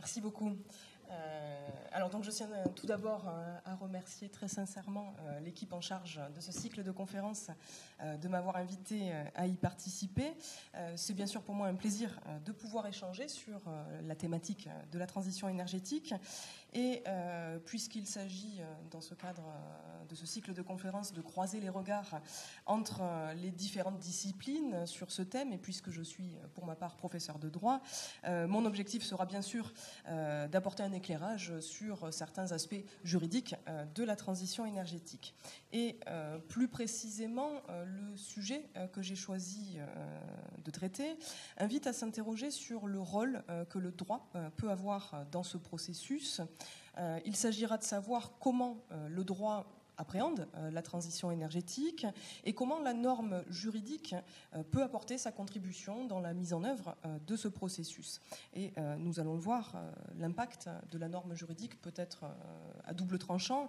Merci beaucoup. Alors donc je tiens tout d'abord à remercier très sincèrement l'équipe en charge de ce cycle de conférences de m'avoir invité à y participer. C'est bien sûr pour moi un plaisir de pouvoir échanger sur la thématique de la transition énergétique et puisqu'il s'agit dans ce cadre de ce cycle de conférences de croiser les regards entre les différentes disciplines sur ce thème et puisque je suis pour ma part professeur de droit, mon objectif sera bien sûr d'apporter un éclairage sur certains aspects juridiques de la transition énergétique. Et plus précisément, le sujet que j'ai choisi de traiter invite à s'interroger sur le rôle que le droit peut avoir dans ce processus. Il s'agira de savoir comment le droit appréhende la transition énergétique et comment la norme juridique peut apporter sa contribution dans la mise en œuvre de ce processus. Et nous allons le voir, l'impact de la norme juridique peut être à double tranchant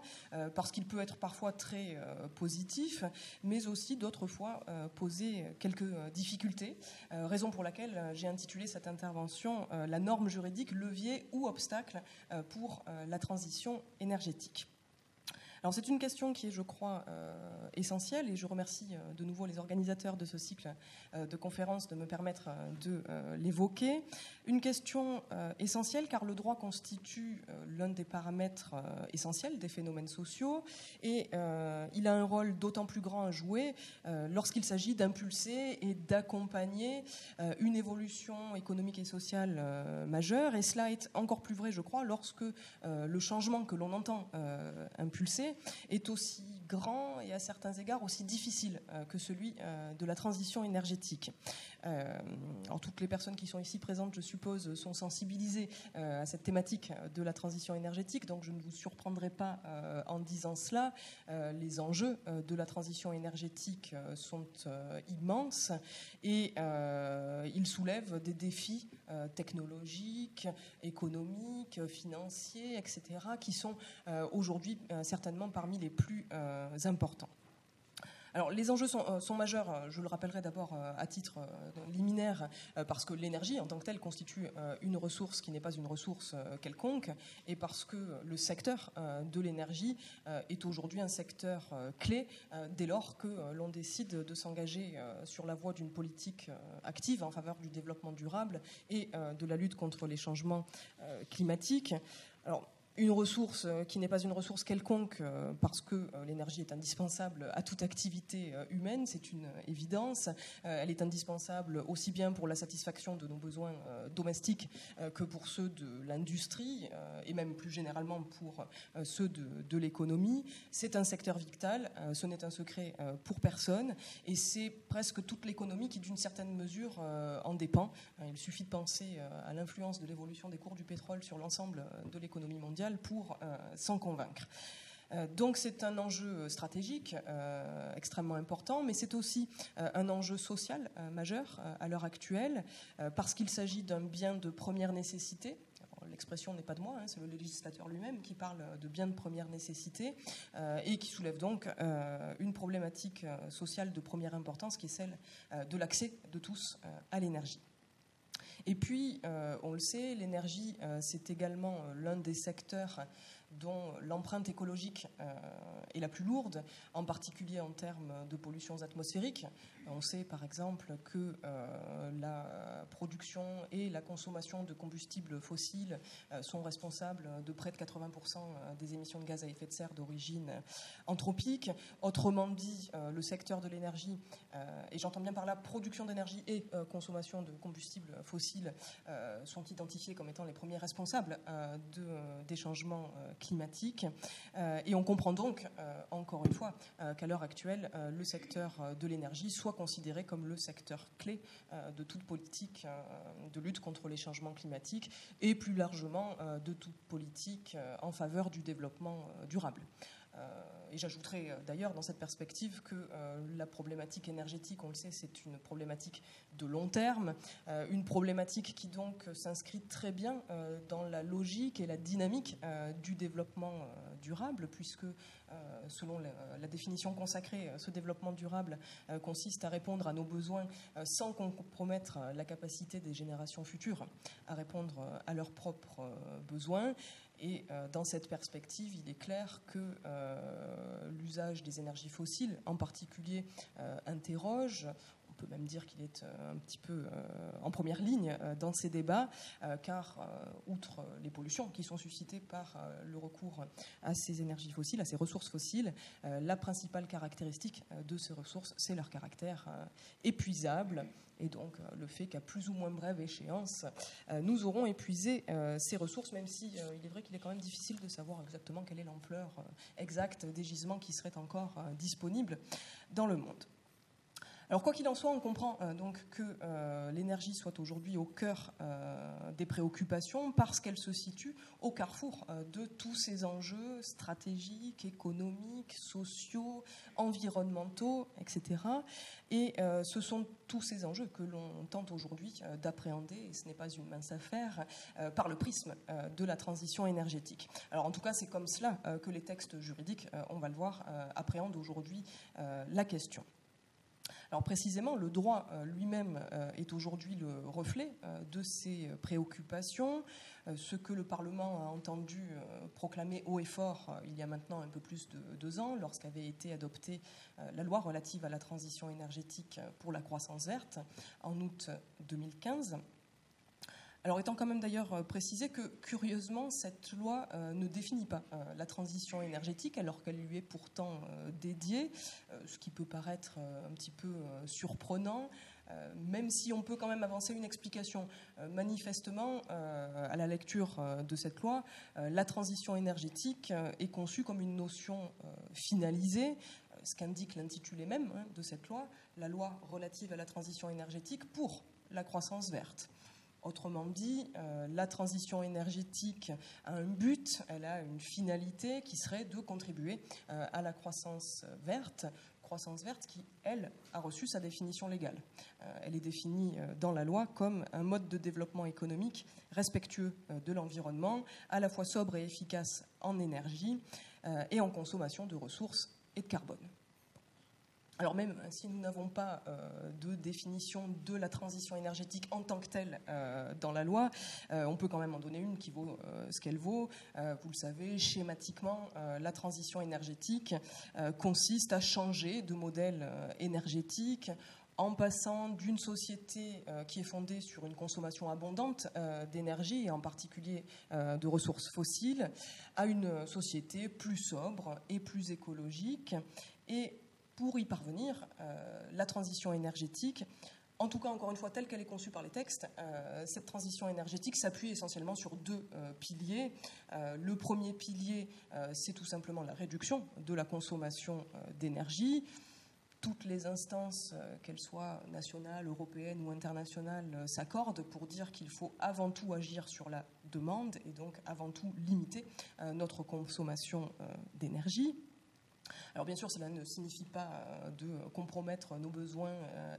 parce qu'il peut être parfois très positif, mais aussi d'autres fois poser quelques difficultés, raison pour laquelle j'ai intitulé cette intervention « La norme juridique, levier ou obstacle pour la transition énergétique ». Alors c'est une question qui est, je crois, essentielle et je remercie de nouveau les organisateurs de ce cycle de conférences de me permettre de l'évoquer. Une question essentielle car le droit constitue l'un des paramètres essentiels des phénomènes sociaux et il a un rôle d'autant plus grand à jouer lorsqu'il s'agit d'impulser et d'accompagner une évolution économique et sociale majeure et cela est encore plus vrai, je crois, lorsque le changement que l'on entend impulser est aussi grand et à certains égards aussi difficile que celui de la transition énergétique. Alors toutes les personnes qui sont ici présentes, je suppose, sont sensibilisées à cette thématique de la transition énergétique, donc je ne vous surprendrai pas en disant cela. Les enjeux de la transition énergétique sont immenses et ils soulèvent des défis technologiques, économiques, financiers, etc., qui sont aujourd'hui certainement parmi les plus importants. Alors, les enjeux sont majeurs, je le rappellerai d'abord à titre liminaire, parce que l'énergie en tant que telle constitue une ressource qui n'est pas une ressource quelconque, et parce que le secteur de l'énergie est aujourd'hui un secteur clé dès lors que l'on décide de s'engager sur la voie d'une politique active en faveur du développement durable et de la lutte contre les changements climatiques. Alors, une ressource qui n'est pas une ressource quelconque parce que l'énergie est indispensable à toute activité humaine, c'est une évidence. Elle est indispensable aussi bien pour la satisfaction de nos besoins domestiques que pour ceux de l'industrie et même plus généralement pour ceux de l'économie. C'est un secteur vital, ce n'est un secret pour personne et c'est presque toute l'économie qui d'une certaine mesure en dépend. Il suffit de penser à l'influence de l'évolution des cours du pétrole sur l'ensemble de l'économie mondiale pour s'en convaincre. Donc c'est un enjeu stratégique extrêmement important, mais c'est aussi un enjeu social majeur à l'heure actuelle, parce qu'il s'agit d'un bien de première nécessité. L'expression n'est pas de moi, c'est le législateur lui-même qui parle de bien de première nécessité et qui soulève donc une problématique sociale de première importance qui est celle de l'accès de tous à l'énergie. Et puis, on le sait, l'énergie, c'est également l'un des secteurs dont l'empreinte écologique est la plus lourde, en particulier en termes de pollutions atmosphériques. On sait par exemple que la production et la consommation de combustibles fossiles sont responsables de près de 80% des émissions de gaz à effet de serre d'origine anthropique. Autrement dit, le secteur de l'énergie, et j'entends bien par là production d'énergie et consommation de combustibles fossiles, sont identifiés comme étant les premiers responsables des changements climatiques. Et on comprend donc, encore une fois, qu'à l'heure actuelle, le secteur de l'énergie soit considéré comme le secteur clé de toute politique de lutte contre les changements climatiques et plus largement de toute politique en faveur du développement durable. Et j'ajouterais d'ailleurs dans cette perspective que la problématique énergétique, on le sait, c'est une problématique de long terme, une problématique qui donc s'inscrit très bien dans la logique et la dynamique du développement durable, puisque selon la définition consacrée, ce développement durable consiste à répondre à nos besoins sans compromettre la capacité des générations futures à répondre à leurs propres besoins. Et dans cette perspective, il est clair que l'usage des énergies fossiles, en particulier, interroge. On peut même dire qu'il est un petit peu en première ligne dans ces débats, car outre les pollutions qui sont suscitées par le recours à ces énergies fossiles, à ces ressources fossiles, la principale caractéristique de ces ressources, c'est leur caractère épuisable, et donc le fait qu'à plus ou moins brève échéance, nous aurons épuisé ces ressources, même si il est vrai qu'il est quand même difficile de savoir exactement quelle est l'ampleur exacte des gisements qui seraient encore disponibles dans le monde. Alors quoi qu'il en soit, on comprend donc que l'énergie soit aujourd'hui au cœur des préoccupations parce qu'elle se situe au carrefour de tous ces enjeux stratégiques, économiques, sociaux, environnementaux, etc. Et ce sont tous ces enjeux que l'on tente aujourd'hui d'appréhender, et ce n'est pas une mince affaire, par le prisme de la transition énergétique. Alors en tout cas, c'est comme cela que les textes juridiques, on va le voir, appréhendent aujourd'hui la question. Alors précisément, le droit lui-même est aujourd'hui le reflet de ces préoccupations. Ce que le Parlement a entendu proclamer haut et fort il y a maintenant un peu plus de 2 ans, lorsqu'avait été adoptée la loi relative à la transition énergétique pour la croissance verte en août 2015. Alors étant quand même d'ailleurs précisé que, curieusement, cette loi ne définit pas la transition énergétique, alors qu'elle lui est pourtant dédiée, ce qui peut paraître un petit peu surprenant, même si on peut quand même avancer une explication. Manifestement, à la lecture de cette loi, la transition énergétique est conçue comme une notion finalisée, ce qu'indique l'intitulé même de cette loi, la loi relative à la transition énergétique pour la croissance verte. Autrement dit, la transition énergétique a un but, elle a une finalité qui serait de contribuer à la croissance verte qui, elle, a reçu sa définition légale. Elle est définie dans la loi comme un mode de développement économique respectueux de l'environnement, à la fois sobre et efficace en énergie et en consommation de ressources et de carbone. Alors même si nous n'avons pas de définition de la transition énergétique en tant que telle dans la loi, on peut quand même en donner une qui vaut ce qu'elle vaut. Vous le savez, schématiquement, la transition énergétique consiste à changer de modèle énergétique en passant d'une société qui est fondée sur une consommation abondante d'énergie, et en particulier de ressources fossiles, à une société plus sobre et plus écologique. Et pour y parvenir, la transition énergétique, en tout cas, encore une fois, telle qu'elle est conçue par les textes, cette transition énergétique s'appuie essentiellement sur 2 piliers. Le premier pilier, c'est tout simplement la réduction de la consommation d'énergie. Toutes les instances, qu'elles soient nationales, européennes ou internationales, s'accordent pour dire qu'il faut avant tout agir sur la demande et donc avant tout limiter notre consommation d'énergie. Alors bien sûr, cela ne signifie pas de compromettre nos besoins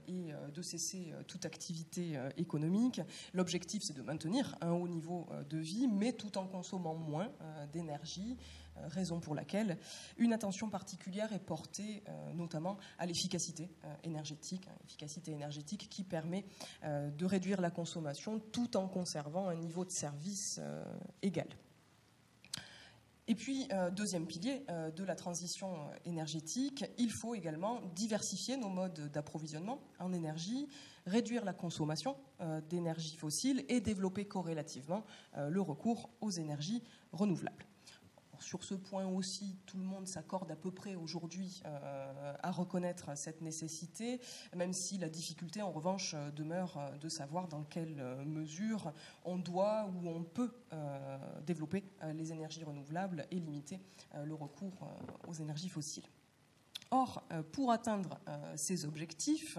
et de cesser toute activité économique. L'objectif, c'est de maintenir un haut niveau de vie, mais tout en consommant moins d'énergie, raison pour laquelle une attention particulière est portée notamment à l'efficacité énergétique qui permet de réduire la consommation tout en conservant un niveau de service égal. Et puis, deuxième pilier de la transition énergétique, il faut également diversifier nos modes d'approvisionnement en énergie, réduire la consommation d'énergie fossile et développer corrélativement le recours aux énergies renouvelables. Sur ce point aussi, tout le monde s'accorde à peu près aujourd'hui à reconnaître cette nécessité, même si la difficulté, en revanche, demeure de savoir dans quelle mesure on doit ou on peut développer les énergies renouvelables et limiter le recours aux énergies fossiles. Or, pour atteindre ces objectifs,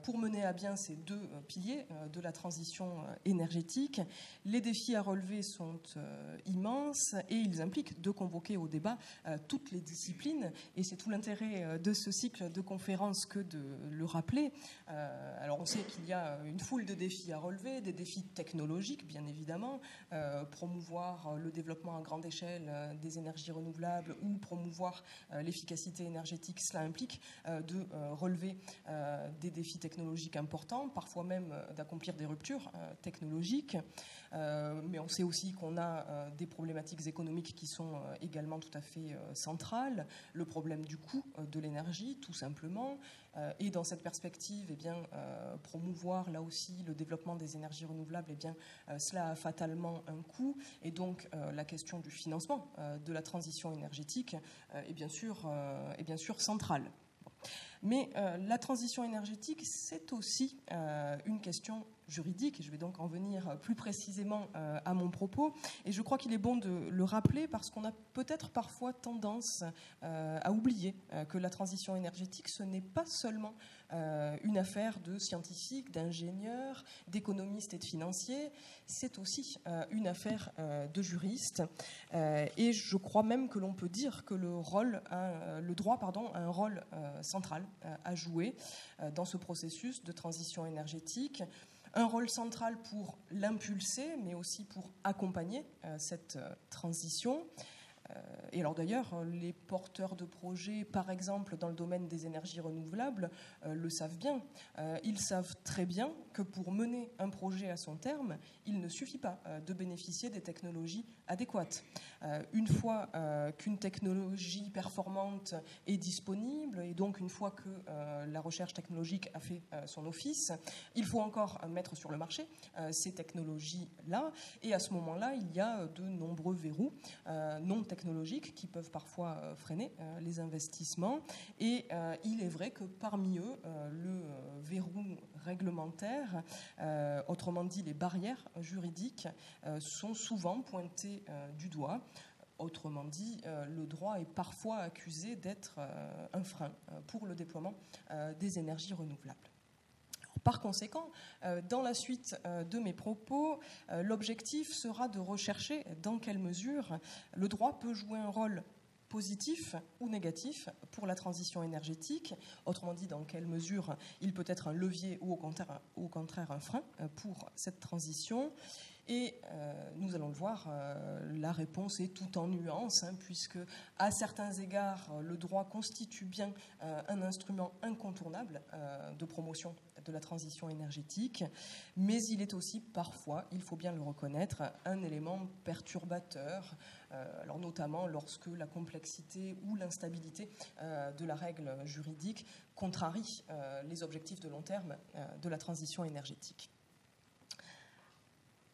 pour mener à bien ces deux piliers de la transition énergétique, les défis à relever sont immenses et ils impliquent de convoquer au débat toutes les disciplines. Et c'est tout l'intérêt de ce cycle de conférences que de le rappeler. Alors on sait qu'il y a une foule de défis à relever, des défis technologiques bien évidemment, promouvoir le développement à grande échelle des énergies renouvelables ou promouvoir l'efficacité énergétique, cela implique de relever des défis technologiques importants, parfois même d'accomplir des ruptures technologiques. Mais on sait aussi qu'on a des problématiques économiques qui sont également tout à fait centrales. Le problème du coût de l'énergie, tout simplement. Et dans cette perspective, eh bien, promouvoir là aussi le développement des énergies renouvelables, eh bien, cela a fatalement un coût. Et donc, la question du financement de la transition énergétique est bien sûr centrale. Mais la transition énergétique, c'est aussi une question juridique, et je vais donc en venir plus précisément à mon propos. Et je crois qu'il est bon de le rappeler parce qu'on a peut-être parfois tendance à oublier que la transition énergétique, ce n'est pas seulement une affaire de scientifiques, d'ingénieurs, d'économistes et de financiers, c'est aussi une affaire de juristes. Et je crois même que l'on peut dire que le droit a un rôle central à jouer dans ce processus de transition énergétique. Un rôle central pour l'impulser, mais aussi pour accompagner cette transition. Et alors d'ailleurs, les porteurs de projets, par exemple dans le domaine des énergies renouvelables, le savent bien. Ils savent très bien que pour mener un projet à son terme, il ne suffit pas de bénéficier des technologies adéquates. Une fois qu'une technologie performante est disponible, et donc une fois que la recherche technologique a fait son office, il faut encore mettre sur le marché ces technologies-là. Et à ce moment-là, il y a de nombreux verrous non technologiques qui peuvent parfois freiner les investissements. Et il est vrai que parmi eux, le verrou réglementaire, autrement dit les barrières juridiques, sont souvent pointées du doigt. Autrement dit, le droit est parfois accusé d'être un frein pour le déploiement des énergies renouvelables. Par conséquent, dans la suite de mes propos, l'objectif sera de rechercher dans quelle mesure le droit peut jouer un rôle positif ou négatif pour la transition énergétique. Autrement dit, dans quelle mesure il peut être un levier ou au contraire un frein pour cette transition. Et nous allons le voir, la réponse est tout en nuances, puisque à certains égards, le droit constitue bien un instrument incontournable de promotion de la transition énergétique, mais il est aussi parfois, il faut bien le reconnaître, un élément perturbateur, alors notamment lorsque la complexité ou l'instabilité de la règle juridique contrarie les objectifs de long terme de la transition énergétique.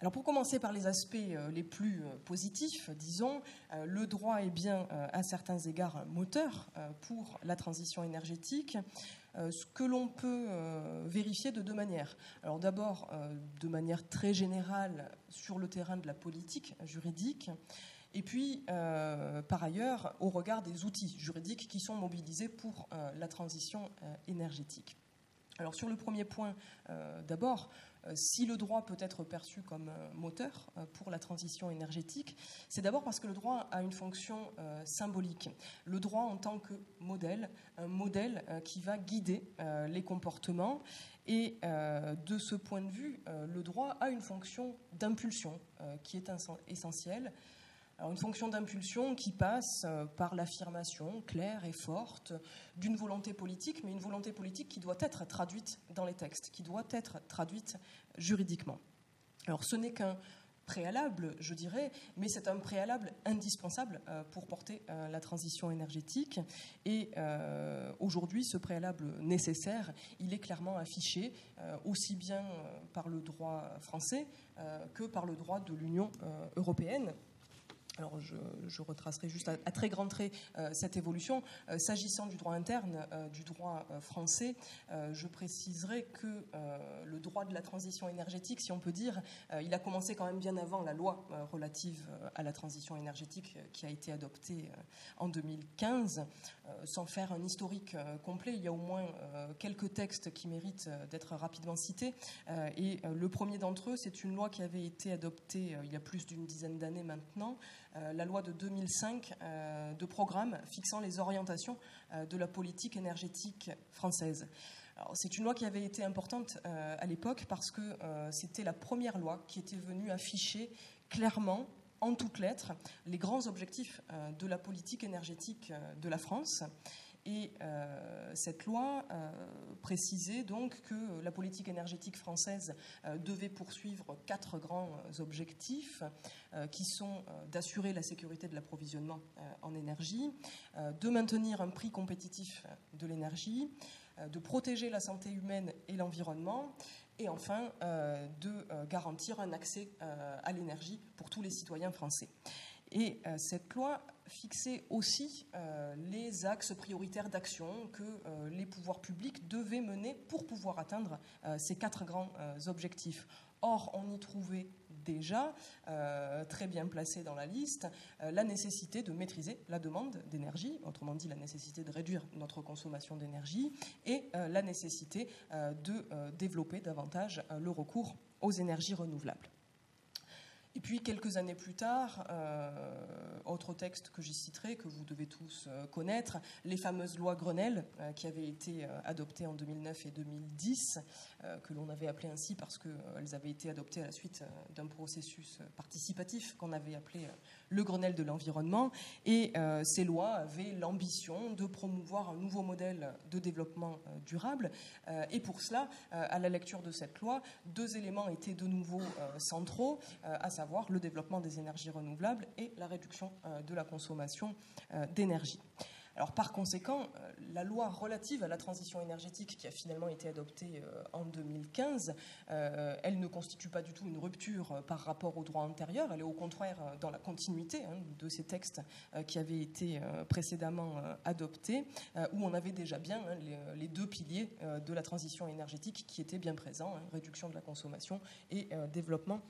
Alors pour commencer par les aspects les plus positifs, disons, le droit est bien à certains égards un moteur pour la transition énergétique, ce que l'on peut vérifier de deux manières. Alors d'abord, de manière très générale sur le terrain de la politique juridique, et puis par ailleurs au regard des outils juridiques qui sont mobilisés pour la transition énergétique. Alors sur le premier point, d'abord, si le droit peut être perçu comme moteur pour la transition énergétique, c'est d'abord parce que le droit a une fonction symbolique. Le droit en tant que modèle, un modèle qui va guider les comportements. Et de ce point de vue, le droit a une fonction d'impulsion qui est essentielle. Alors une fonction d'impulsion qui passe par l'affirmation claire et forte d'une volonté politique, mais une volonté politique qui doit être traduite dans les textes, qui doit être traduite juridiquement. Alors ce n'est qu'un préalable, je dirais, mais c'est un préalable indispensable pour porter la transition énergétique. Et aujourd'hui, ce préalable nécessaire, il est clairement affiché aussi bien par le droit français que par le droit de l'Union européenne. Alors je retracerai juste à très grands traits cette évolution. S'agissant du droit interne, du droit français, je préciserai que le droit de la transition énergétique, si on peut dire, il a commencé quand même bien avant la loi relative à la transition énergétique qui a été adoptée en 2015. sans faire un historique complet, il y a au moins quelques textes qui méritent d'être rapidement cités. Et le premier d'entre eux, c'est une loi qui avait été adoptée il y a plus d'une dizaine d'années maintenant, la loi de 2005 de programme fixant les orientations de la politique énergétique française. C'est une loi qui avait été importante à l'époque parce que c'était la première loi qui était venue afficher clairement, en toutes lettres, les grands objectifs de la politique énergétique de la France. Et cette loi précisait donc que la politique énergétique française devait poursuivre 4 grands objectifs qui sont d'assurer la sécurité de l'approvisionnement en énergie, de maintenir un prix compétitif de l'énergie, de protéger la santé humaine et l'environnement, et enfin de garantir un accès à l'énergie pour tous les citoyens français. Et cette loi fixait aussi les axes prioritaires d'action que les pouvoirs publics devaient mener pour pouvoir atteindre ces 4 grands objectifs. Or, on y trouvait déjà, très bien placé dans la liste, la nécessité de maîtriser la demande d'énergie, autrement dit la nécessité de réduire notre consommation d'énergie, et la nécessité de développer davantage le recours aux énergies renouvelables. Et puis, quelques années plus tard, autre texte que j'y citerai, que vous devez tous connaître, les fameuses lois Grenelle, qui avaient été adoptées en 2009 et 2010, que l'on avait appelées ainsi parce qu'elles avaient été adoptées à la suite d'un processus participatif qu'on avait appelé le Grenelle de l'environnement. Et ces lois avaient l'ambition de promouvoir un nouveau modèle de développement durable. Et pour cela, à la lecture de cette loi, 2 éléments étaient de nouveau centraux, à savoir le développement des énergies renouvelables et la réduction de la consommation d'énergie. Alors, par conséquent, la loi relative à la transition énergétique qui a finalement été adoptée en 2015, elle ne constitue pas du tout une rupture par rapport au droit antérieur, elle est au contraire dans la continuité de ces textes qui avaient été précédemment adoptés, où on avait déjà bien les 2 piliers de la transition énergétique qui étaient bien présents, réduction de la consommation et développement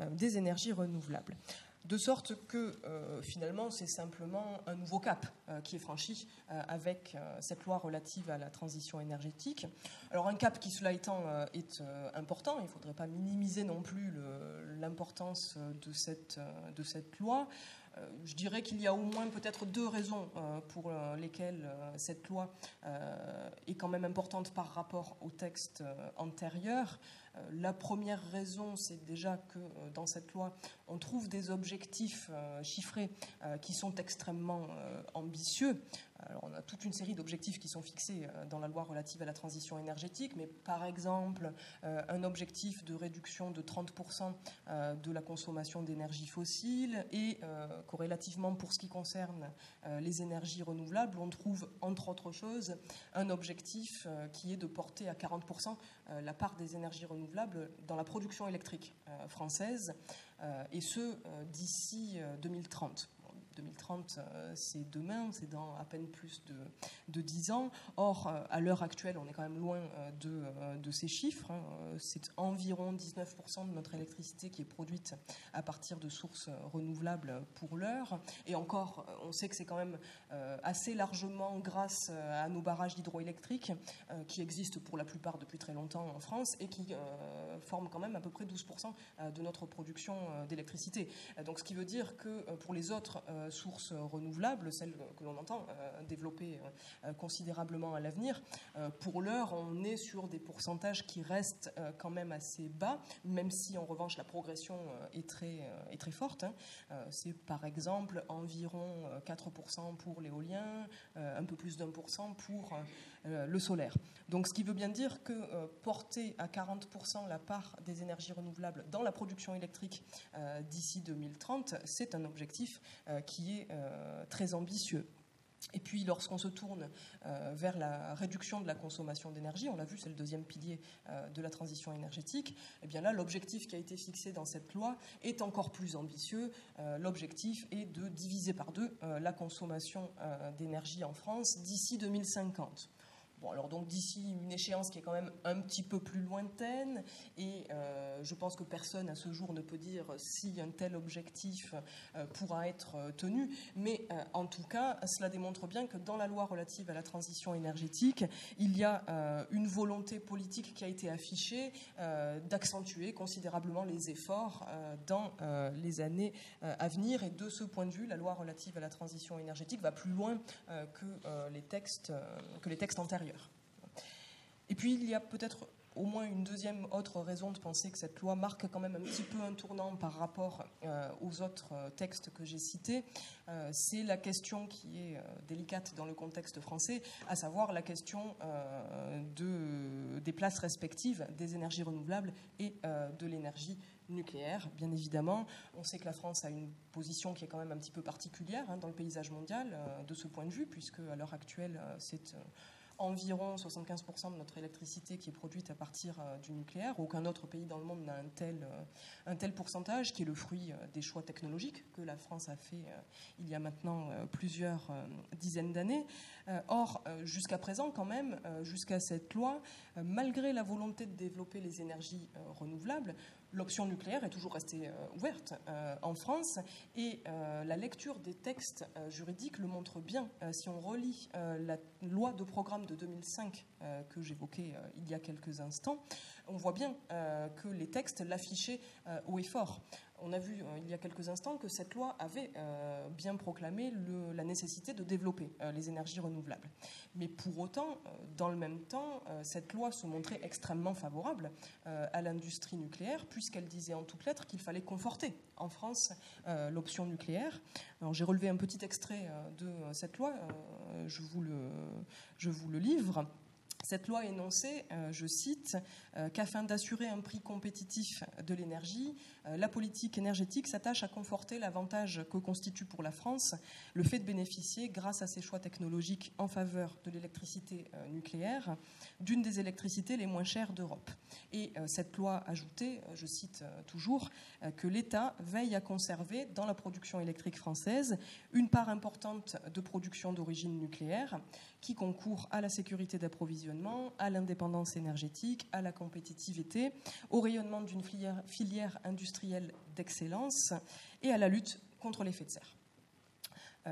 des énergies renouvelables. De sorte que finalement c'est simplement un nouveau cap qui est franchi avec cette loi relative à la transition énergétique. Alors un cap qui, cela étant, est important, il ne faudrait pas minimiser non plus l'importance de cette loi. Je dirais qu'il y a au moins peut-être 2 raisons pour lesquelles cette loi est quand même importante par rapport au texte antérieur. La première raison, c'est déjà que dans cette loi, on trouve des objectifs chiffrés qui sont extrêmement ambitieux. Alors, on a toute une série d'objectifs qui sont fixés dans la loi relative à la transition énergétique, mais par exemple, un objectif de réduction de 30% de la consommation d'énergie fossile et corrélativement pour ce qui concerne les énergies renouvelables, on trouve entre autres choses un objectif qui est de porter à 40% la part des énergies renouvelables dans la production électrique française, et ce d'ici 2030. 2030, c'est demain, c'est dans à peine plus de 10 ans. Or, à l'heure actuelle, on est quand même loin de ces chiffres. C'est environ 19% de notre électricité qui est produite à partir de sources renouvelables pour l'heure. Et encore, on sait que c'est quand même assez largement grâce à nos barrages hydroélectriques qui existent pour la plupart depuis très longtemps en France et qui forment quand même à peu près 12% de notre production d'électricité. Donc, ce qui veut dire que pour les autres sources renouvelables, celles que l'on entend développer considérablement à l'avenir, pour l'heure, on est sur des pourcentages qui restent quand même assez bas, même si en revanche la progression est très forte. C'est par exemple environ 4% pour l'éolien, un peu plus d'1% pour le solaire. Donc ce qui veut bien dire que porter à 40% la part des énergies renouvelables dans la production électrique d'ici 2030, c'est un objectif qui est très ambitieux. Et puis, lorsqu'on se tourne vers la réduction de la consommation d'énergie, on l'a vu, c'est le 2e pilier de la transition énergétique, et bien là, l'objectif qui a été fixé dans cette loi est encore plus ambitieux. L'objectif est de diviser par 2 la consommation d'énergie en France d'ici 2050. Bon, alors donc d'ici une échéance qui est quand même un petit peu plus lointaine, et je pense que personne à ce jour ne peut dire si un tel objectif pourra être tenu, mais en tout cas, cela démontre bien que dans la loi relative à la transition énergétique, il y a une volonté politique qui a été affichée d'accentuer considérablement les efforts dans les années à venir, et de ce point de vue, la loi relative à la transition énergétique va plus loin que les textes antérieurs. Et puis, il y a peut-être au moins une deuxième autre raison de penser que cette loi marque quand même un petit peu un tournant par rapport aux autres textes que j'ai cités. C'est la question qui est délicate dans le contexte français, à savoir la question des places respectives des énergies renouvelables et de l'énergie nucléaire, bien évidemment. On sait que la France a une position qui est quand même un petit peu particulière dans le paysage mondial de ce point de vue, puisque à l'heure actuelle, c'est environ 75% de notre électricité qui est produite à partir du nucléaire. Aucun autre pays dans le monde n'a un tel pourcentage, qui est le fruit des choix technologiques que la France a fait il y a maintenant plusieurs dizaines d'années. Or, jusqu'à présent, quand même, jusqu'à cette loi, malgré la volonté de développer les énergies renouvelables, l'option nucléaire est toujours restée ouverte en France, et la lecture des textes juridiques le montre bien. Si on relit la loi de programme de 2005 que j'évoquais il y a quelques instants, on voit bien que les textes l'affichaient haut et fort. On a vu il y a quelques instants que cette loi avait bien proclamé la nécessité de développer les énergies renouvelables. Mais pour autant, dans le même temps, cette loi se montrait extrêmement favorable à l'industrie nucléaire, puisqu'elle disait en toutes lettres qu'il fallait conforter en France l'option nucléaire. Alors, j'ai relevé un petit extrait de cette loi, je vous le livre. Cette loi énonçait, je cite, qu'afin d'assurer un prix compétitif de l'énergie, la politique énergétique s'attache à conforter l'avantage que constitue pour la France le fait de bénéficier, grâce à ses choix technologiques en faveur de l'électricité nucléaire, d'une des électricités les moins chères d'Europe. Et cette loi ajoutait, je cite toujours, que l'État veille à conserver dans la production électrique française une part importante de production d'origine nucléaire qui concourt à la sécurité d'approvisionnement, à l'indépendance énergétique, à la compétitivité, au rayonnement d'une filière industrielle d'excellence et à la lutte contre l'effet de serre.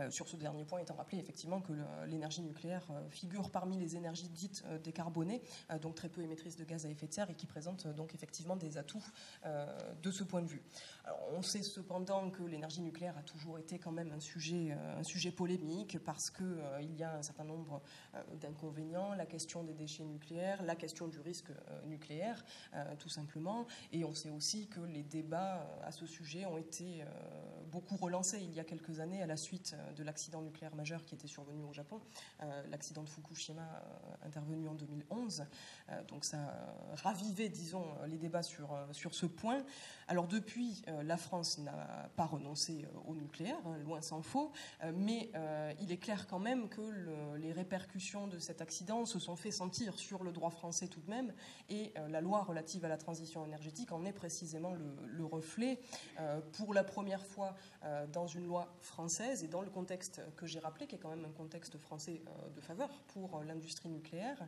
Sur ce dernier point étant rappelé effectivement que l'énergie nucléaire figure parmi les énergies dites décarbonées, donc très peu émettrices de gaz à effet de serre, et qui présente donc effectivement des atouts de ce point de vue. Alors, on sait cependant que l'énergie nucléaire a toujours été quand même un sujet polémique, parce qu'il y a un certain nombre d'inconvénients, la question des déchets nucléaires, la question du risque nucléaire, tout simplement, et on sait aussi que les débats à ce sujet ont été beaucoup relancés il y a quelques années à la suite de l'accident nucléaire majeur qui était survenu au Japon, l'accident de Fukushima intervenu en 2011. Donc ça a ravivé, disons, les débats sur ce point. Alors depuis, la France n'a pas renoncé au nucléaire, loin s'en faut, mais il est clair quand même que les répercussions de cet accident se sont fait sentir sur le droit français tout de même, et la loi relative à la transition énergétique en est précisément le reflet. Pour la première fois dans une loi française, et dans le contexte que j'ai rappelé, qui est quand même un contexte français de faveur pour l'industrie nucléaire,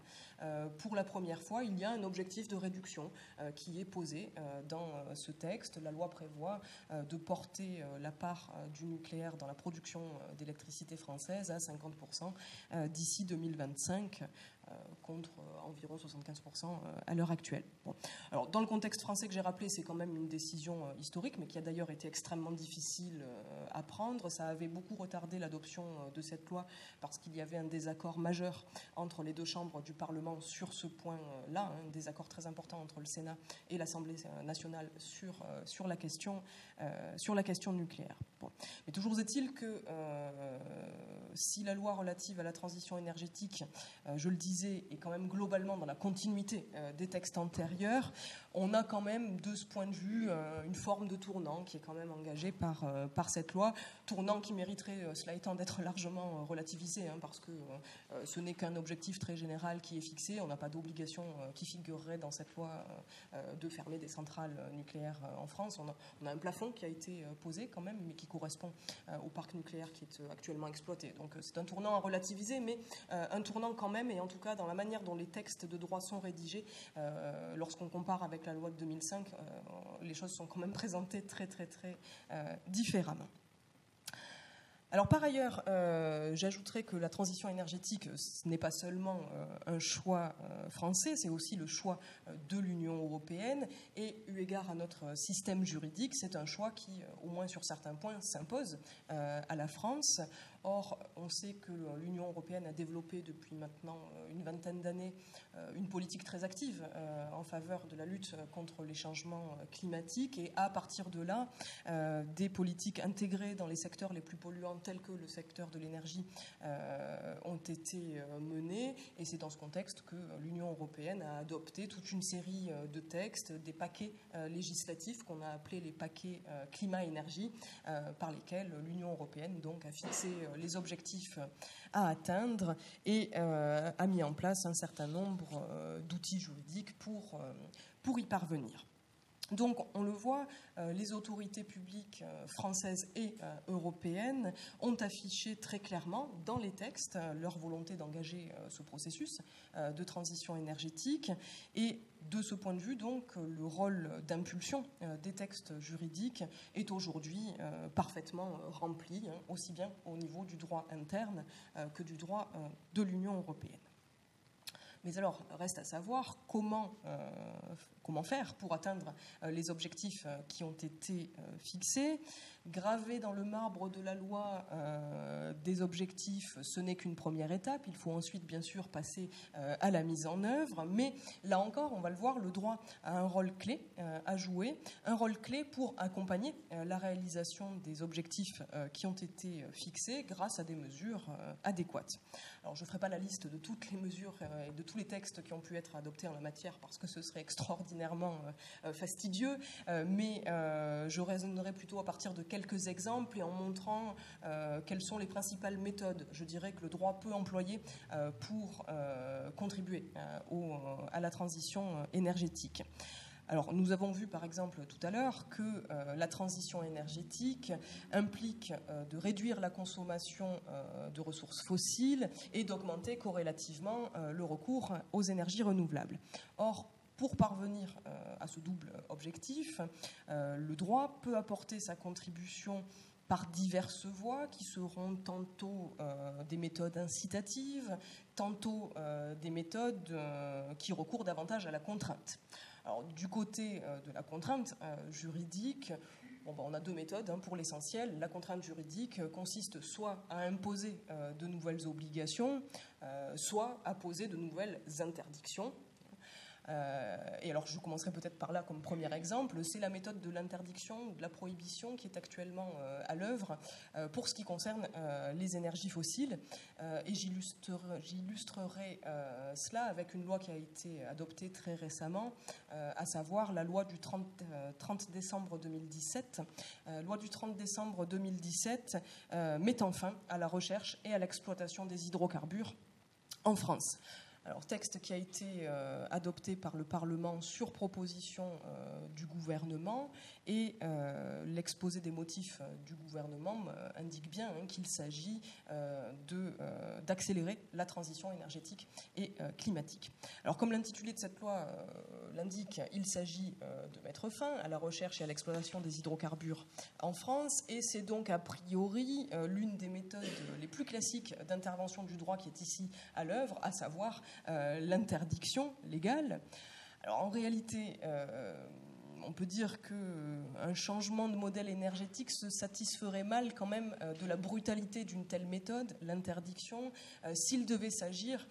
pour la première fois, il y a un objectif de réduction qui est posé dans ce texte. La loi prévoit de porter la part du nucléaire dans la production d'électricité française à 50% d'ici 2025, contre environ 75% à l'heure actuelle. Bon. Alors, dans le contexte français que j'ai rappelé, c'est quand même une décision historique, mais qui a d'ailleurs été extrêmement difficile à prendre. Ça avait beaucoup retardé l'adoption de cette loi, parce qu'il y avait un désaccord majeur entre les deux chambres du Parlement sur ce point-là, un désaccord très important entre le Sénat et l'Assemblée nationale sur la question nucléaire. Bon. Mais toujours est-il que si la loi relative à la transition énergétique, je le disais, est quand même globalement dans la continuité des textes antérieurs, on a quand même, de ce point de vue, une forme de tournant qui est quand même engagée par cette loi, tournant qui mériterait, cela étant, d'être largement relativisé, parce que ce n'est qu'un objectif très général qui est fixé. On n'a pas d'obligation qui figurerait dans cette loi de fermer des centrales nucléaires en France. On a un plafond qui a été posé quand même, mais qui correspond au parc nucléaire qui est actuellement exploité. Donc c'est un tournant à relativiser, mais un tournant quand même, et en tout cas cas dans la manière dont les textes de droit sont rédigés, lorsqu'on compare avec la loi de 2005, les choses sont quand même présentées très différemment. Alors par ailleurs, j'ajouterais que la transition énergétique, ce n'est pas seulement un choix français, c'est aussi le choix de l'Union européenne, et eu égard à notre système juridique, c'est un choix qui, au moins sur certains points, s'impose à la France. Or, on sait que l'Union européenne a développé depuis maintenant une vingtaine d'années une politique très active en faveur de la lutte contre les changements climatiques, et à partir de là, des politiques intégrées dans les secteurs les plus polluants tels que le secteur de l'énergie ont été menées, et c'est dans ce contexte que l'Union européenne a adopté toute une série de textes, des paquets législatifs qu'on a appelés les paquets climat-énergie, par lesquels l'Union européenne donc a fixé les objectifs à atteindre et a mis en place un certain nombre d'outils juridiques pour y parvenir. Donc, on le voit, les autorités publiques françaises et européennes ont affiché très clairement dans les textes leur volonté d'engager ce processus de transition énergétique. Et de ce point de vue, donc, le rôle d'impulsion des textes juridiques est aujourd'hui parfaitement rempli, aussi bien au niveau du droit interne que du droit de l'Union européenne. Mais alors, reste à savoir comment faire pour atteindre les objectifs qui ont été fixés. Graver dans le marbre de la loi des objectifs, ce n'est qu'une première étape. Il faut ensuite, bien sûr, passer à la mise en œuvre. Mais là encore, on va le voir, le droit a un rôle clé à jouer, un rôle clé pour accompagner la réalisation des objectifs qui ont été fixés grâce à des mesures adéquates. Alors, je ne ferai pas la liste de toutes les mesures et de tous les textes qui ont pu être adoptés en la matière parce que ce serait extraordinairement fastidieux, mais je raisonnerai plutôt à partir de quelques exemples et en montrant quelles sont les principales méthodes, je dirais, que le droit peut employer pour contribuer à la transition énergétique. Alors, nous avons vu, par exemple, tout à l'heure, que la transition énergétique implique de réduire la consommation de ressources fossiles et d'augmenter corrélativement le recours aux énergies renouvelables. Or, pour parvenir à ce double objectif, le droit peut apporter sa contribution par diverses voies qui seront tantôt des méthodes incitatives, tantôt des méthodes qui recourent davantage à la contrainte. Alors, du côté de la contrainte juridique, on a deux méthodes pour l'essentiel. La contrainte juridique consiste soit à imposer de nouvelles obligations, soit à poser de nouvelles interdictions. Et alors je commencerai peut-être par là comme premier exemple, c'est la méthode de l'interdiction ou de la prohibition qui est actuellement à l'œuvre pour ce qui concerne les énergies fossiles, et j'illustrerai cela avec une loi qui a été adoptée très récemment, à savoir la loi du 30 décembre 2017. Loi du 30 décembre 2017 mettant fin à la recherche et à l'exploitation des hydrocarbures en France. Alors, texte qui a été adopté par le Parlement sur proposition du gouvernement, et l'exposé des motifs du gouvernement indique bien qu'il s'agit d'accélérer la transition énergétique et climatique. Alors, comme l'intitulé de cette loi l'indique, il s'agit de mettre fin à la recherche et à l'exploitation des hydrocarbures en France, et c'est donc a priori l'une des méthodes les plus classiques d'intervention du droit qui est ici à l'œuvre, à savoir l'interdiction légale. Alors en réalité, on peut dire qu'un changement de modèle énergétique se satisferait mal quand même de la brutalité d'une telle méthode, l'interdiction, s'il devait s'agir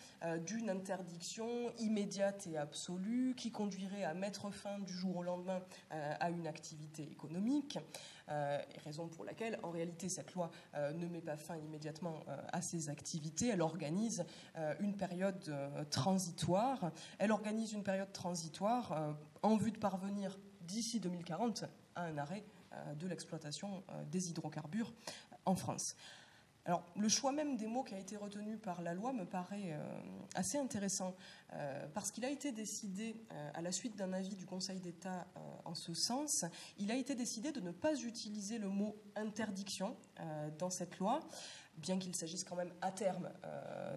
d'une interdiction immédiate et absolue qui conduirait à mettre fin du jour au lendemain à une activité économique. Raison pour laquelle, en réalité, cette loi ne met pas fin immédiatement à ces activités. Elle organise une période transitoire. Elle organise une période transitoire en vue de parvenir d'ici 2040 à un arrêt de l'exploitation des hydrocarbures en France. Alors, le choix même des mots qui a été retenu par la loi me paraît assez intéressant, parce qu'il a été décidé, à la suite d'un avis du Conseil d'État en ce sens, il a été décidé de ne pas utiliser le mot interdiction dans cette loi, bien qu'il s'agisse quand même à terme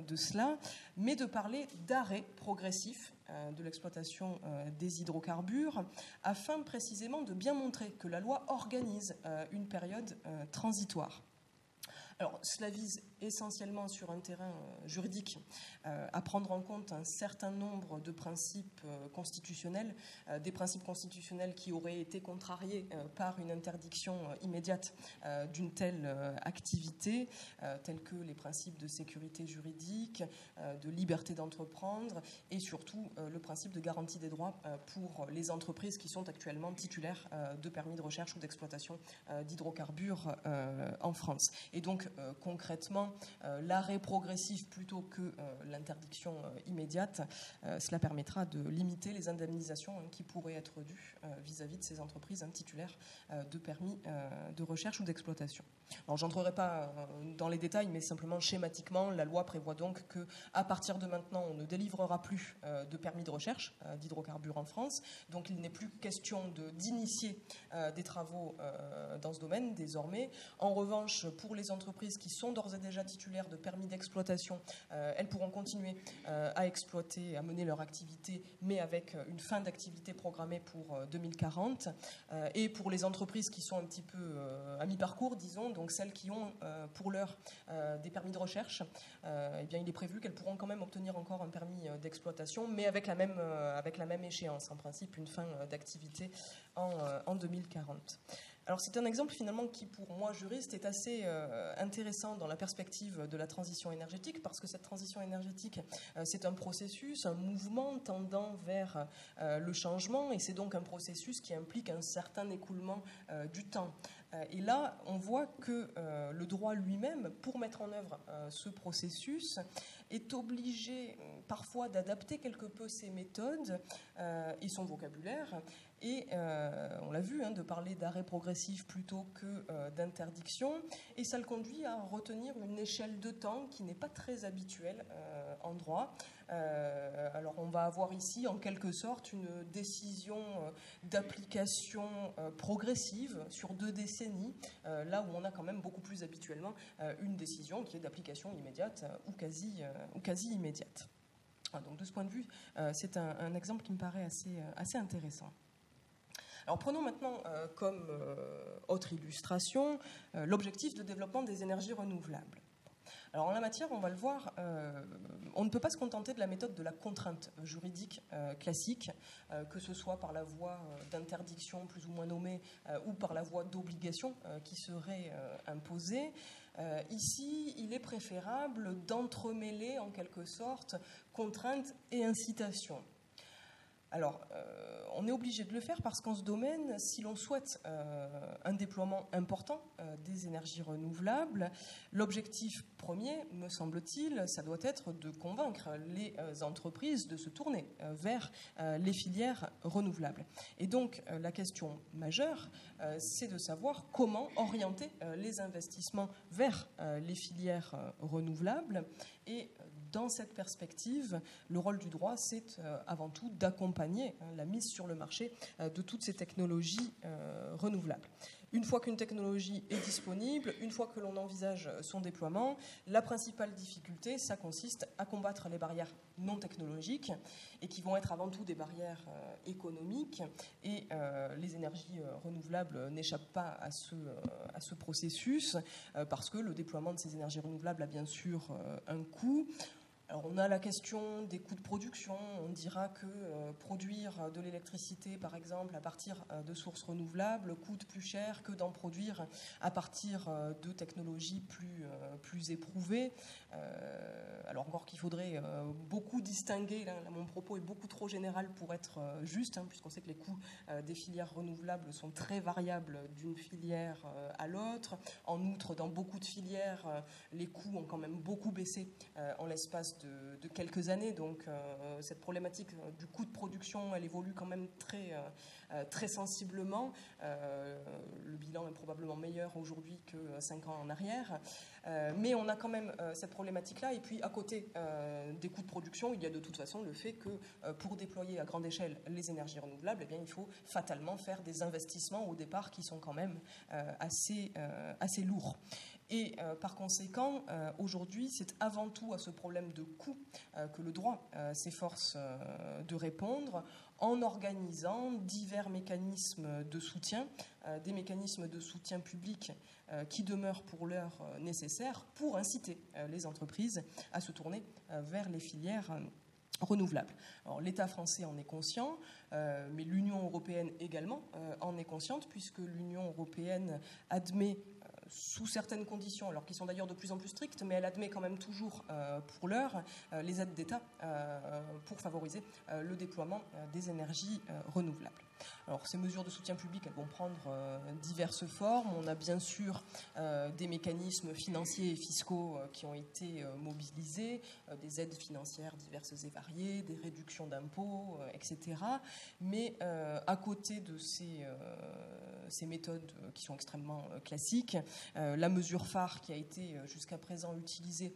de cela, mais de parler d'arrêt progressif de l'exploitation des hydrocarbures, afin précisément de bien montrer que la loi organise une période transitoire. Alors, cela vise essentiellement sur un terrain juridique à prendre en compte un certain nombre de principes constitutionnels, des principes constitutionnels qui auraient été contrariés par une interdiction immédiate d'une telle activité, tels que les principes de sécurité juridique, de liberté d'entreprendre et surtout le principe de garantie des droits pour les entreprises qui sont actuellement titulaires de permis de recherche ou d'exploitation d'hydrocarbures en France. Et donc, concrètement, l'arrêt progressif plutôt que l'interdiction immédiate, cela permettra de limiter les indemnisations qui pourraient être dues vis-à-vis de ces entreprises titulaires de permis de recherche ou d'exploitation. Alors, j'entrerai pas dans les détails, mais simplement schématiquement, la loi prévoit donc qu'à partir de maintenant, on ne délivrera plus de permis de recherche d'hydrocarbures en France. Donc, il n'est plus question d'initier des travaux dans ce domaine désormais. En revanche, pour les entreprises qui sont d'ores et déjà titulaires de permis d'exploitation, elles pourront continuer à exploiter, à mener leur activité, mais avec une fin d'activité programmée pour 2040. Et pour les entreprises qui sont un petit peu à mi-parcours, disons, donc celles qui ont pour l'heure des permis de recherche, eh bien, il est prévu qu'elles pourront quand même obtenir encore un permis d'exploitation, mais avec la même échéance, en principe, une fin d'activité en 2040. Alors c'est un exemple finalement qui, pour moi, juriste, est assez intéressant dans la perspective de la transition énergétique, parce que cette transition énergétique, c'est un processus, un mouvement tendant vers le changement, et c'est donc un processus qui implique un certain écoulement du temps. Et là, on voit que le droit lui-même, pour mettre en œuvre ce processus, est obligé parfois d'adapter quelque peu ses méthodes et son vocabulaire. Et on l'a vu, de parler d'arrêt progressif plutôt que d'interdiction. Et ça le conduit à retenir une échelle de temps qui n'est pas très habituelle en droit. Alors on va avoir ici en quelque sorte une décision d'application progressive sur 2 décennies, là où on a quand même beaucoup plus habituellement une décision qui est d'application immédiate ou quasi immédiate. Donc de ce point de vue, c'est un exemple qui me paraît assez intéressant. Alors prenons maintenant comme autre illustration l'objectif de développement des énergies renouvelables. Alors en la matière, on va le voir, on ne peut pas se contenter de la méthode de la contrainte juridique classique, que ce soit par la voie d'interdiction plus ou moins nommée ou par la voie d'obligation qui serait imposée. Ici, il est préférable d'entremêler en quelque sorte contrainte et incitation. Alors, on est obligé de le faire parce qu'en ce domaine, si l'on souhaite un déploiement important des énergies renouvelables, l'objectif premier, me semble-t-il, ça doit être de convaincre les entreprises de se tourner vers les filières renouvelables. Et donc, la question majeure, c'est de savoir comment orienter les investissements vers les filières renouvelables. Et dans cette perspective, le rôle du droit, c'est avant tout d'accompagner la mise sur le marché de toutes ces technologies renouvelables. Une fois qu'une technologie est disponible, une fois que l'on envisage son déploiement, la principale difficulté, ça consiste à combattre les barrières non technologiques et qui vont être avant tout des barrières économiques. Et les énergies renouvelables n'échappent pas à ce processus parce que le déploiement de ces énergies renouvelables a bien sûr un coût. Alors on a la question des coûts de production. On dira que produire de l'électricité, par exemple, à partir de sources renouvelables coûte plus cher que d'en produire à partir de technologies plus éprouvées. Alors encore qu'il faudrait beaucoup distinguer, là, mon propos est beaucoup trop général pour être juste, puisqu'on sait que les coûts des filières renouvelables sont très variables d'une filière à l'autre. En outre, dans beaucoup de filières, les coûts ont quand même beaucoup baissé en l'espace de quelques années. Donc cette problématique du coût de production, elle évolue quand même très sensiblement. Le bilan est probablement meilleur aujourd'hui que 5 ans en arrière. Mais on a quand même cette problématique-là. Et puis, à côté des coûts de production, il y a de toute façon le fait que pour déployer à grande échelle les énergies renouvelables, eh bien, il faut fatalement faire des investissements au départ qui sont quand même assez lourds. Et par conséquent, aujourd'hui, c'est avant tout à ce problème de coût que le droit s'efforce de répondre en organisant divers mécanismes de soutien, des mécanismes de soutien public qui demeurent pour l'heure nécessaires pour inciter les entreprises à se tourner vers les filières renouvelables. Alors, l'État français en est conscient, mais l'Union européenne également en est consciente, puisque l'Union européenne admet sous certaines conditions, alors qui sont d'ailleurs de plus en plus strictes, mais elle admet quand même toujours pour l'heure les aides d'État pour favoriser le déploiement des énergies renouvelables. Alors, ces mesures de soutien public, elles vont prendre diverses formes. On a bien sûr des mécanismes financiers et fiscaux qui ont été mobilisés, des aides financières diverses et variées, des réductions d'impôts, etc. Mais à côté de ces méthodes qui sont extrêmement classiques, la mesure phare qui a été jusqu'à présent utilisée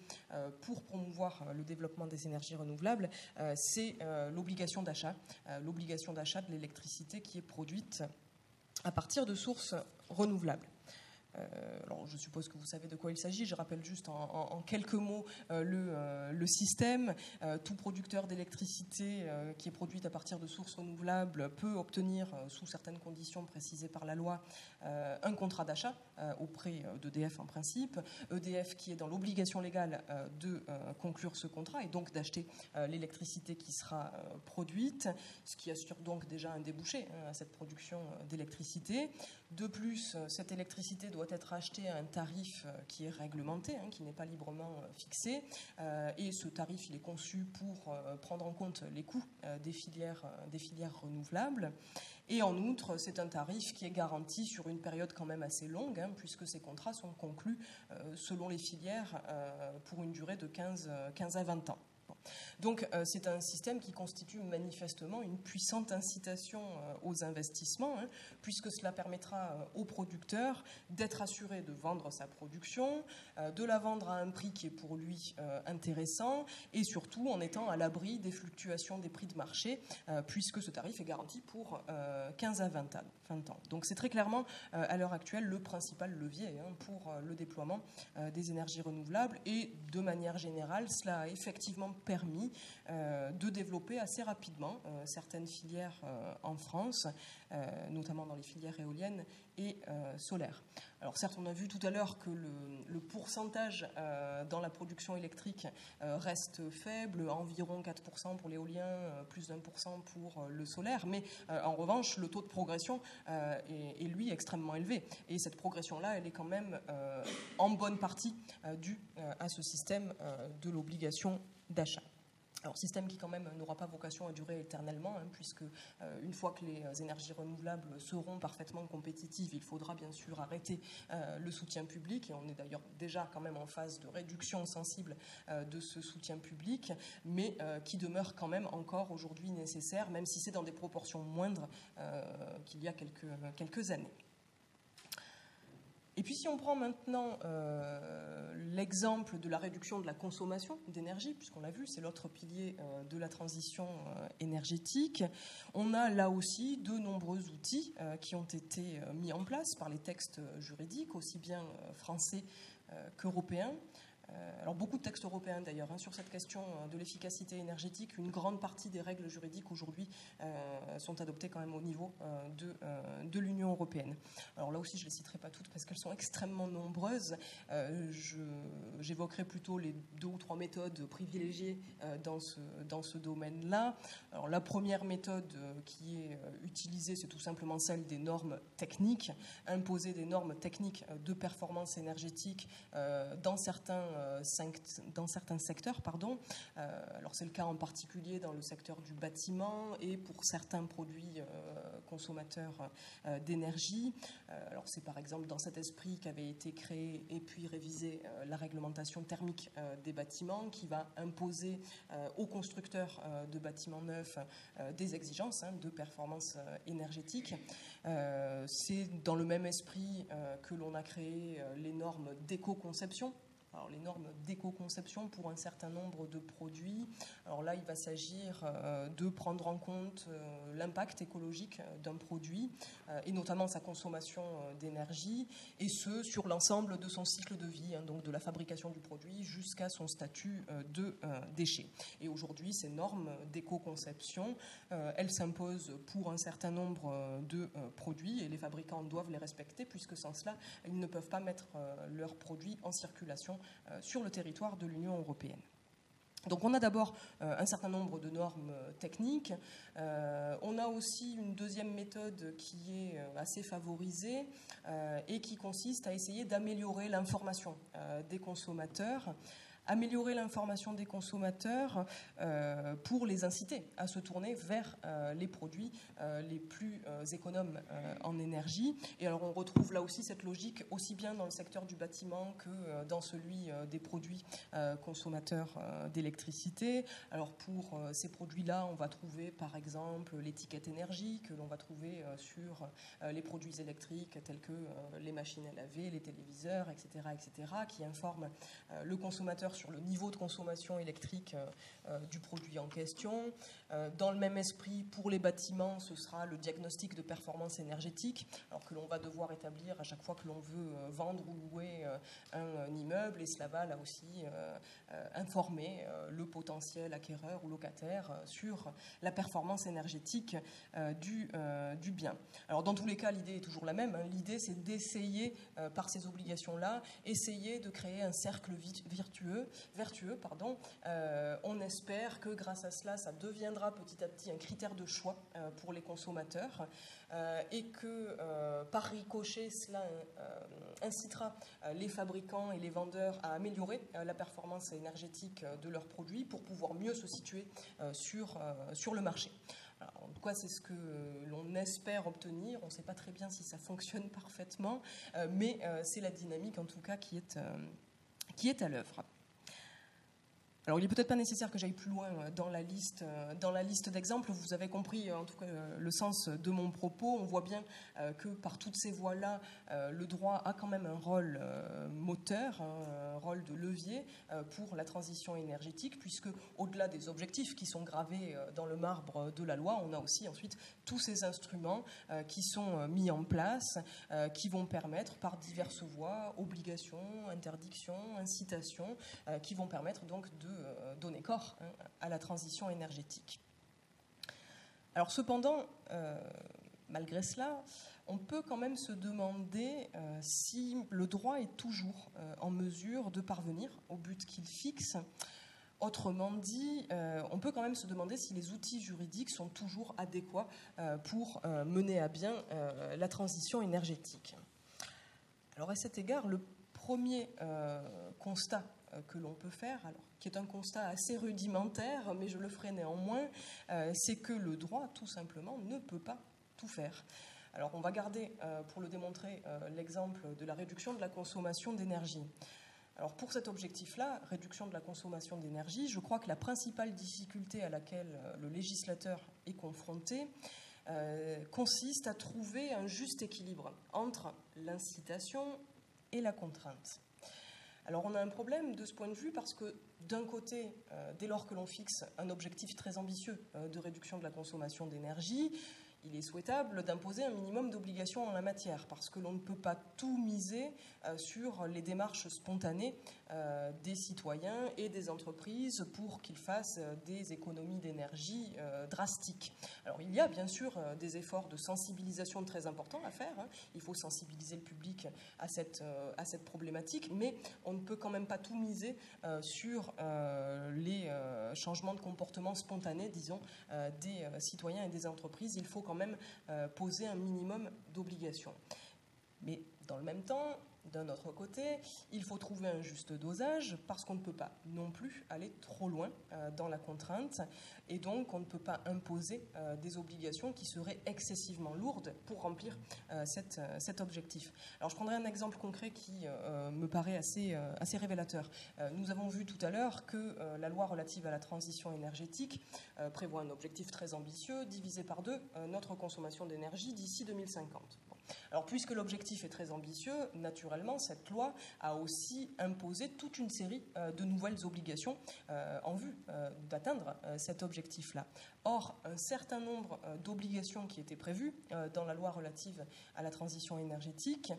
pour promouvoir le développement des énergies renouvelables, c'est l'obligation d'achat de l'électricité qui est produite à partir de sources renouvelables. Alors, je suppose que vous savez de quoi il s'agit. Je rappelle juste en quelques mots le système. Tout producteur d'électricité qui est produite à partir de sources renouvelables peut obtenir, sous certaines conditions précisées par la loi, un contrat d'achat auprès d'EDF en principe. EDF qui est dans l'obligation légale de conclure ce contrat et donc d'acheter l'électricité qui sera produite, ce qui assure donc déjà un débouché à cette production d'électricité. De plus, cette électricité doit être achetée à un tarif qui est réglementé, qui n'est pas librement fixé. Et ce tarif, il est conçu pour prendre en compte les coûts des filières renouvelables. Et en outre, c'est un tarif qui est garanti sur une période quand même assez longue, puisque ces contrats sont conclus selon les filières pour une durée de 15 à 20 ans. Donc c'est un système qui constitue manifestement une puissante incitation aux investissements, puisque cela permettra aux producteurs d'être assurés de vendre sa production, de la vendre à un prix qui est pour lui intéressant, et surtout en étant à l'abri des fluctuations des prix de marché, puisque ce tarif est garanti pour 15 à 20 ans. Donc c'est très clairement à l'heure actuelle le principal levier pour le déploiement des énergies renouvelables, et de manière générale, cela a effectivement permis de développer assez rapidement certaines filières en France, notamment dans les filières éoliennes et solaires. Alors certes, on a vu tout à l'heure que le pourcentage dans la production électrique reste faible, environ 4% pour l'éolien, plus d'1% pour le solaire, mais en revanche, le taux de progression est lui extrêmement élevé. Et cette progression-là, elle est quand même en bonne partie due à ce système de l'obligation d'achat. Alors, système qui quand même n'aura pas vocation à durer éternellement, puisque une fois que les énergies renouvelables seront parfaitement compétitives, il faudra bien sûr arrêter le soutien public, et on est d'ailleurs déjà quand même en phase de réduction sensible de ce soutien public, mais qui demeure quand même encore aujourd'hui nécessaire, même si c'est dans des proportions moindres qu'il y a quelques années. Et puis si on prend maintenant l'exemple de la réduction de la consommation d'énergie, puisqu'on l'a vu, c'est l'autre pilier de la transition énergétique, on a là aussi de nombreux outils qui ont été mis en place par les textes juridiques, aussi bien français qu'européens. Alors beaucoup de textes européens d'ailleurs sur cette question de l'efficacité énergétique. Une grande partie des règles juridiques aujourd'hui sont adoptées quand même au niveau de l'Union européenne. Alors là aussi je ne les citerai pas toutes parce qu'elles sont extrêmement nombreuses. J'évoquerai plutôt les 2 ou 3 méthodes privilégiées dans ce domaine-là. Alors la première méthode qui est utilisée, c'est tout simplement celle des normes techniques. Imposer des normes techniques de performance énergétique dans certains secteurs. Alors c'est le cas en particulier dans le secteur du bâtiment et pour certains produits consommateurs d'énergie. Alors c'est par exemple dans cet esprit qu'avait été créée et puis révisée la réglementation thermique des bâtiments, qui va imposer aux constructeurs de bâtiments neufs des exigences de performance énergétique. C'est dans le même esprit que l'on a créé les normes d'éco-conception Alors, les normes d'éco-conception pour un certain nombre de produits. Alors là, il va s'agir de prendre en compte l'impact écologique d'un produit et notamment sa consommation d'énergie, et ce, sur l'ensemble de son cycle de vie, hein, donc de la fabrication du produit jusqu'à son statut de déchet. Et aujourd'hui, ces normes d'éco-conception, elles s'imposent pour un certain nombre de produits et les fabricants doivent les respecter puisque sans cela, ils ne peuvent pas mettre leurs produits en circulation sur le territoire de l'Union européenne. Donc on a d'abord un certain nombre de normes techniques. On a aussi une deuxième méthode qui est assez favorisée et qui consiste à essayer d'améliorer l'information des consommateurs. Améliorer l'information des consommateurs pour les inciter à se tourner vers les produits les plus économes en énergie. Et alors on retrouve là aussi cette logique aussi bien dans le secteur du bâtiment que dans celui des produits consommateurs d'électricité. Alors pour ces produits-là, on va trouver par exemple l'étiquette énergie que l'on va trouver sur les produits électriques tels que les machines à laver, les téléviseurs, etc., qui informent le consommateur sur le niveau de consommation électrique du produit en question. Dans le même esprit, pour les bâtiments, ce sera le diagnostic de performance énergétique, alors que l'on va devoir établir à chaque fois que l'on veut vendre ou louer un immeuble, et cela va là aussi informer le potentiel acquéreur ou locataire sur la performance énergétique du bien. Alors dans tous les cas, l'idée est toujours la même, hein. L'idée c'est d'essayer, par ces obligations-là, essayer de créer un cercle vertueux. On espère que grâce à cela, ça deviendra petit à petit un critère de choix pour les consommateurs et que par ricochet, cela incitera les fabricants et les vendeurs à améliorer la performance énergétique de leurs produits pour pouvoir mieux se situer sur le marché. Alors, en tout cas, c'est ce que l'on espère obtenir. On ne sait pas très bien si ça fonctionne parfaitement, mais c'est la dynamique en tout cas qui est à l'œuvre. Alors, il n'est peut-être pas nécessaire que j'aille plus loin dans la liste d'exemples. Vous avez compris, en tout cas, le sens de mon propos. On voit bien que par toutes ces voies-là, le droit a quand même un rôle moteur, un rôle de levier pour la transition énergétique, puisque au-delà des objectifs qui sont gravés dans le marbre de la loi, on a aussi ensuite tous ces instruments qui sont mis en place, qui vont permettre par diverses voies, obligations, interdictions, incitations, qui vont permettre donc de donner corps à la transition énergétique. Alors cependant, malgré cela, on peut quand même se demander si le droit est toujours en mesure de parvenir au but qu'il fixe. Autrement dit, on peut quand même se demander si les outils juridiques sont toujours adéquats pour mener à bien la transition énergétique. Alors à cet égard, le premier constat que l'on peut faire, alors, qui est un constat assez rudimentaire, mais je le ferai néanmoins, c'est que le droit, tout simplement, ne peut pas tout faire. Alors, on va garder, pour le démontrer, l'exemple de la réduction de la consommation d'énergie. Alors, pour cet objectif-là, réduction de la consommation d'énergie, je crois que la principale difficulté à laquelle le législateur est confronté consiste à trouver un juste équilibre entre l'incitation et la contrainte. Alors on a un problème de ce point de vue parce que d'un côté, dès lors que l'on fixe un objectif très ambitieux de réduction de la consommation d'énergie, il est souhaitable d'imposer un minimum d'obligations en la matière parce que l'on ne peut pas tout miser sur les démarches spontanées des citoyens et des entreprises pour qu'ils fassent des économies d'énergie drastiques. Alors il y a bien sûr des efforts de sensibilisation très importants à faire. Il faut sensibiliser le public à cette problématique, mais on ne peut quand même pas tout miser sur les changements de comportement spontanés, disons, des citoyens et des entreprises. Il faut quand même poser un minimum d'obligations. Mais dans le même temps, d'un autre côté, il faut trouver un juste dosage parce qu'on ne peut pas non plus aller trop loin dans la contrainte et donc on ne peut pas imposer des obligations qui seraient excessivement lourdes pour remplir cet objectif. Alors je prendrai un exemple concret qui me paraît assez révélateur. Nous avons vu tout à l'heure que la loi relative à la transition énergétique prévoit un objectif très ambitieux, diviser par 2 notre consommation d'énergie d'ici 2050. Alors, puisque l'objectif est très ambitieux, naturellement, naturellement, cette loi a aussi imposé toute une série de nouvelles obligations en vue d'atteindre cet objectif-là. Or, un certain nombre d'obligations qui étaient prévues dans la loi relative à la transition énergétique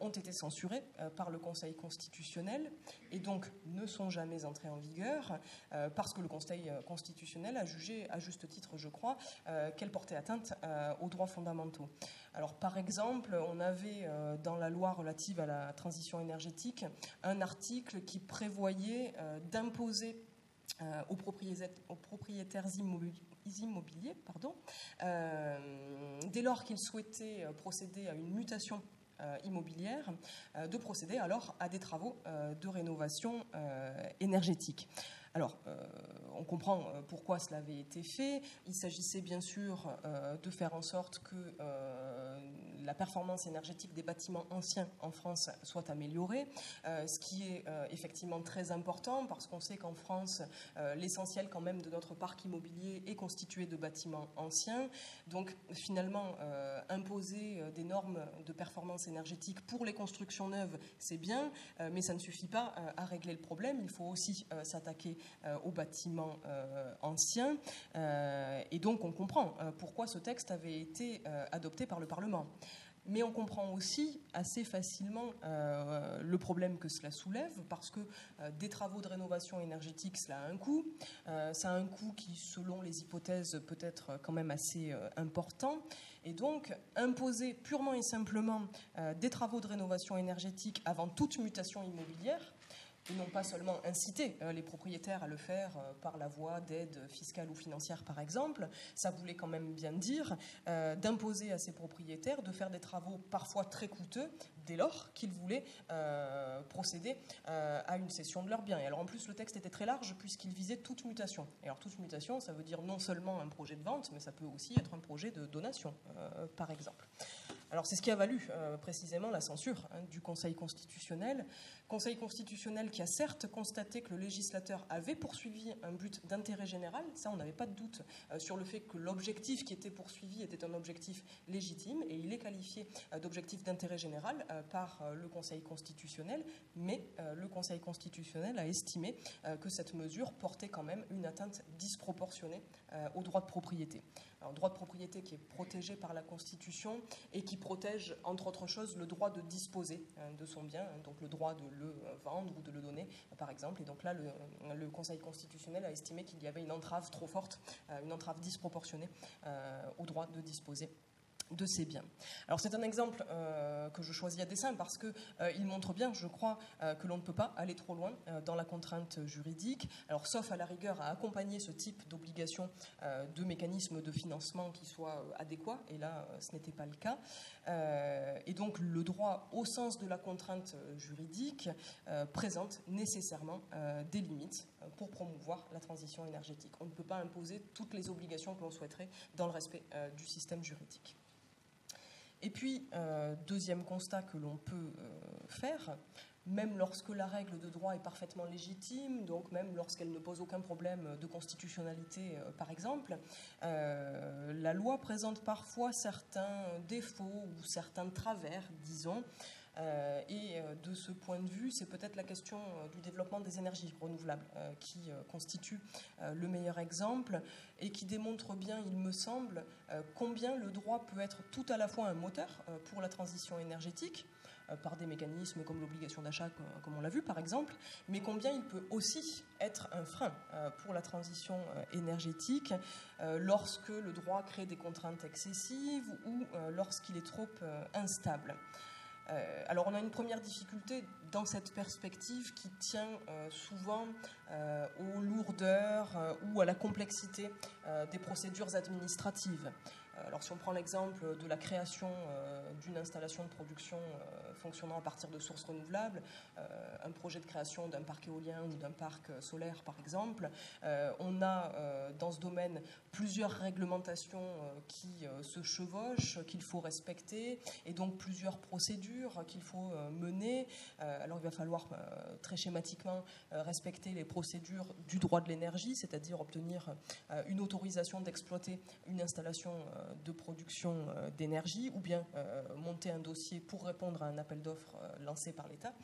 ont été censurées par le Conseil constitutionnel et donc ne sont jamais entrées en vigueur parce que le Conseil constitutionnel a jugé, à juste titre je crois, qu'elles portaient atteinte aux droits fondamentaux. Alors par exemple, on avait dans la loi relative à la transition énergétique un article qui prévoyait d'imposer aux propriétaires immobiliers, dès lors qu'ils souhaitaient procéder à une mutation immobilière, de procéder alors à des travaux de rénovation énergétique. Alors, on comprend pourquoi cela avait été fait. Il s'agissait bien sûr de faire en sorte que la performance énergétique des bâtiments anciens en France soit améliorée, ce qui est effectivement très important parce qu'on sait qu'en France, l'essentiel quand même de notre parc immobilier est constitué de bâtiments anciens. Donc finalement, imposer des normes de performance énergétique pour les constructions neuves, c'est bien, mais ça ne suffit pas à régler le problème. Il faut aussi s'attaquer aux bâtiments anciens. Et donc on comprend pourquoi ce texte avait été adopté par le Parlement. Mais on comprend aussi assez facilement le problème que cela soulève, parce que des travaux de rénovation énergétique, cela a un coût. Ça a un coût qui, selon les hypothèses, peut être quand même assez important. Et donc, imposer purement et simplement des travaux de rénovation énergétique avant toute mutation immobilière, et non pas seulement inciter les propriétaires à le faire par la voie d'aide fiscale ou financière, par exemple. Ça voulait quand même bien dire d'imposer à ces propriétaires de faire des travaux parfois très coûteux dès lors qu'ils voulaient procéder à une cession de leurs biens. Et alors en plus, le texte était très large puisqu'il visait toute mutation. Et alors toute mutation, ça veut dire non seulement un projet de vente, mais ça peut aussi être un projet de donation, par exemple. Alors c'est ce qui a valu précisément la censure du Conseil constitutionnel. Conseil constitutionnel qui a certes constaté que le législateur avait poursuivi un but d'intérêt général, ça on n'avait pas de doute sur le fait que l'objectif qui était poursuivi était un objectif légitime, et il est qualifié d'objectif d'intérêt général par le Conseil constitutionnel, mais le Conseil constitutionnel a estimé que cette mesure portait quand même une atteinte disproportionnée au droit de propriété. Un droit de propriété qui est protégé par la Constitution et qui protège, entre autres choses, le droit de disposer de son bien, donc le droit de le vendre ou de le donner, par exemple. Et donc là, le Conseil constitutionnel a estimé qu'il y avait une entrave trop forte, une entrave disproportionnée au droit de disposer de ces biens. Alors c'est un exemple que je choisis à dessein parce qu'il montre bien, je crois, que l'on ne peut pas aller trop loin dans la contrainte juridique, alors sauf à la rigueur à accompagner ce type d'obligation de mécanismes de financement qui soient adéquats, et là ce n'était pas le cas. Et donc le droit au sens de la contrainte juridique présente nécessairement des limites pour promouvoir la transition énergétique. On ne peut pas imposer toutes les obligations que l'on souhaiterait dans le respect du système juridique. Et puis, deuxième constat que l'on peut faire, même lorsque la règle de droit est parfaitement légitime, donc même lorsqu'elle ne pose aucun problème de constitutionnalité, par exemple, la loi présente parfois certains défauts ou certains travers, disons. Et de ce point de vue, c'est peut-être la question du développement des énergies renouvelables qui constitue le meilleur exemple et qui démontre bien, il me semble, combien le droit peut être tout à la fois un moteur pour la transition énergétique, par des mécanismes comme l'obligation d'achat, comme on l'a vu par exemple, mais combien il peut aussi être un frein pour la transition énergétique lorsque le droit crée des contraintes excessives ou lorsqu'il est trop instable. Alors on a une première difficulté dans cette perspective qui tient souvent aux lourdeurs ou à la complexité des procédures administratives. Alors si on prend l'exemple de la création d'une installation de production fonctionnant à partir de sources renouvelables, un projet de création d'un parc éolien ou d'un parc solaire par exemple, on a dans ce domaine plusieurs réglementations qui se chevauchent, qu'il faut respecter, et donc plusieurs procédures qu'il faut mener. Alors il va falloir très schématiquement respecter les procédures du droit de l'énergie, c'est-à-dire obtenir une autorisation d'exploiter une installation de production d'énergie, ou bien monter un dossier pour répondre à un appel d'offres lancé par l'État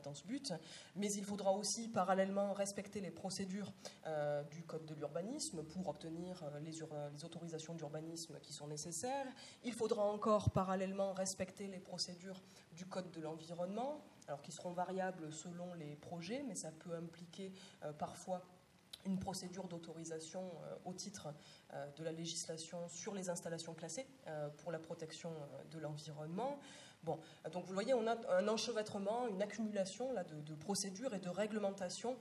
dans ce but. Mais il faudra aussi parallèlement respecter les procédures du Code de l'urbanisme pour obtenir les autorisations d'urbanisme qui sont nécessaires. Il faudra encore parallèlement respecter les procédures du Code de l'environnement, alors qui seront variables selon les projets, mais ça peut impliquer parfois une procédure d'autorisation au titre de la législation sur les installations classées pour la protection de l'environnement. Bon, donc vous voyez, on a un enchevêtrement, une accumulation là, de procédures et de réglementations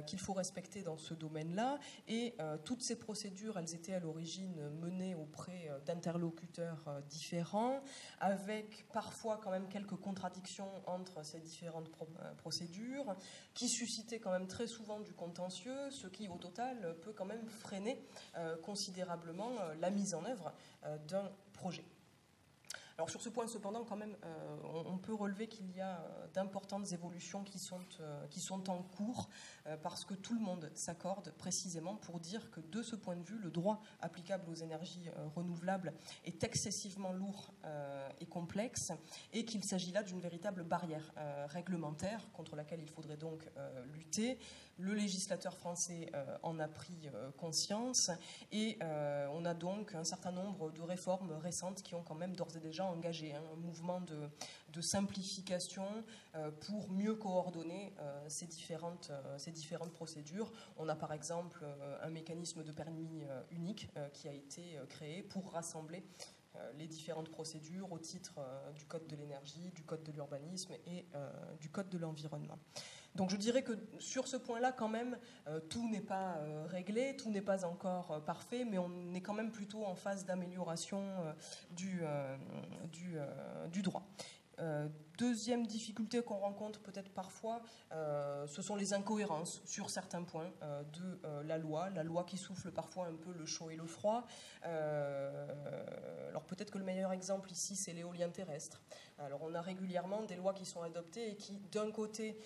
qu'il faut respecter dans ce domaine-là. Et toutes ces procédures, elles étaient à l'origine menées auprès d'interlocuteurs différents, avec parfois quand même quelques contradictions entre ces différentes procédures, qui suscitaient quand même très souvent du contentieux, ce qui, au total, peut quand même freiner considérablement la mise en œuvre d'un projet. Alors sur ce point, cependant, quand même, on peut relever qu'il y a d'importantes évolutions qui sont en cours, parce que tout le monde s'accorde précisément pour dire que, de ce point de vue, le droit applicable aux énergies renouvelables est excessivement lourd et complexe, et qu'il s'agit là d'une véritable barrière réglementaire contre laquelle il faudrait donc lutter. Le législateur français en a pris conscience, et on a donc un certain nombre de réformes récentes qui ont quand même d'ores et déjà engagé un mouvement de simplification pour mieux coordonner ces différentes procédures. On a par exemple un mécanisme de permis unique qui a été créé pour rassembler les différentes procédures au titre du Code de l'énergie, du Code de l'urbanisme et du Code de l'environnement. Donc je dirais que sur ce point-là, quand même, tout n'est pas réglé, tout n'est pas encore parfait, mais on est quand même plutôt en phase d'amélioration du droit. Deuxième difficulté qu'on rencontre peut-être parfois, ce sont les incohérences sur certains points de la loi qui souffle parfois un peu le chaud et le froid. Alors peut-être que le meilleur exemple ici, c'est l'éolien terrestre. Alors on a régulièrement des lois qui sont adoptées et qui, d'un côté,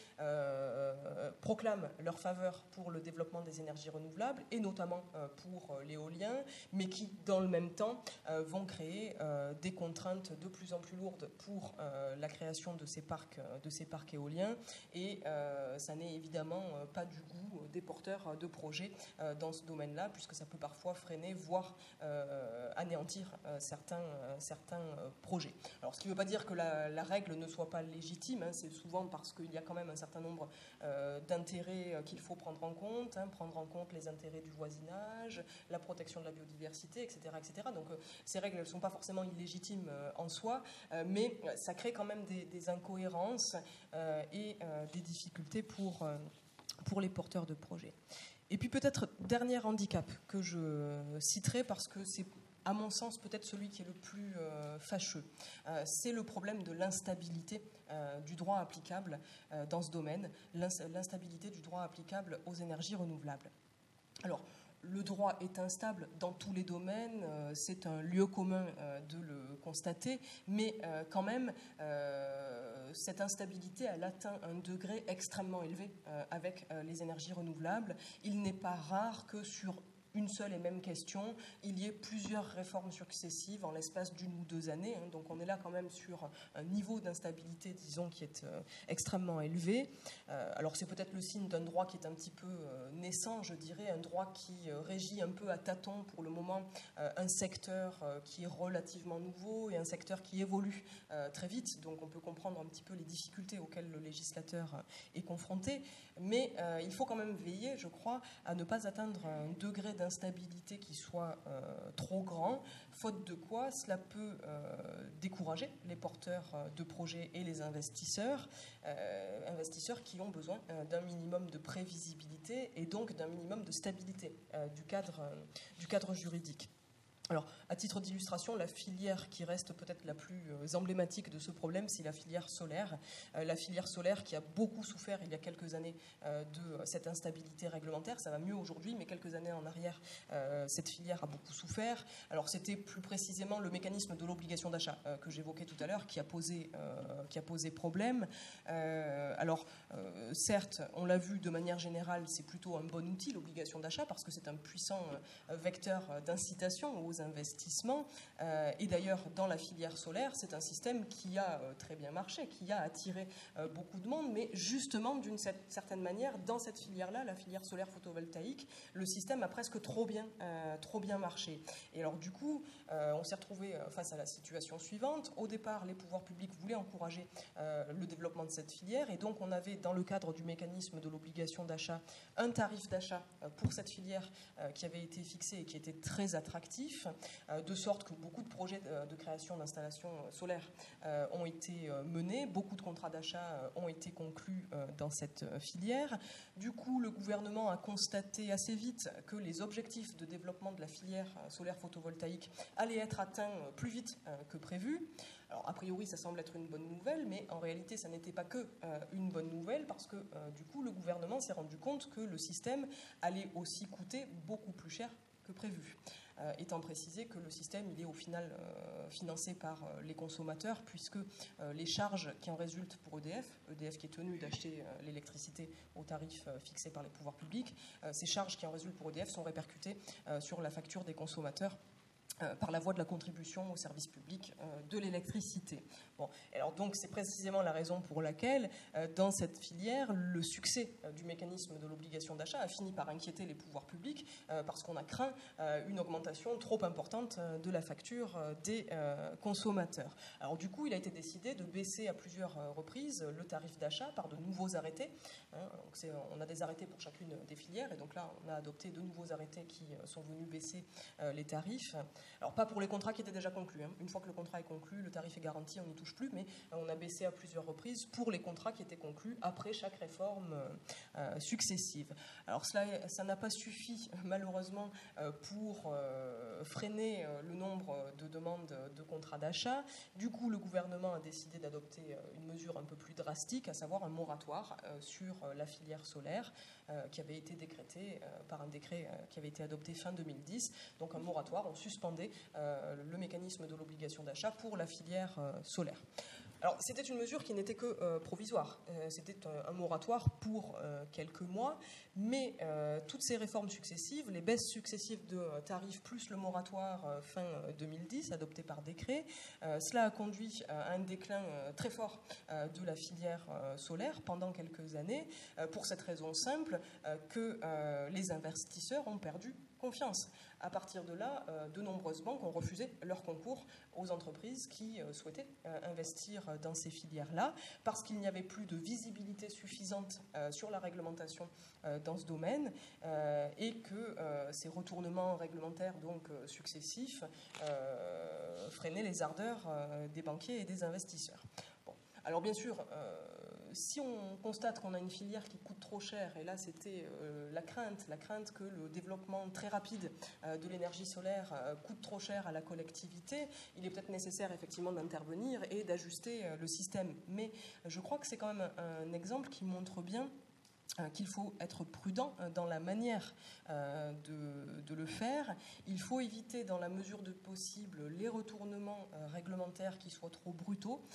proclament leur faveur pour le développement des énergies renouvelables, et notamment pour l'éolien, mais qui, dans le même temps, vont créer des contraintes de plus en plus lourdes pour la création de ces parcs éoliens, et ça n'est évidemment pas du goût des porteurs de projets dans ce domaine-là, puisque ça peut parfois freiner, voire anéantir certains projets. Alors ce qui ne veut pas dire que la règle ne soit pas légitime, hein, c'est souvent parce qu'il y a quand même un certain nombre d'intérêts qu'il faut prendre en compte, prendre en compte les intérêts du voisinage, la protection de la biodiversité, etc. etc. Donc ces règles ne sont pas forcément illégitimes en soi, mais ça crée quand même des incohérences et des difficultés pour les porteurs de projets. Et puis peut-être dernier handicap que je citerai, parce que c'est à mon sens peut-être celui qui est le plus fâcheux, c'est le problème de l'instabilité du droit applicable dans ce domaine, l'instabilité du droit applicable aux énergies renouvelables. Alors, le droit est instable dans tous les domaines, c'est un lieu commun de le constater, mais quand même, cette instabilité, elle atteint un degré extrêmement élevé avec les énergies renouvelables. Il n'est pas rare que sur une seule et même question, il y ait plusieurs réformes successives en l'espace d'une ou 2 années. Donc on est là quand même sur un niveau d'instabilité, disons, qui est extrêmement élevé. Alors c'est peut-être le signe d'un droit qui est un petit peu naissant, je dirais, un droit qui régit un peu à tâtons pour le moment un secteur qui est relativement nouveau et un secteur qui évolue très vite. Donc on peut comprendre un petit peu les difficultés auxquelles le législateur est confronté. Mais il faut quand même veiller, je crois, à ne pas atteindre un degré d'instabilité qui soit trop grand, faute de quoi cela peut décourager les porteurs de projets et les investisseurs qui ont besoin d'un minimum de prévisibilité et donc d'un minimum de stabilité du cadre juridique. Alors, à titre d'illustration, la filière qui reste peut-être la plus emblématique de ce problème, c'est la filière solaire. La filière solaire qui a beaucoup souffert il y a quelques années de cette instabilité réglementaire. Ça va mieux aujourd'hui, mais quelques années en arrière, cette filière a beaucoup souffert. Alors, c'était plus précisément le mécanisme de l'obligation d'achat que j'évoquais tout à l'heure qui a posé problème. Alors, certes, on l'a vu de manière générale, c'est plutôt un bon outil, l'obligation d'achat, parce que c'est un puissant vecteur d'incitation aux investissements. Et d'ailleurs, dans la filière solaire, c'est un système qui a très bien marché, qui a attiré beaucoup de monde, mais justement, d'une certaine manière, dans cette filière-là, la filière solaire photovoltaïque, le système a presque trop bien marché. Et alors du coup, on s'est retrouvé face à la situation suivante. Au départ, les pouvoirs publics voulaient encourager le développement de cette filière, et donc on avait, dans le cadre du mécanisme de l'obligation d'achat, un tarif d'achat pour cette filière qui avait été fixé et qui était très attractif, de sorte que beaucoup de projets de création d'installations solaires ont été menés, beaucoup de contrats d'achat ont été conclus dans cette filière. Du coup, le gouvernement a constaté assez vite que les objectifs de développement de la filière solaire photovoltaïque allaient être atteints plus vite que prévu. Alors, a priori, ça semble être une bonne nouvelle, mais en réalité, ça n'était pas que une bonne nouvelle, parce que, du coup, le gouvernement s'est rendu compte que le système allait aussi coûter beaucoup plus cher que prévu. Étant précisé que le système il est au final financé par les consommateurs, puisque les charges qui en résultent pour EDF qui est tenu d'acheter l'électricité au tarif fixé par les pouvoirs publics, ces charges qui en résultent pour EDF sont répercutées sur la facture des consommateurs par la voie de la contribution au service public de l'électricité. Bon, alors donc c'est précisément la raison pour laquelle, dans cette filière, le succès du mécanisme de l'obligation d'achat a fini par inquiéter les pouvoirs publics, parce qu'on a craint une augmentation trop importante de la facture des consommateurs. Alors du coup, il a été décidé de baisser à plusieurs reprises le tarif d'achat par de nouveaux arrêtés. Donc on a des arrêtés pour chacune des filières, et donc là, on a adopté de nouveaux arrêtés qui sont venus baisser les tarifs. Alors pas pour les contrats qui étaient déjà conclus. Une fois que le contrat est conclu, le tarif est garanti, on n'y touche plus, mais on a baissé à plusieurs reprises pour les contrats qui étaient conclus après chaque réforme successive. Alors ça n'a pas suffi malheureusement pour freiner le nombre de demandes de contrats d'achat. Du coup, le gouvernement a décidé d'adopter une mesure un peu plus drastique, à savoir un moratoire sur la filière solaire qui avait été décrété par un décret qui avait été adopté fin 2010. Donc un moratoire, on suspendait le mécanisme de l'obligation d'achat pour la filière solaire. Alors, c'était une mesure qui n'était que provisoire. C'était un moratoire pour quelques mois, mais toutes ces réformes successives, les baisses successives de tarifs plus le moratoire fin 2010, adopté par décret, cela a conduit à un déclin très fort de la filière solaire pendant quelques années, pour cette raison simple que les investisseurs ont perdu confiance. À partir de là, de nombreuses banques ont refusé leur concours aux entreprises qui souhaitaient investir dans ces filières-là, parce qu'il n'y avait plus de visibilité suffisante sur la réglementation dans ce domaine, et que ces retournements réglementaires donc successifs freinaient les ardeurs des banquiers et des investisseurs. Bon. Alors bien sûr, si on constate qu'on a une filière qui coûte trop cher, et là c'était la crainte que le développement très rapide de l'énergie solaire coûte trop cher à la collectivité, il est peut-être nécessaire effectivement d'intervenir et d'ajuster le système. Mais je crois que c'est quand même un exemple qui montre bien qu'il faut être prudent dans la manière de le faire. Il faut éviter, dans la mesure de possible, les retournements réglementaires qui soient trop brutaux,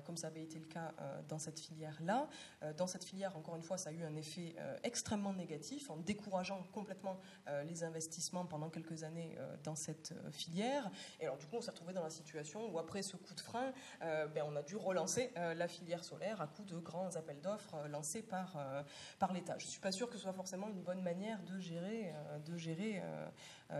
comme ça avait été le cas dans cette filière-là. Dans cette filière, encore une fois, ça a eu un effet extrêmement négatif, en décourageant complètement les investissements pendant quelques années dans cette filière. Et alors, du coup, on s'est retrouvé dans la situation où, après ce coup de frein, on a dû relancer la filière solaire à coup de grands appels d'offres lancés par l'État. Je ne suis pas sûre que ce soit forcément une bonne manière de gérer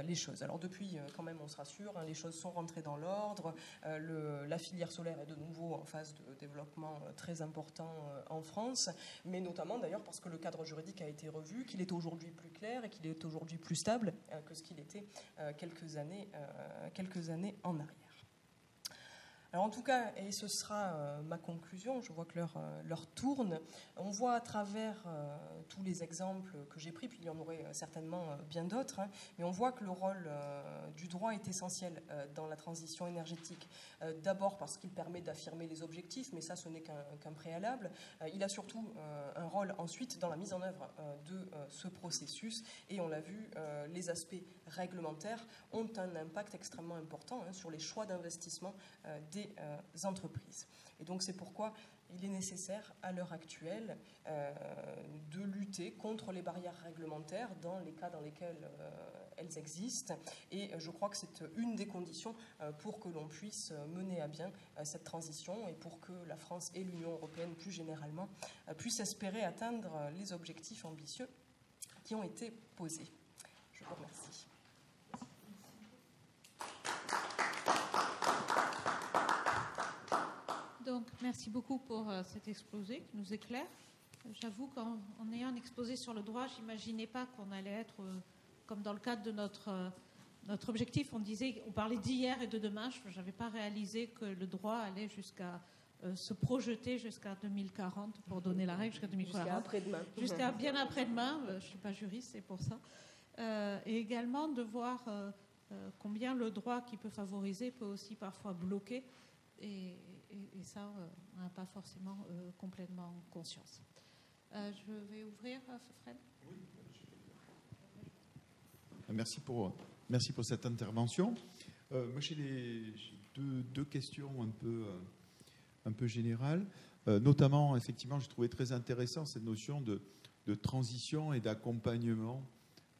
les choses. Alors depuis, quand même, on se rassure, les choses sont rentrées dans l'ordre, la filière solaire est de nouveau en phase de développement très important en France, mais notamment d'ailleurs parce que le cadre juridique a été revu, qu'il est aujourd'hui plus clair et qu'il est aujourd'hui plus stable que ce qu'il était quelques années en arrière. Alors en tout cas, et ce sera ma conclusion, je vois que l'heure tourne, on voit à travers tous les exemples que j'ai pris, puis il y en aurait certainement bien d'autres, mais on voit que le rôle du droit est essentiel dans la transition énergétique. D'abord parce qu'il permet d'affirmer les objectifs, mais ça ce n'est qu'un préalable. Il a surtout un rôle ensuite dans la mise en œuvre de ce processus, et on l'a vu, les aspects réglementaires ont un impact extrêmement important sur les choix d'investissement des entreprises. Et donc c'est pourquoi il est nécessaire à l'heure actuelle de lutter contre les barrières réglementaires dans les cas dans lesquels elles existent. Et je crois que c'est une des conditions pour que l'on puisse mener à bien cette transition et pour que la France et l'Union européenne, plus généralement, puissent espérer atteindre les objectifs ambitieux qui ont été posés. Je vous remercie. Donc, merci beaucoup pour cet exposé qui nous éclaire. J'avoue qu'en ayant un exposé sur le droit, je n'imaginais pas qu'on allait être, comme dans le cadre de notre objectif, on parlait d'hier et de demain. Je n'avais pas réalisé que le droit allait jusqu'à se projeter jusqu'à 2040, pour donner la règle, jusqu'à 2040. Jusqu'à après-demain. Jusqu'à bien après-demain. Je ne suis pas juriste, c'est pour ça. Et également de voir combien le droit qui peut favoriser peut aussi parfois bloquer. Et ça, on n'a pas forcément complètement conscience. Je vais ouvrir, Fred. Oui. Merci pour cette intervention. Moi, j'ai deux questions un peu générales. Notamment, effectivement, j'ai trouvé très intéressant cette notion de transition et d'accompagnement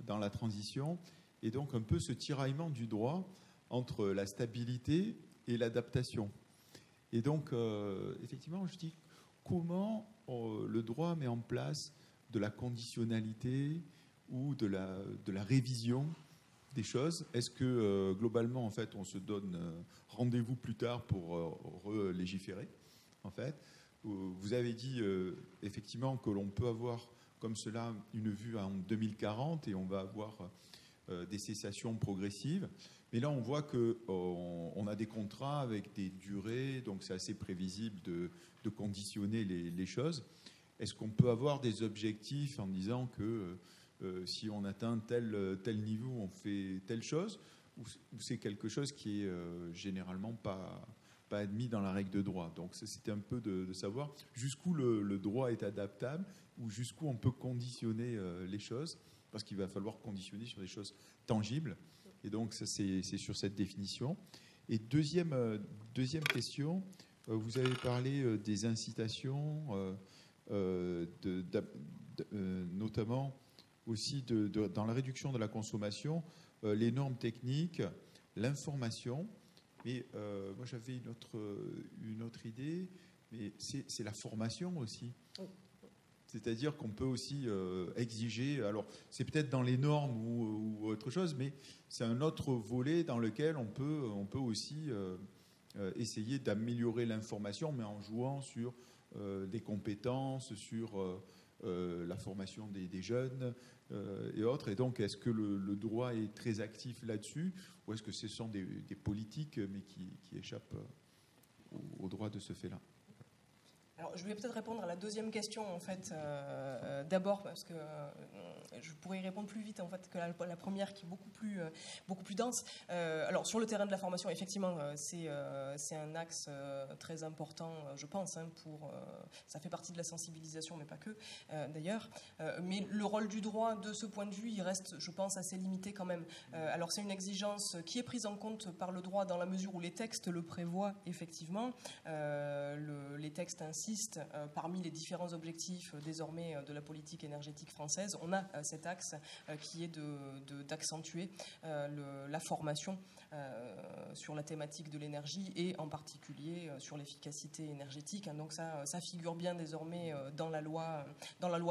dans la transition, et donc un peu ce tiraillement du droit entre la stabilité et l'adaptation. Et donc, effectivement, je dis comment le droit met en place de la conditionnalité ou de la révision des choses. Est-ce que, globalement, en fait, on se donne rendez-vous plus tard pour légiférer, en fait? Vous avez dit, effectivement, que l'on peut avoir comme cela une vue en 2040 et on va avoir des cessations progressives. Mais là, on voit qu'on a des contrats avec des durées, donc c'est assez prévisible de conditionner les choses. Est-ce qu'on peut avoir des objectifs en disant que si on atteint tel niveau, on fait telle chose, ou c'est quelque chose qui est généralement pas admis dans la règle de droit? Donc c'était un peu de savoir jusqu'où le droit est adaptable ou jusqu'où on peut conditionner les choses, parce qu'il va falloir conditionner sur des choses tangibles. Et donc, ça, c'est sur cette définition. Et deuxième question, vous avez parlé des incitations, notamment aussi dans la réduction de la consommation, les normes techniques, l'information. Mais moi, j'avais une autre idée, mais c'est la formation aussi. C'est-à-dire qu'on peut aussi exiger, alors c'est peut-être dans les normes ou autre chose, mais c'est un autre volet dans lequel on peut aussi essayer d'améliorer l'information, mais en jouant sur des compétences, sur la formation des jeunes et autres. Et donc, est-ce que le droit est très actif là-dessus, ou est-ce que ce sont des politiques, mais qui échappent au droit de ce fait-là? Alors, je vais peut-être répondre à la deuxième question, en fait, d'abord, parce que je pourrais y répondre plus vite, en fait, que la première, qui est beaucoup plus dense. Alors, sur le terrain de la formation, effectivement, c'est un axe très important, je pense, hein, ça fait partie de la sensibilisation, mais pas que, d'ailleurs. Mais le rôle du droit, de ce point de vue, il reste, je pense, assez limité quand même. Alors, c'est une exigence qui est prise en compte par le droit dans la mesure où les textes le prévoient, effectivement. Les textes insistent, parmi les différents objectifs désormais de la politique énergétique française, on a cet axe qui est d'accentuer la formation sur la thématique de l'énergie et en particulier sur l'efficacité énergétique. Donc ça figure bien désormais dans la loi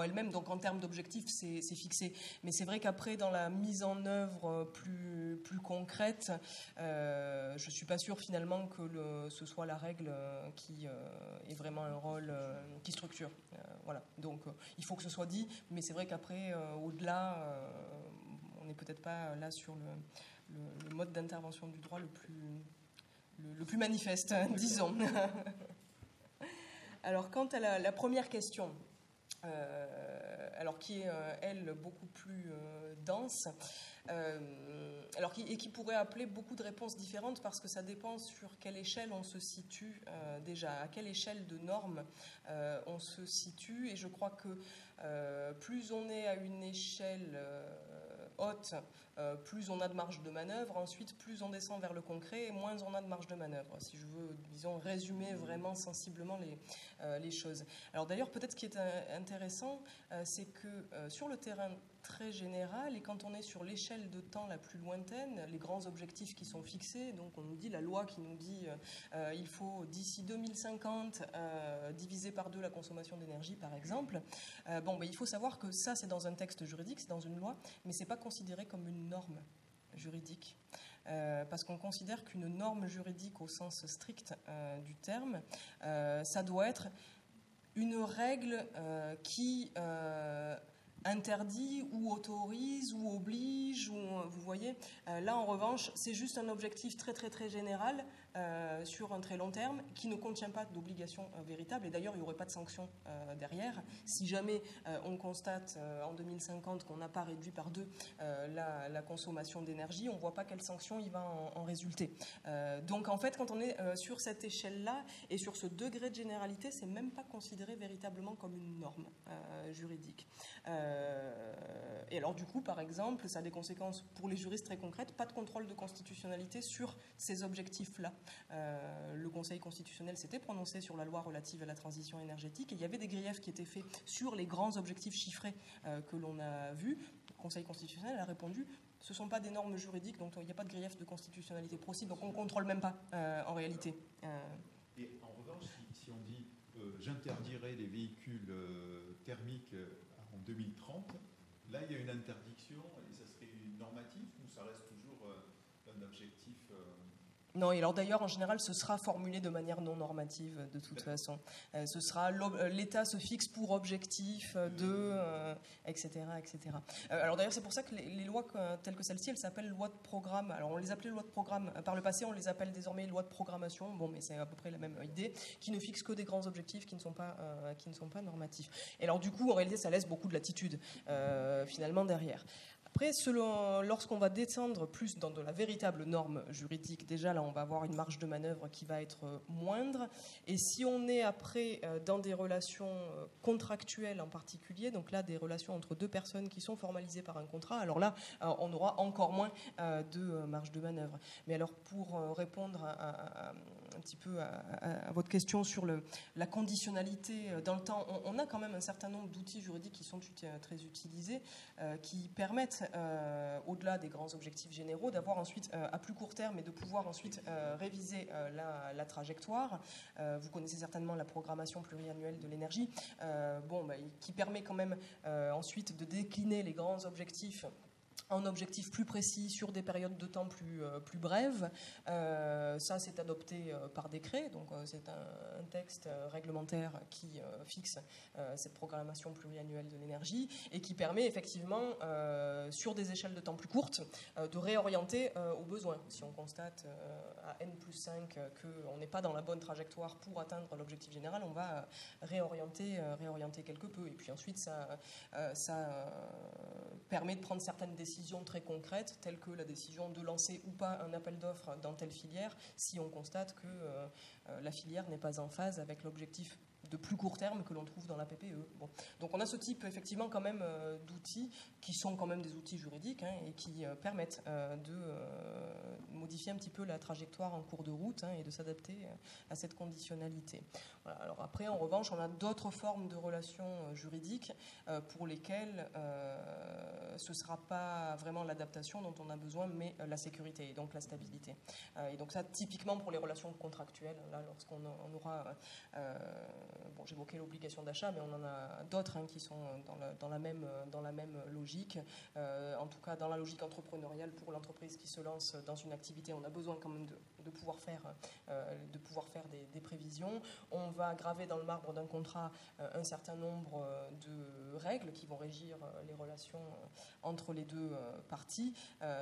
elle-même. Donc en termes d'objectifs, c'est fixé. Mais c'est vrai qu'après, dans la mise en œuvre plus concrète, je ne suis pas sûre finalement que ce soit la règle qui est vraiment un rôle qui structure. Voilà. Donc il faut que ce soit dit, mais c'est vrai qu'après, au-delà, on n'est peut-être pas là sur le mode d'intervention du droit le plus manifeste, disons. Alors, quant à la première question, alors qui est, elle, beaucoup plus dense, et qui pourrait appeler beaucoup de réponses différentes parce que ça dépend sur quelle échelle on se situe déjà, à quelle échelle de normes on se situe. Et je crois que plus on est à une échelle haute, plus on a de marge de manœuvre, ensuite plus on descend vers le concret, et moins on a de marge de manœuvre, si je veux, disons, résumer vraiment sensiblement les choses. Alors d'ailleurs, peut-être ce qui est intéressant, c'est que sur le terrain très général, et quand on est sur l'échelle de temps la plus lointaine, les grands objectifs qui sont fixés, donc on nous dit, la loi qui nous dit il faut d'ici 2050 diviser par 2 la consommation d'énergie, par exemple, il faut savoir que ça, c'est dans un texte juridique, c'est dans une loi, mais c'est pas considéré comme une norme juridique. Parce qu'on considère qu'une norme juridique au sens strict du terme, ça doit être une règle qui interdit ou autorise ou oblige, ou, vous voyez. Là, en revanche, c'est juste un objectif très très très général sur un très long terme qui ne contient pas d'obligation véritable. Et d'ailleurs, il n'y aurait pas de sanction derrière. Si jamais on constate en 2050 qu'on n'a pas réduit par 2 la consommation d'énergie, on ne voit pas quelle sanction il va en résulter. Donc en fait, quand on est sur cette échelle-là et sur ce degré de généralité, c'est même pas considéré véritablement comme une norme juridique. Et alors du coup, par exemple, ça a des conséquences pour les juristes très concrètes, pas de contrôle de constitutionnalité sur ces objectifs-là. Le Conseil constitutionnel s'était prononcé sur la loi relative à la transition énergétique, et il y avait des griefs qui étaient faits sur les grands objectifs chiffrés que l'on a vus. Le Conseil constitutionnel a répondu: ce ne sont pas des normes juridiques, donc il n'y a pas de grief de constitutionnalité possible, donc on ne contrôle même pas en réalité. Et en revanche, si on dit j'interdirai les véhicules thermiques en 2030, là il y a une interdiction, et ça serait normatif, ou ça reste toujours un objectif Non, et alors d'ailleurs, en général, ce sera formulé de manière non normative, de toute façon. Ce sera l'État se fixe pour objectif etc., etc. Alors d'ailleurs, c'est pour ça que les lois telles que celle-ci, elles s'appellent lois de programme. Alors on les appelait lois de programme par le passé, on les appelle désormais lois de programmation. Bon, mais c'est à peu près la même idée, qui ne fixent que des grands objectifs qui ne sont pas normatifs. Et alors du coup, en réalité, ça laisse beaucoup de latitude finalement derrière. Après, lorsqu'on va descendre plus dans de la véritable norme juridique, déjà là, on va avoir une marge de manœuvre qui va être moindre. Et si on est après dans des relations contractuelles en particulier, donc là, des relations entre 2 personnes qui sont formalisées par un contrat, alors là, on aura encore moins de marge de manœuvre. Mais alors, pour répondre un petit peu à votre question sur la conditionnalité dans le temps, on a quand même un certain nombre d'outils juridiques qui sont très utilisés, qui permettent, au-delà des grands objectifs généraux, d'avoir ensuite, à plus court terme, et de pouvoir ensuite réviser la trajectoire. Vous connaissez certainement la programmation pluriannuelle de l'énergie, qui permet quand même ensuite de décliner les grands objectifs en objectifs plus précis sur des périodes de temps plus brèves. Ça, c'est adopté par décret, donc c'est un texte réglementaire qui fixe cette programmation pluriannuelle de l'énergie et qui permet effectivement, sur des échelles de temps plus courtes, de réorienter aux besoins. Si on constate à N+5 qu'on n'est pas dans la bonne trajectoire pour atteindre l'objectif général, on va réorienter quelque peu. Et puis ensuite, ça permet de prendre certaines décisions très concrètes, telles que la décision de lancer ou pas un appel d'offres dans telle filière, si on constate que la filière n'est pas en phase avec l'objectif de plus court terme que l'on trouve dans la PPE. Bon. Donc on a ce type effectivement quand même d'outils qui sont quand même des outils juridiques et qui permettent de modifier un petit peu la trajectoire en cours de route et de s'adapter à cette conditionnalité. Voilà. Alors après, en revanche, on a d'autres formes de relations juridiques pour lesquelles ce ne sera pas vraiment l'adaptation dont on a besoin, mais la sécurité et donc la stabilité. Et donc ça, typiquement pour les relations contractuelles, là, lorsqu'on aura... j'évoquais l'obligation d'achat, mais on en a d'autres qui sont dans la même logique. En tout cas, dans la logique entrepreneuriale, pour l'entreprise qui se lance dans une activité, on a besoin quand même de pouvoir faire des prévisions. On va graver dans le marbre d'un contrat un certain nombre de règles qui vont régir les relations entre les 2 parties.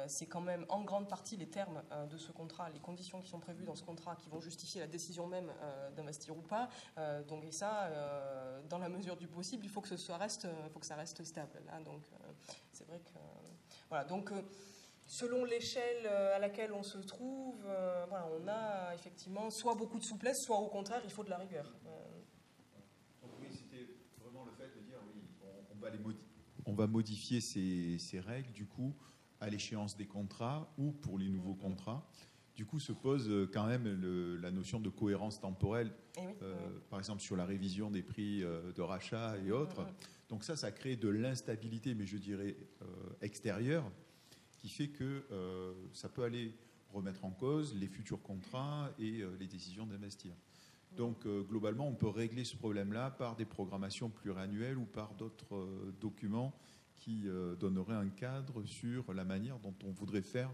C'est quand même en grande partie les termes de ce contrat, les conditions qui sont prévues dans ce contrat qui vont justifier la décision même d'investir ou pas. Et ça, dans la mesure du possible, il faut que ça reste stable. Là, donc, c'est vrai que voilà. Donc, selon l'échelle à laquelle on se trouve, on a effectivement soit beaucoup de souplesse, soit au contraire, il faut de la rigueur. Donc oui, c'était vraiment le fait de dire oui, on va modifier ces règles du coup à l'échéance des contrats ou pour les nouveaux contrats. Du coup, se pose quand même la notion de cohérence temporelle, par exemple sur la révision des prix de rachat et autres. Donc ça crée de l'instabilité, mais je dirais extérieure, qui fait que ça peut aller remettre en cause les futurs contrats et les décisions d'investir. Donc globalement, on peut régler ce problème-là par des programmations pluriannuelles ou par d'autres documents qui donneraient un cadre sur la manière dont on voudrait faire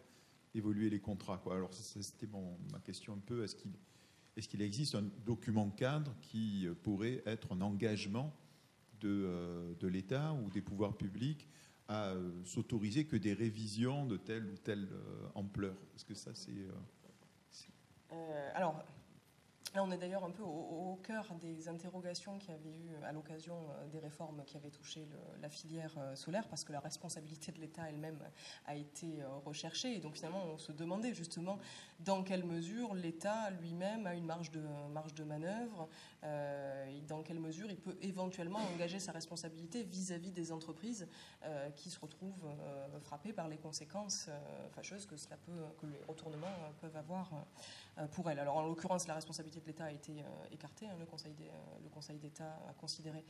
évoluer les contrats, quoi. Alors c'était ma question un peu, est-ce qu'il existe un document cadre qui pourrait être un engagement de l'État ou des pouvoirs publics à s'autoriser que des révisions de telle ou telle ampleur? Est-ce que ça alors, là, on est d'ailleurs un peu au cœur des interrogations qu'il y avait eu à l'occasion des réformes qui avaient touché la filière solaire, parce que la responsabilité de l'État elle-même a été recherchée. Et donc finalement, on se demandait justement dans quelle mesure l'État lui-même a une marge de manœuvre, et dans quelle mesure il peut éventuellement engager sa responsabilité vis-à-vis des entreprises qui se retrouvent frappées par les conséquences fâcheuses que les retournements peuvent avoir pour elles. Alors en l'occurrence, la responsabilité de l'État a été écartée. Le Conseil d'État a considéré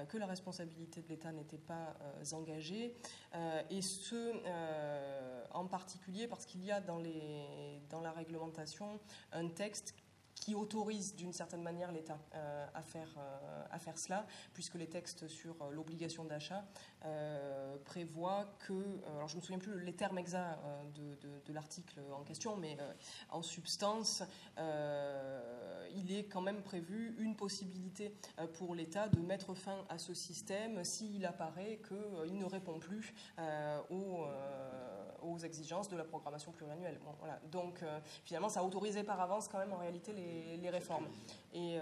que la responsabilité de l'État n'était pas engagée, et ce en particulier parce qu'il y a dans la réglementation un texte qui autorise d'une certaine manière l'État à faire cela, puisque les textes sur l'obligation d'achat prévoient que, alors je ne me souviens plus les termes exacts de l'article en question, mais en substance, il est quand même prévu une possibilité pour l'État de mettre fin à ce système s'il apparaît qu'il ne répond plus aux exigences de la programmation pluriannuelle. Bon, voilà. Donc finalement, ça autorisait par avance quand même en réalité les réformes. Et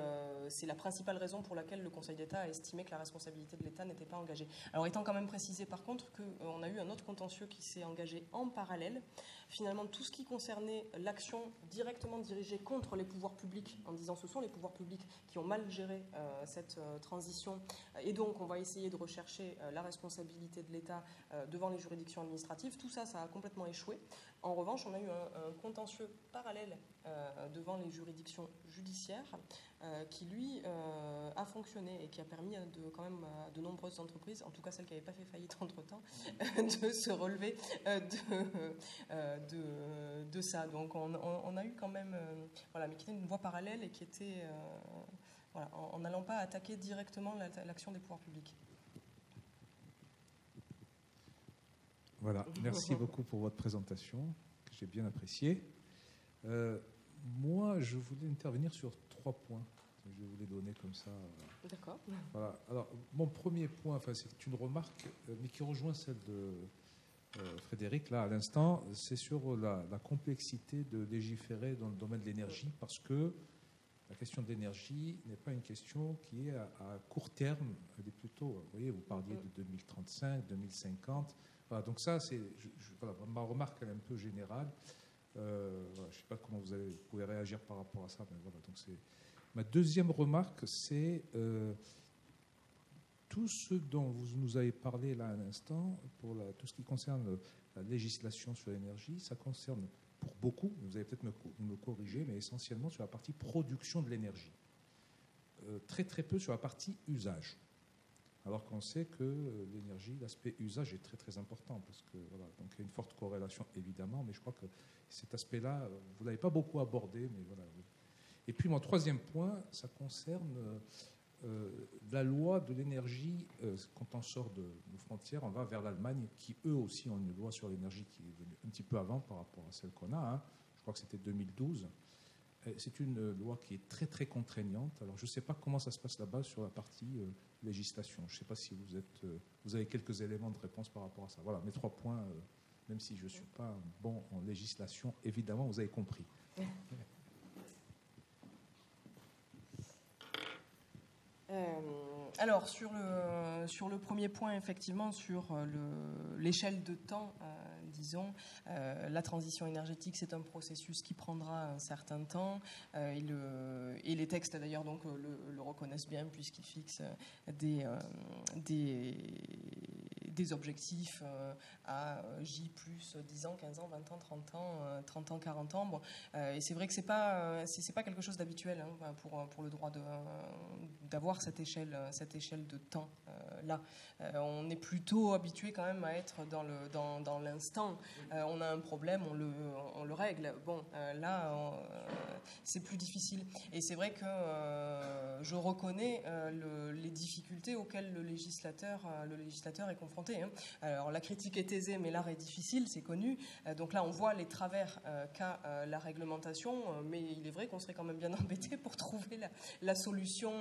c'est la principale raison pour laquelle le Conseil d'État a estimé que la responsabilité de l'État n'était pas engagée. Alors étant quand même précisé par contre qu'on a eu un autre contentieux qui s'est engagé en parallèle. Finalement, tout ce qui concernait l'action directement dirigée contre les pouvoirs publics, en disant ce sont les pouvoirs publics qui ont mal géré cette transition, et donc on va essayer de rechercher la responsabilité de l'État devant les juridictions administratives, tout ça, ça a complètement échoué. En revanche, on a eu un contentieux parallèle devant les juridictions judiciaires qui, lui, a fonctionné et qui a permis quand même à de nombreuses entreprises, en tout cas celles qui n'avaient pas fait faillite entre-temps, de se relever de ça. Donc on a eu quand même, mais qui était une voie parallèle et qui était, en n'allant pas attaquer directement l'action des pouvoirs publics. Voilà, merci beaucoup pour votre présentation, que j'ai bien appréciée. Moi, je voulais intervenir sur 3 points. Je vais vous les donner comme ça. D'accord. Voilà. Alors, mon premier point, c'est une remarque, mais qui rejoint celle de Frédéric, là, à l'instant, c'est sur la complexité de légiférer dans le domaine de l'énergie, parce que la question de l'énergie n'est pas une question qui est à court terme, elle est plutôt, vous voyez, vous parliez de 2035, 2050. Voilà, donc ça, ma remarque elle est un peu générale. Je ne sais pas comment vous pouvez réagir par rapport à ça, mais voilà. Donc ma deuxième remarque, c'est tout ce dont vous nous avez parlé là à l'instant, pour tout ce qui concerne la législation sur l'énergie, ça concerne pour beaucoup, vous allez peut-être me corriger, mais essentiellement sur la partie production de l'énergie. Très très peu sur la partie usage. Alors qu'on sait que l'énergie, l'aspect usage est très très important, parce que voilà, donc il y a une forte corrélation évidemment, mais je crois que cet aspect-là, vous l'avez pas beaucoup abordé, mais voilà. Et puis mon troisième point, ça concerne la loi de l'énergie. Quand on sort de nos frontières, on va vers l'Allemagne, qui eux aussi ont une loi sur l'énergie qui est venue un petit peu avant par rapport à celle qu'on a. Hein. Je crois que c'était 2012. C'est une loi qui est très très contraignante. Alors je ne sais pas comment ça se passe là-bas sur la partie législation. Je ne sais pas si vous avez quelques éléments de réponse par rapport à ça. Voilà, mes 3 points, même si je ne suis pas bon en législation, évidemment, vous avez compris. Alors, sur le premier point, effectivement, sur l'échelle de temps, disons, la transition énergétique, c'est un processus qui prendra un certain temps, et les textes, d'ailleurs, donc, le reconnaissent bien, puisqu'ils fixent des des objectifs à J plus 10 ans, 15 ans, 20 ans, 30 ans, 40 ans. Bon, et c'est vrai que c'est pas quelque chose d'habituel hein, pour le droit d'avoir cette échelle de temps là. On est plutôt habitué quand même à être dans l'instant. On a un problème, on le règle. Bon, là, c'est plus difficile. Et c'est vrai que je reconnais les difficultés auxquelles le législateur est confronté. Hein. Alors la critique est aisée, mais l'art est difficile, c'est connu. Donc là, on voit les travers qu'a la réglementation, mais il est vrai qu'on serait quand même bien embêté pour trouver la solution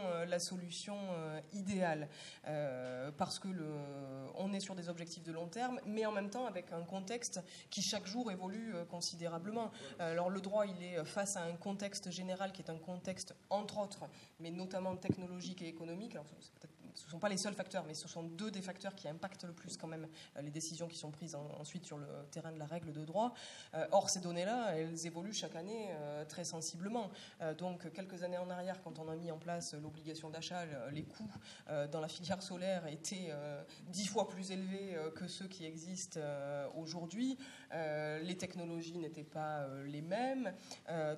idéale, parce que on est sur des objectifs de long terme, mais en même temps avec un contexte qui chaque jour évolue considérablement. Alors le droit, il est face à un contexte général qui est un contexte entre autres, mais notamment technologique et économique. Alors, ce ne sont pas les seuls facteurs, mais ce sont deux des facteurs qui impactent le plus quand même les décisions qui sont prises ensuite sur le terrain de la règle de droit. Or, ces données-là, elles évoluent chaque année très sensiblement. Donc, quelques années en arrière, quand on a mis en place l'obligation d'achat, les coûts dans la filière solaire étaient 10 fois plus élevés que ceux qui existent aujourd'hui. Les technologies n'étaient pas les mêmes.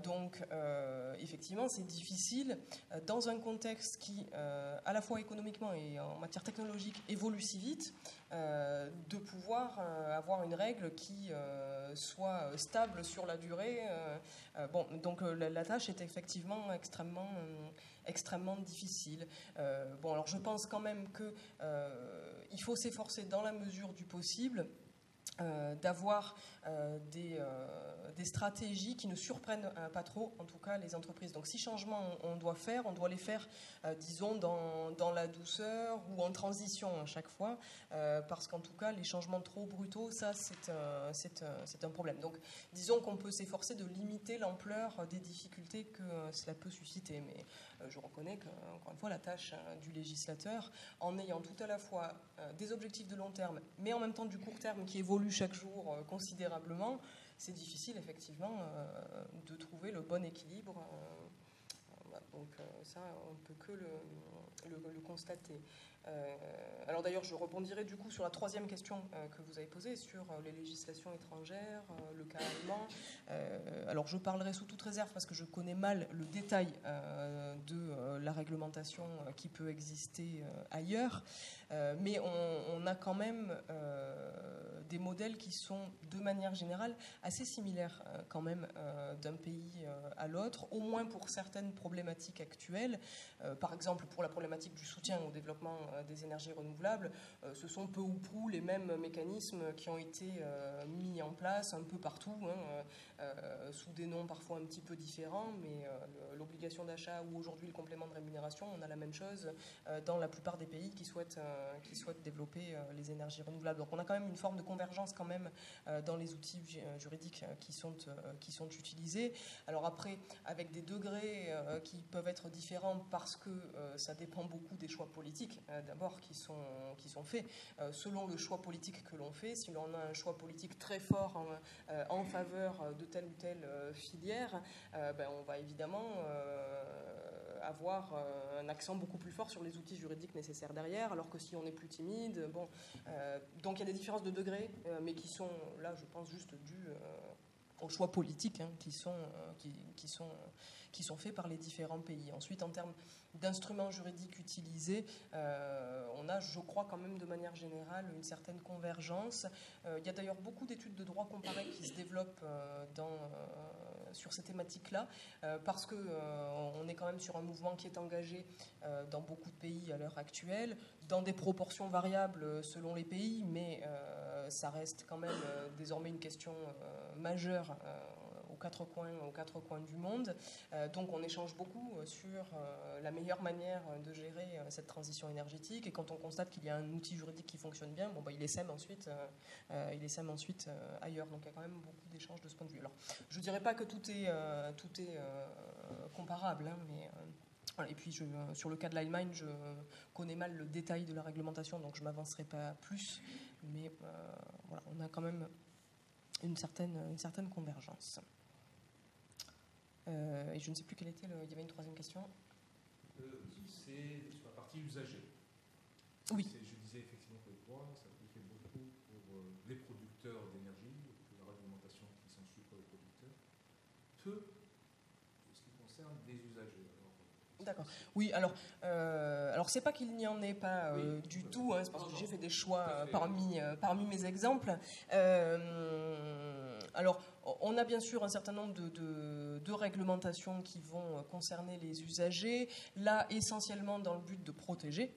Donc, effectivement, c'est difficile dans un contexte qui, à la fois économiquement et en matière technologique, évolue si vite, de pouvoir avoir une règle qui soit stable sur la durée. Bon, donc la tâche est effectivement extrêmement difficile. Bon, alors je pense quand même qu'il faut s'efforcer dans la mesure du possible d'avoir des stratégies qui ne surprennent pas trop, en tout cas, les entreprises. Donc si changement on doit les faire, disons, dans la douceur ou en transition à chaque fois, parce qu'en tout cas, les changements trop brutaux, ça, c'est un problème. Donc disons qu'on peut s'efforcer de limiter l'ampleur des difficultés que cela peut susciter. Mais je reconnais qu'encore une fois, la tâche du législateur, en ayant tout à la fois des objectifs de long terme, mais en même temps du court terme qui évolue chaque jour considérablement, c'est difficile effectivement de trouver le bon équilibre. Donc ça, on ne peut que le constater. Alors d'ailleurs, je rebondirai du coup sur la troisième question que vous avez posée sur les législations étrangères, le cas allemand. Alors je parlerai sous toute réserve parce que je connais mal le détail de la réglementation qui peut exister ailleurs, mais on a quand même des modèles qui sont de manière générale assez similaires quand même d'un pays à l'autre, au moins pour certaines problématiques actuelles. Par exemple, pour la problématique du soutien au développement des énergies renouvelables, ce sont peu ou prou les mêmes mécanismes qui ont été mis en place un peu partout, sous des noms parfois un petit peu différents, mais l'obligation d'achat ou aujourd'hui le complément de rémunération, on a la même chose dans la plupart des pays qui souhaitent développer les énergies renouvelables. Donc on a quand même une forme de convergence quand même dans les outils juridiques qui sont utilisés. Alors après, avec des degrés qui peuvent être différents parce que ça dépend beaucoup des choix politiques d'abord qui sont faits. Selon le choix politique que l'on fait, si l'on a un choix politique très fort en faveur de telle ou telle filière, on va évidemment avoir un accent beaucoup plus fort sur les outils juridiques nécessaires derrière, alors que si on est plus timide, donc il y a des différences de degrés, mais qui sont là, je pense, juste dues aux choix politiques qui sont faits par les différents pays. Ensuite, en termes d'instruments juridiques utilisés, on a, je crois, quand même de manière générale une certaine convergence. Il y a d'ailleurs beaucoup d'études de droit comparé qui se développent sur ces thématiques-là, parce qu'on est quand même sur un mouvement qui est engagé dans beaucoup de pays à l'heure actuelle, dans des proportions variables selon les pays, mais ça reste quand même désormais une question majeure aux quatre coins du monde. Donc on échange beaucoup sur la meilleure manière de gérer cette transition énergétique, et quand on constate qu'il y a un outil juridique qui fonctionne bien, il essaime ensuite ailleurs. Donc il y a quand même beaucoup d'échanges de ce point de vue. Alors je ne dirais pas que tout est comparable, mais voilà. Et puis sur le cas de l'Allemagne, je connais mal le détail de la réglementation, donc je ne m'avancerai pas plus, mais voilà, on a quand même une certaine convergence. Et je ne sais plus quelle était il y avait une troisième question. C'est sur la partie usagée. Oui. Je disais effectivement que le droit s'appliquait beaucoup producteurs d'énergie, la réglementation qui s'ensuit pour les producteurs, que ce qui concerne des usagers. D'accord. Oui, alors c'est pas qu'il n'y en ait pas du tout, hein, c'est parce que j'ai fait des choix parmi mes exemples. Alors, on a bien sûr un certain nombre de réglementations qui vont concerner les usagers, là essentiellement dans le but de protéger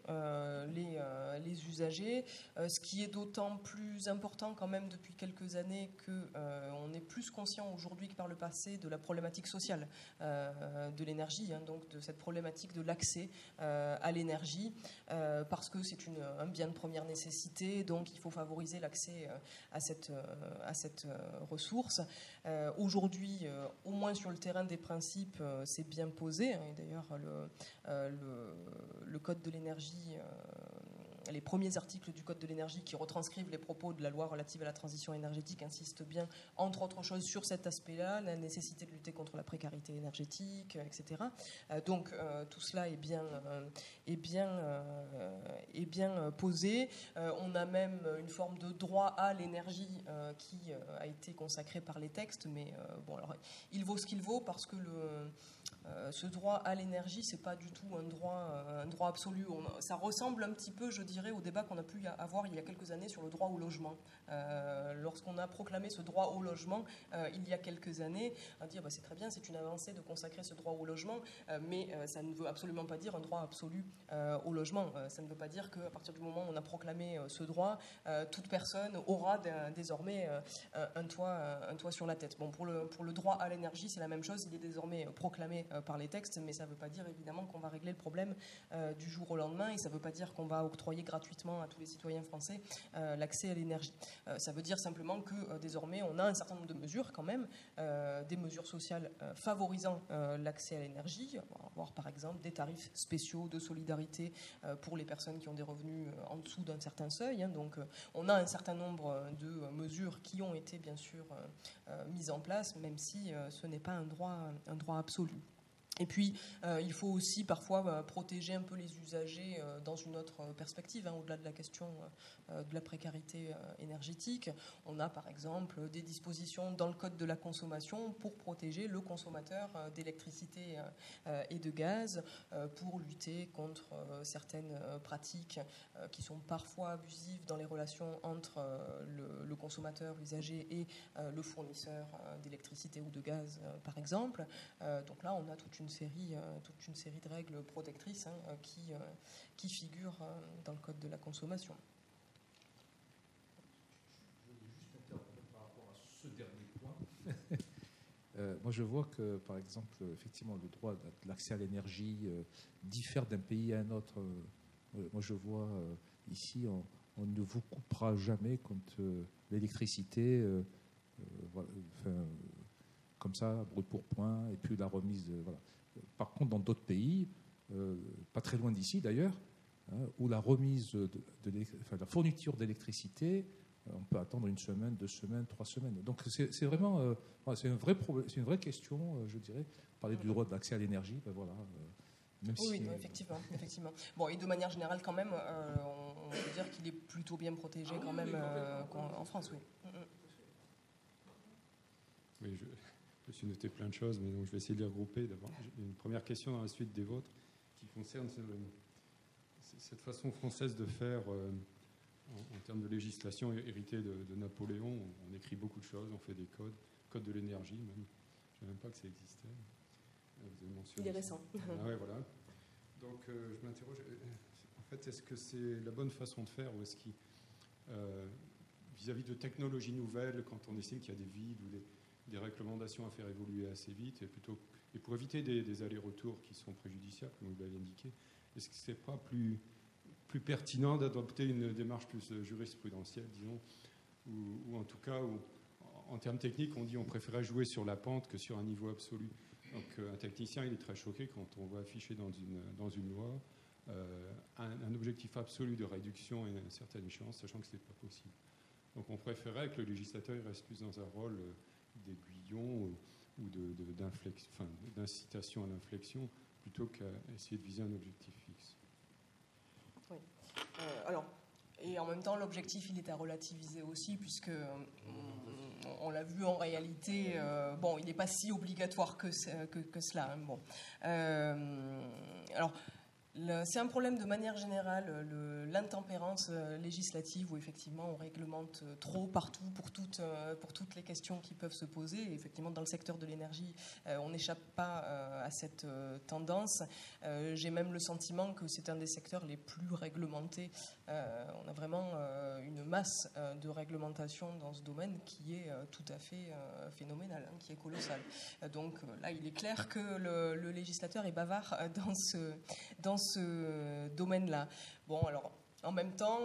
les usagers, ce qui est d'autant plus important quand même depuis quelques années qu'on est plus conscient aujourd'hui que par le passé de la problématique sociale de l'énergie, hein, donc de cette problématique de l'accès à l'énergie, parce que c'est un bien de première nécessité, donc il faut favoriser l'accès à cette ressource. Aujourd'hui, au moins sur le terrain des principes, c'est bien posé, hein, et d'ailleurs le Code de l'énergie, les premiers articles du Code de l'énergie qui retranscrivent les propos de la loi relative à la transition énergétique insistent bien, entre autres choses, sur cet aspect-là, la nécessité de lutter contre la précarité énergétique, etc. Donc tout cela est bien posé. On a même une forme de droit à l'énergie qui a été consacré par les textes, mais bon, alors il vaut ce qu'il vaut parce que ce droit à l'énergie, c'est pas du tout un droit absolu. Ça ressemble un petit peu, je dirais, au débat qu'on a pu avoir il y a quelques années sur le droit au logement. Lorsqu'on a proclamé ce droit au logement il y a quelques années, on a dit c'est très bien, c'est une avancée de consacrer ce droit au logement, mais ça ne veut absolument pas dire un droit absolu au logement. Ça ne veut pas dire qu'à partir du moment où on a proclamé ce droit, toute personne aura désormais un toit sur la tête. Bon, pour le droit à l'énergie, c'est la même chose. Il est désormais proclamé par les textes, mais ça ne veut pas dire évidemment qu'on va régler le problème du jour au lendemain, et ça ne veut pas dire qu'on va octroyer gratuitement à tous les citoyens français l'accès à l'énergie. Ça veut dire simplement que désormais on a un certain nombre de mesures quand même, des mesures sociales favorisant l'accès à l'énergie. On va avoir par exemple des tarifs spéciaux de solidarité pour les personnes qui ont des revenus en dessous d'un certain seuil, hein. Donc on a un certain nombre de mesures qui ont été bien sûr mises en place, même si ce n'est pas un droit absolu. Et puis, il faut aussi parfois protéger un peu les usagers dans une autre perspective, hein, au-delà de la question de la précarité énergétique. On a par exemple des dispositions dans le Code de la consommation pour protéger le consommateur d'électricité et de gaz, pour lutter contre certaines pratiques qui sont parfois abusives dans les relations entre le consommateur usager et le fournisseur d'électricité ou de gaz, par exemple. Donc là, on a toute une série de règles protectrices, hein, qui figurent dans le Code de la consommation. Je voulais juste intervenir par rapport à ce dernier point. Moi, je vois que, par exemple, effectivement, le droit de l'accès à l'énergie diffère d'un pays à un autre. Moi, je vois ici, on ne vous coupera jamais quand l'électricité, comme ça, brut pour point, et puis la remise. Voilà. Par contre, dans d'autres pays, pas très loin d'ici d'ailleurs, hein, où la remise la fourniture d'électricité, on peut attendre 1 semaine, 2 semaines, 3 semaines. Donc c'est vraiment, c'est une vraie question, je dirais. Parler du droit d'accès à l'énergie, voilà. Même oui, non, effectivement. Bon, et de manière générale, quand même, on peut dire qu'il est plutôt bien protégé quand même en France, oui. Oui, je me suis noté plein de choses, mais donc je vais essayer de les regrouper. D'abord, j'ai une première question dans la suite des vôtres qui concerne cette façon française de faire en termes de législation héritée de Napoléon. On écrit beaucoup de choses, on fait des codes de l'énergie même. Je ne savais même pas que ça existait. Vous avez mentionné. Il est récent. Ah ouais, voilà. Donc je m'interroge, en fait, est-ce que c'est la bonne façon de faire, ou est-ce qu'il, vis-à-vis de technologies nouvelles, quand on estime qu'il y a des vides ou des recommandations à faire évoluer assez vite, et pour éviter des allers-retours qui sont préjudiciables, comme vous l'avez indiqué, est-ce que c'est pas plus pertinent d'adopter une démarche plus jurisprudentielle, disons, ou en tout cas, en termes techniques, on dit on préférait jouer sur la pente que sur un niveau absolu. Donc un technicien, il est très choqué quand on voit afficher dans une loi un objectif absolu de réduction et une certaine échéance, sachant que ce n'est pas possible. Donc on préférait que le législateur reste plus dans un rôle d'aiguillon ou d'incitation à l'inflexion, plutôt qu'à essayer de viser un objectif fixe. Oui. Alors, Et en même temps, l'objectif, il est à relativiser aussi, puisque on l'a vu en réalité, bon, il n'est pas si obligatoire que cela. Hein, bon. Alors, c'est un problème de manière générale, l'intempérance législative, où effectivement on réglemente trop partout pour toutes les questions qui peuvent se poser. Et effectivement, dans le secteur de l'énergie, on n'échappe pas à cette tendance. J'ai même le sentiment que c'est un des secteurs les plus réglementés. On a vraiment une masse de réglementation dans ce domaine qui est tout à fait phénoménale, hein, qui est colossale. Donc là, il est clair que le législateur est bavard dans ce domaine-là. Bon, alors, en même temps,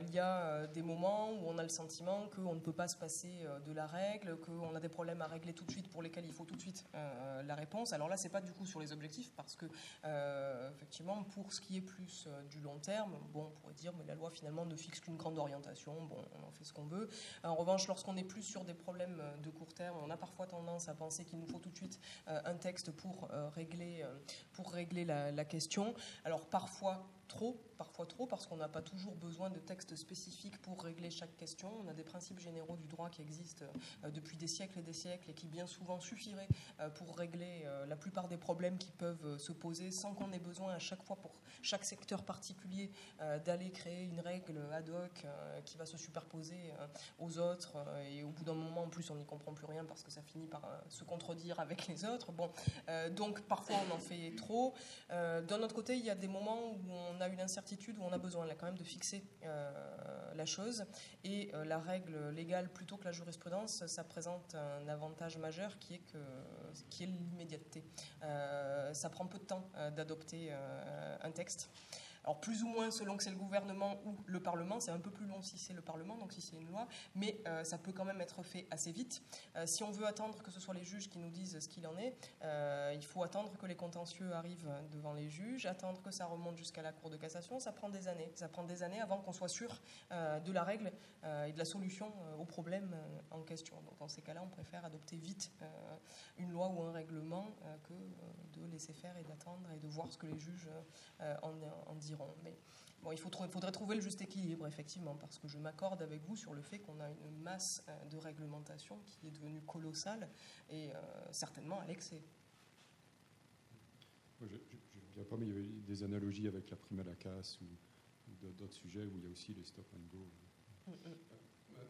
il y a des moments où on a le sentiment qu'on ne peut pas se passer de la règle, qu'on a des problèmes à régler tout de suite pour lesquels il faut tout de suite la réponse. Alors là, c'est pas du coup sur les objectifs, parce que effectivement, pour ce qui est plus du long terme, bon, on pourrait dire, mais la loi finalement ne fixe qu'une grande orientation. Bon, on en fait ce qu'on veut. En revanche, lorsqu'on est plus sur des problèmes de court terme, on a parfois tendance à penser qu'il nous faut tout de suite un texte pour régler la question. Alors parfois trop, parce qu'on n'a pas toujours besoin de textes spécifiques pour régler chaque question. On a des principes généraux du droit qui existent depuis des siècles et des siècles et qui bien souvent suffiraient pour régler la plupart des problèmes qui peuvent se poser sans qu'on ait besoin à chaque fois pour chaque secteur particulier d'aller créer une règle ad hoc qui va se superposer aux autres et au bout d'un moment en plus on n'y comprend plus rien parce que ça finit par se contredire avec les autres. Bon, donc parfois on en fait trop. D'un autre côté, il y a des moments où on a une incertitude, où on a besoin là quand même de fixer la chose, et la règle légale plutôt que la jurisprudence, ça présente un avantage majeur qui est l'immédiateté. Ça prend peu de temps d'adopter un texte. Alors plus ou moins selon que c'est le gouvernement ou le Parlement, c'est un peu plus long si c'est le Parlement, donc si c'est une loi, mais ça peut quand même être fait assez vite. Si on veut attendre que ce soit les juges qui nous disent ce qu'il en est, il faut attendre que les contentieux arrivent devant les juges, attendre que ça remonte jusqu'à la Cour de cassation, ça prend des années. Ça prend des années avant qu'on soit sûr de la règle et de la solution au problème en question. Donc dans ces cas-là, on préfère adopter vite une loi ou un règlement que de laisser faire et d'attendre et de voir ce que les juges en diront. Mais bon, il faudrait trouver le juste équilibre, effectivement, parce que je m'accorde avec vous sur le fait qu'on a une masse de réglementation qui est devenue colossale et certainement à l'excès. Je ne viens pas, mais il y avait des analogies avec la prime à la casse ou d'autres sujets où il y a aussi les stop and go.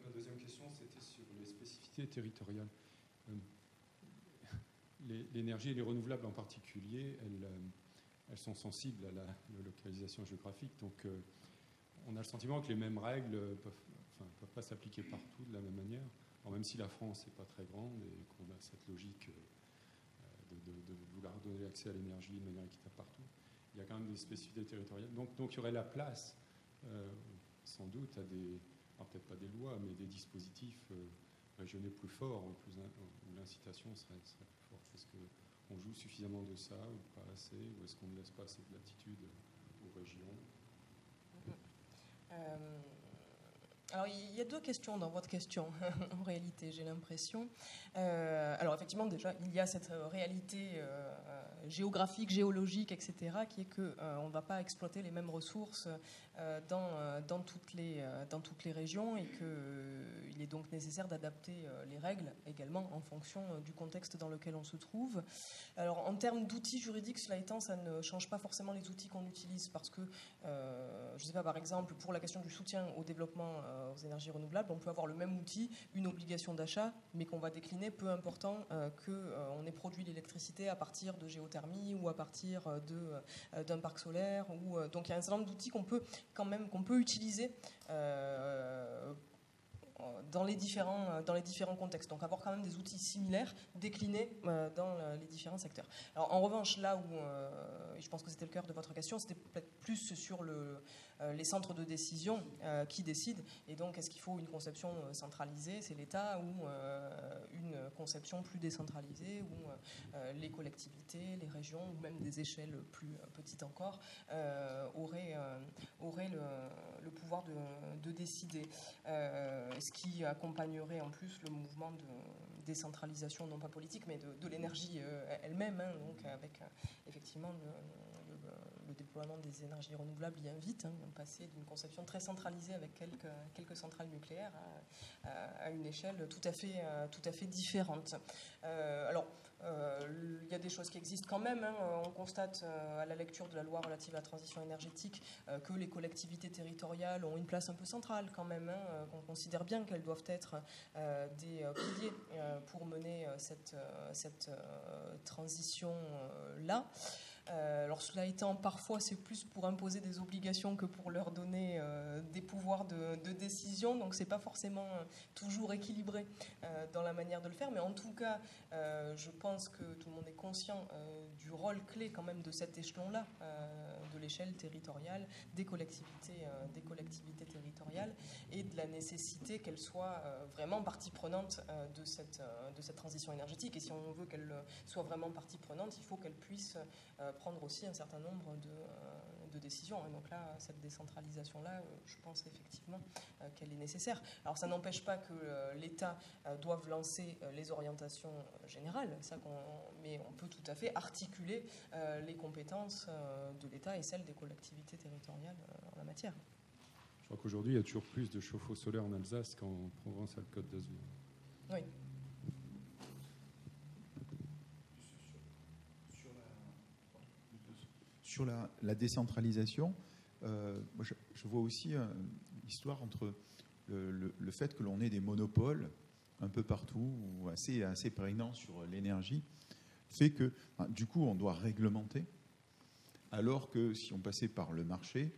Ma deuxième question, c'était sur les spécificités territoriales. L'énergie et les renouvelables en particulier, elles sont sensibles à la localisation géographique. Donc, on a le sentiment que les mêmes règles ne peuvent pas s'appliquer partout de la même manière. Alors, même si la France n'est pas très grande et qu'on a cette logique de vouloir donner accès à l'énergie de manière équitable partout, il y a quand même des spécificités territoriales. Donc il y aurait la place, sans doute, à des, alors peut-être pas des lois, mais des dispositifs régionaux plus forts, où l'incitation serait plus forte. Est-ce qu'on joue suffisamment de ça ou pas assez, ou est-ce qu'on ne laisse pas assez de latitude aux régions? Alors, il y a deux questions dans votre question, en réalité, j'ai l'impression. Alors, effectivement, déjà, il y a cette réalité géographique, géologique, etc., qui est qu'on ne va pas exploiter les mêmes ressources dans toutes les régions et qu'il est donc nécessaire d'adapter les règles également en fonction du contexte dans lequel on se trouve. Alors, en termes d'outils juridiques, cela étant, ça ne change pas forcément les outils qu'on utilise parce que, je ne sais pas, par exemple, pour la question du soutien au développement aux énergies renouvelables, on peut avoir le même outil, une obligation d'achat, mais qu'on va décliner peu important qu'on ait produit l'électricité à partir de géothermie ou à partir d'un parc solaire. Donc il y a un certain nombre d'outils qu'on peut utiliser dans les différents contextes. Donc avoir quand même des outils similaires déclinés dans les différents secteurs. Alors en revanche, là où je pense que c'était le cœur de votre question, c'était peut-être plus sur les centres de décision qui décident. Et donc, est-ce qu'il faut une conception centralisée, c'est l'État, ou une conception plus décentralisée, où les collectivités, les régions, ou même des échelles plus petites encore, auraient le pouvoir de décider. Ce qui accompagnerait en plus le mouvement de décentralisation, non pas politique, mais de l'énergie elle-même, hein, donc avec effectivement le déploiement des énergies renouvelables y invite, passer d'une conception très centralisée avec quelques centrales nucléaires à une échelle tout à fait différente. Alors, il y a des choses qui existent quand même. On constate à la lecture de la loi relative à la transition énergétique que les collectivités territoriales ont une place un peu centrale quand même. On considère bien qu'elles doivent être des piliers pour mener cette transition-là. Alors cela étant, parfois c'est plus pour imposer des obligations que pour leur donner des pouvoirs de décision, donc c'est pas forcément toujours équilibré dans la manière de le faire, mais en tout cas je pense que tout le monde est conscient du rôle clé quand même de cet échelon-là, de l'échelle territoriale, des collectivités territoriales, et de la nécessité qu'elles soient vraiment partie prenante de cette transition énergétique. Et si on veut qu'elles soient vraiment partie prenante, il faut qu'elles puissent prendre aussi un certain nombre de décisions. Et donc là, cette décentralisation-là, je pense effectivement qu'elle est nécessaire. Alors ça n'empêche pas que l'État doive lancer les orientations générales, mais on peut tout à fait articuler les compétences de l'État et celles des collectivités territoriales en la matière. Je crois qu'aujourd'hui, il y a toujours plus de chauffe-eau solaire en Alsace qu'en Provence-Alpes-Côte d'Azur. Oui. Sur la décentralisation, moi je vois aussi une histoire entre le fait que l'on ait des monopoles un peu partout, ou assez prégnants sur l'énergie, fait que du coup on doit réglementer, alors que si on passait par le marché,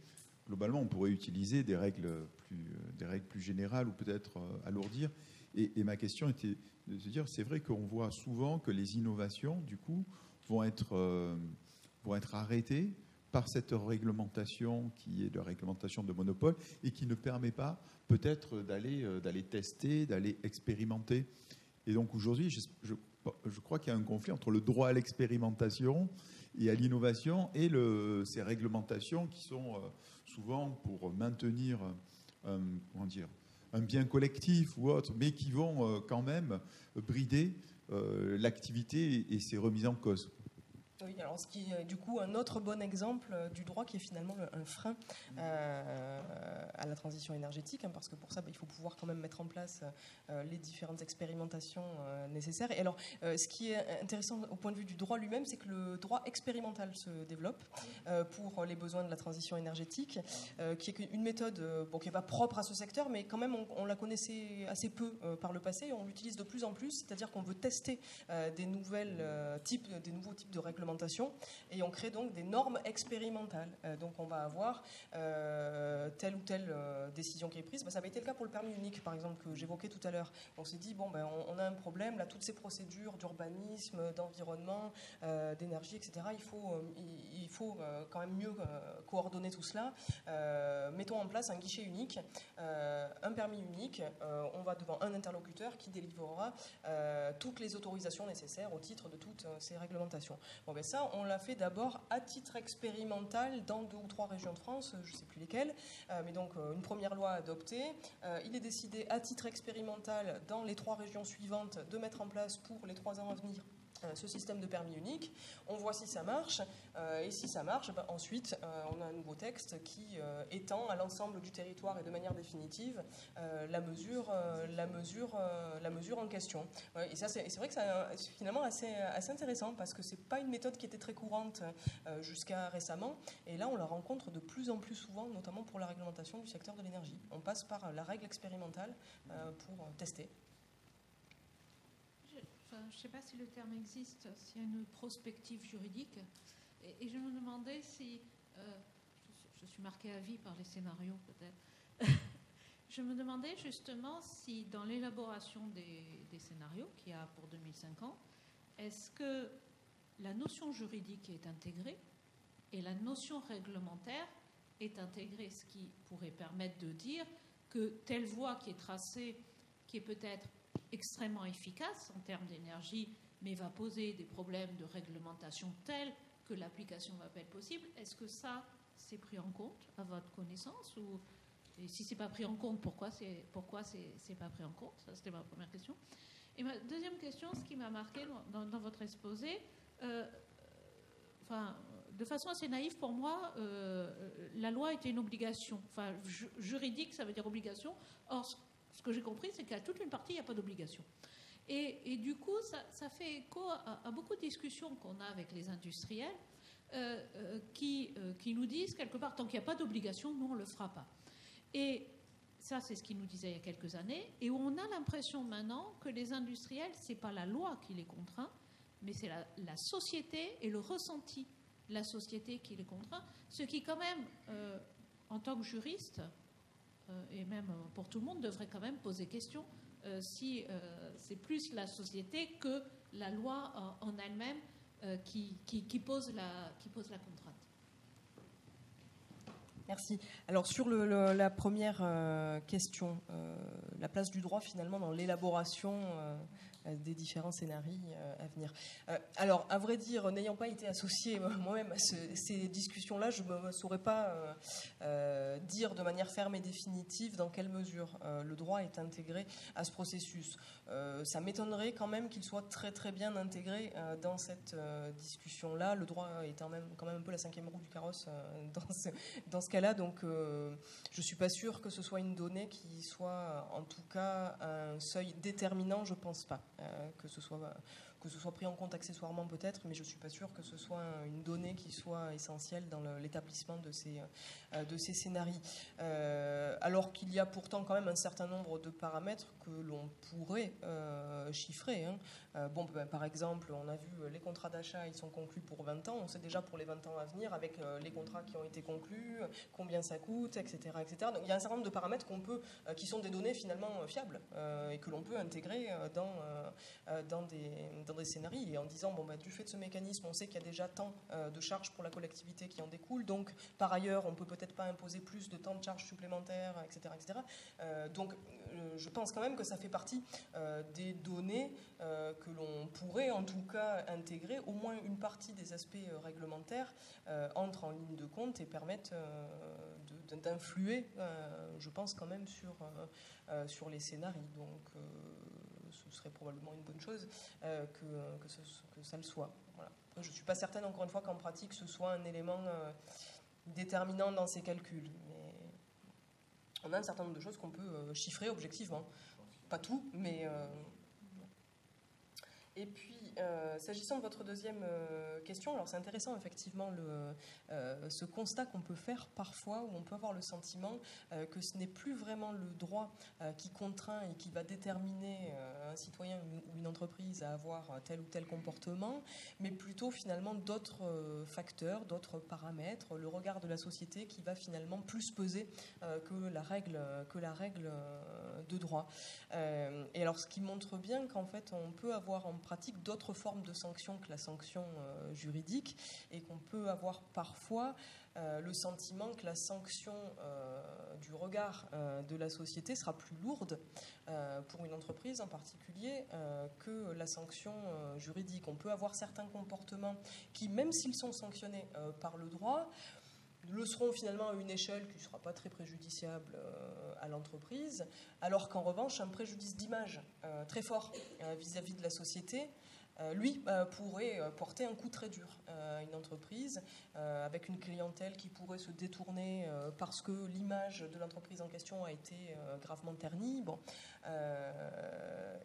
globalement on pourrait utiliser des règles plus générales ou peut-être alourdir. Et ma question était de se dire, c'est vrai qu'on voit souvent que les innovations du coup vont être arrêtés par cette réglementation qui est de réglementation de monopole et qui ne permet pas peut-être d'aller tester, d'aller expérimenter. Et donc aujourd'hui, je crois qu'il y a un conflit entre le droit à l'expérimentation et à l'innovation et ces réglementations qui sont souvent pour maintenir un bien collectif ou autre, mais qui vont quand même brider l'activité et ses remises en cause. Oui, alors ce qui est du coup un autre bon exemple du droit qui est finalement un frein à la transition énergétique, parce que pour ça, il faut pouvoir quand même mettre en place les différentes expérimentations nécessaires. Et alors, ce qui est intéressant au point de vue du droit lui-même, c'est que le droit expérimental se développe pour les besoins de la transition énergétique, qui est une méthode qui n'est pas propre à ce secteur, mais quand même on la connaissait assez peu par le passé, et on l'utilise de plus en plus, c'est-à-dire qu'on veut tester des nouveaux types de règlements, et on crée donc des normes expérimentales. Donc on va avoir telle ou telle décision qui est prise. Ça avait été le cas pour le permis unique, par exemple, que j'évoquais tout à l'heure. On s'est dit, on a un problème, là, toutes ces procédures d'urbanisme, d'environnement, d'énergie, etc., il faut quand même mieux coordonner tout cela. Mettons en place un guichet unique, un permis unique, on va devant un interlocuteur qui délivrera toutes les autorisations nécessaires au titre de toutes ces réglementations. Ça, on l'a fait d'abord à titre expérimental dans 2 ou 3 régions de France, je ne sais plus lesquelles, mais donc une première loi adoptée. Il est décidé à titre expérimental dans les 3 régions suivantes de mettre en place pour les 3 ans à venir ce système de permis unique. On voit si ça marche, et si ça marche, ensuite on a un nouveau texte qui étend à l'ensemble du territoire et de manière définitive la mesure en question. Et ça, c'est vrai que c'est finalement assez intéressant, parce que c'est pas une méthode qui était très courante jusqu'à récemment, et là on la rencontre de plus en plus souvent, notamment pour la réglementation du secteur de l'énergie. On passe par la règle expérimentale pour tester. Je ne sais pas si le terme existe, s'il y a une prospective juridique. Et je me demandais si... je suis marquée à vie par les scénarios, peut-être. Je me demandais justement si, dans l'élaboration des scénarios qu'il y a pour 2050, est-ce que la notion juridique est intégrée et la notion réglementaire est intégrée, ce qui pourrait permettre de dire que telle voie qui est tracée, qui est peut-être extrêmement efficace en termes d'énergie, mais va poser des problèmes de réglementation tels que l'application ne va pas être possible. Est-ce que ça, c'est pris en compte à votre connaissance, ou et si c'est pas pris en compte, pourquoi c'est pas pris en compte? Ça, c'était ma première question. Et ma deuxième question, ce qui m'a marqué dans votre exposé, de façon assez naïve, pour moi, la loi était une obligation. Enfin, juridique, ça veut dire obligation. Or, ce que j'ai compris, c'est qu'à toute une partie, il n'y a pas d'obligation. Et du coup, ça fait écho à beaucoup de discussions qu'on a avec les industriels qui nous disent, quelque part, tant qu'il n'y a pas d'obligation, nous, on ne le fera pas. Et ça, c'est ce qu'ils nous disaient il y a quelques années. Et où on a l'impression maintenant que les industriels, ce n'est pas la loi qui les contraint, mais c'est la société et le ressenti de la société qui les contraint. Ce qui, quand même, en tant que juriste, et même pour tout le monde, devrait quand même poser question si c'est plus la société que la loi en elle-même qui pose la contrainte. Merci. Alors sur la première question, la place du droit finalement dans l'élaboration des différents scénarios à venir. Alors, à vrai dire, n'ayant pas été associée moi-même à ces discussions-là, je ne saurais pas dire de manière ferme et définitive dans quelle mesure le droit est intégré à ce processus. Ça m'étonnerait quand même qu'il soit très très bien intégré dans cette discussion-là. Le droit est quand même un peu la cinquième roue du carrosse dans ce cas-là, donc je ne suis pas sûre que ce soit une donnée qui soit en tout cas un seuil déterminant, je ne pense pas. Que ce soit pris en compte accessoirement peut-être, mais je ne suis pas sûre que ce soit une donnée qui soit essentielle dans l'établissement de ces scénarios. Alors qu'il y a pourtant quand même un certain nombre de paramètres que l'on pourrait chiffrer. Par exemple, on a vu les contrats d'achat, ils sont conclus pour 20 ans. On sait déjà pour les 20 ans à venir, avec les contrats qui ont été conclus, combien ça coûte, etc., etc. Donc il y a un certain nombre de paramètres qui sont des données finalement fiables et que l'on peut intégrer dans des scénarios, et en disant du fait de ce mécanisme, on sait qu'il y a déjà tant de charges pour la collectivité qui en découlent, donc par ailleurs on peut peut-être pas imposer plus de temps de charges supplémentaires, etc., etc. Donc je pense quand même que ça fait partie des données que l'on pourrait en tout cas intégrer. Au moins une partie des aspects réglementaires entrent en ligne de compte et permettent d'influer, je pense quand même sur les scénarios. Donc ce serait probablement une bonne chose que ça le soit. Voilà. Je ne suis pas certaine, encore une fois, qu'en pratique, ce soit un élément déterminant dans ces calculs. Mais on a un certain nombre de choses qu'on peut chiffrer objectivement. Pas tout, mais... Et puis, s'agissant de votre deuxième question, alors c'est intéressant effectivement ce constat qu'on peut faire parfois, où on peut avoir le sentiment que ce n'est plus vraiment le droit qui contraint et qui va déterminer un citoyen ou une entreprise à avoir tel ou tel comportement, mais plutôt finalement d'autres facteurs, d'autres paramètres, le regard de la société qui va finalement plus peser que la règle de droit. Et alors ce qui montre bien qu'en fait on peut avoir en pratique d'autres formes de sanctions que la sanction juridique, et qu'on peut avoir parfois le sentiment que la sanction du regard de la société sera plus lourde pour une entreprise en particulier que la sanction juridique. On peut avoir certains comportements qui, même s'ils sont sanctionnés par le droit, le seront finalement à une échelle qui ne sera pas très préjudiciable à l'entreprise, alors qu'en revanche, un préjudice d'image très fort vis-à-vis de la société, lui, pourrait porter un coup très dur à une entreprise, avec une clientèle qui pourrait se détourner parce que l'image de l'entreprise en question a été gravement ternie.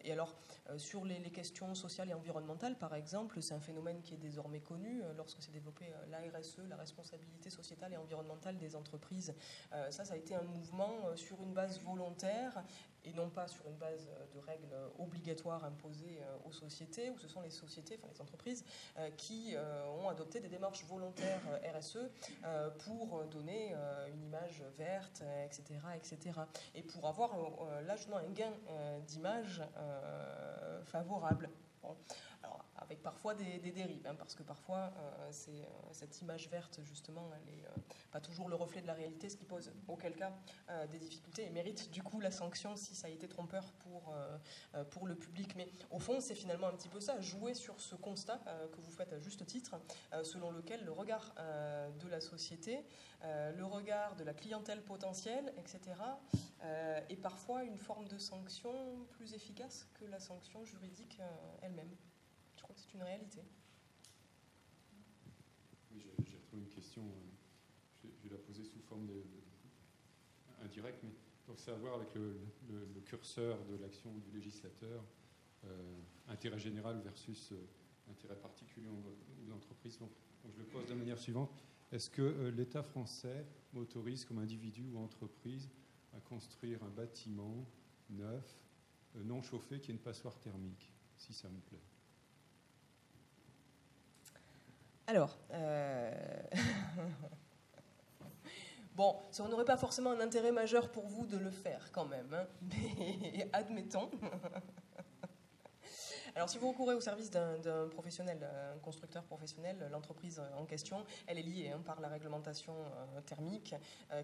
Et alors, sur les questions sociales et environnementales, par exemple, c'est un phénomène qui est désormais connu lorsque s'est développé la RSE, la responsabilité sociétale et environnementale des entreprises. Ça a été un mouvement sur une base volontaire et non pas sur une base de règles obligatoires imposées aux sociétés, où ce sont les sociétés, enfin les entreprises, qui ont adopté des démarches volontaires RSE pour donner une image verte, etc., etc. Et pour avoir là justement un gain d'image favorable. Bon. Alors, avec parfois des dérives, parce que parfois cette image verte, justement, elle n'est pas toujours le reflet de la réalité, ce qui pose, auquel cas, des difficultés et mérite du coup la sanction si ça a été trompeur pour le public. Mais au fond, c'est finalement un petit peu ça, jouer sur ce constat que vous faites à juste titre, selon lequel le regard de la société, le regard de la clientèle potentielle, etc., est parfois une forme de sanction plus efficace que la sanction juridique elle-même. Je crois que c'est une réalité. Oui, j'ai plutôt une question, je vais la poser sous forme indirecte, mais donc c'est à voir avec le curseur de l'action du législateur, intérêt général versus intérêt particulier ou l'entreprise. Donc je le pose de la manière suivante. Est-ce que l'État français m'autorise comme individu ou entreprise à construire un bâtiment neuf, non chauffé, qui est une passoire thermique, si ça me plaît? Alors, bon, on n'aurait pas forcément un intérêt majeur pour vous de le faire quand même, hein, mais admettons. Alors, si vous recourez au service d'un professionnel, un constructeur professionnel, l'entreprise en question, elle est liée par la réglementation thermique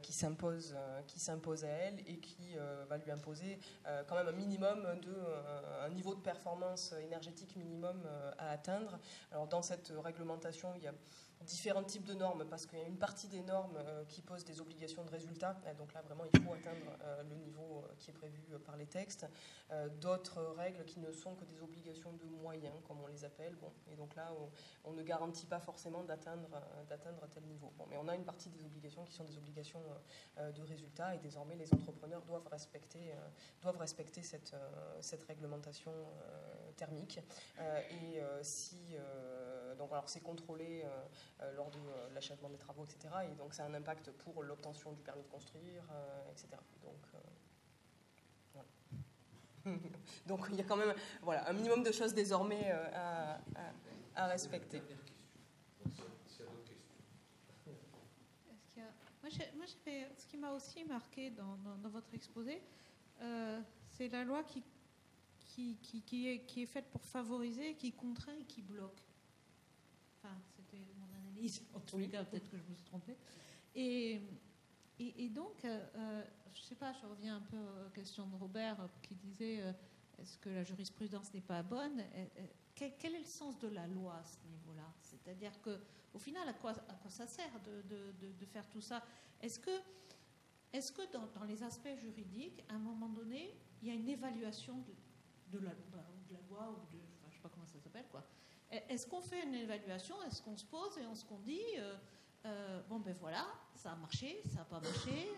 qui s'impose à elle et qui va lui imposer quand même un niveau de performance énergétique minimum à atteindre. Alors, dans cette réglementation, il y a différents types de normes, parce qu'il y a une partie des normes qui posent des obligations de résultat, donc là vraiment il faut atteindre le niveau qui est prévu par les textes, d'autres règles qui ne sont que des obligations de moyens, comme on les appelle, bon, et donc là on ne garantit pas forcément d'atteindre tel niveau. Bon, mais on a une partie des obligations qui sont des obligations de résultat, et désormais les entrepreneurs doivent respecter cette réglementation thermique, et donc alors c'est contrôlé lors de l'achèvement des travaux, etc. Et donc ça a un impact pour l'obtention du permis de construire, etc. Donc, voilà. Donc il y a quand même un minimum de choses désormais à respecter. Moi, ce qui m'a aussi marqué dans votre exposé, c'est la loi qui est faite pour favoriser, qui contraint et qui bloque. Enfin, c'était mon analyse, en tous les cas, peut-être que je me suis trompée. Et donc, je ne sais pas, je reviens un peu aux questions de Robert qui disait est-ce que la jurisprudence n'est pas bonne? Quel est le sens de la loi à ce niveau-là? C'est-à-dire qu'au final, à quoi ça sert de faire tout ça? Est-ce que dans les aspects juridiques, à un moment donné, il y a une évaluation de la loi ou je ne sais pas comment ça s'appelle, quoi. Est-ce qu'on fait une évaluation? Est-ce qu'on se pose et qu'on se dit bon ben voilà, ça a marché, ça n'a pas marché,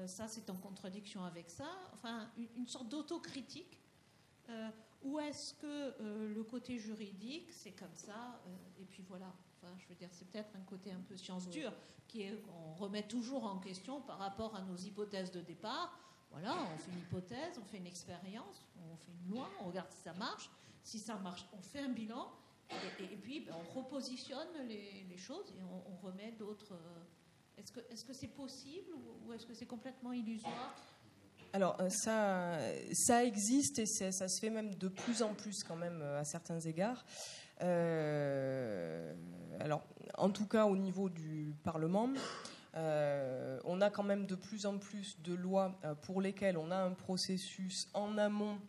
ça c'est en contradiction avec ça, enfin une sorte d'autocritique, ou est-ce que le côté juridique c'est comme ça et puis voilà, enfin je veux dire c'est peut-être un côté un peu science dure qui est qu'on remet toujours en question par rapport à nos hypothèses de départ. Voilà, on fait une hypothèse, on fait une expérience, on fait une loi, on regarde si ça marche. Si ça marche, on fait un bilan et puis on repositionne les choses et on remet d'autres. Est-ce que c'est possible ou est-ce que c'est complètement illusoire? Alors ça existe et ça se fait même de plus en plus quand même à certains égards. Alors en tout cas au niveau du Parlement. On a quand même de plus en plus de lois pour lesquelles on a un processus en amont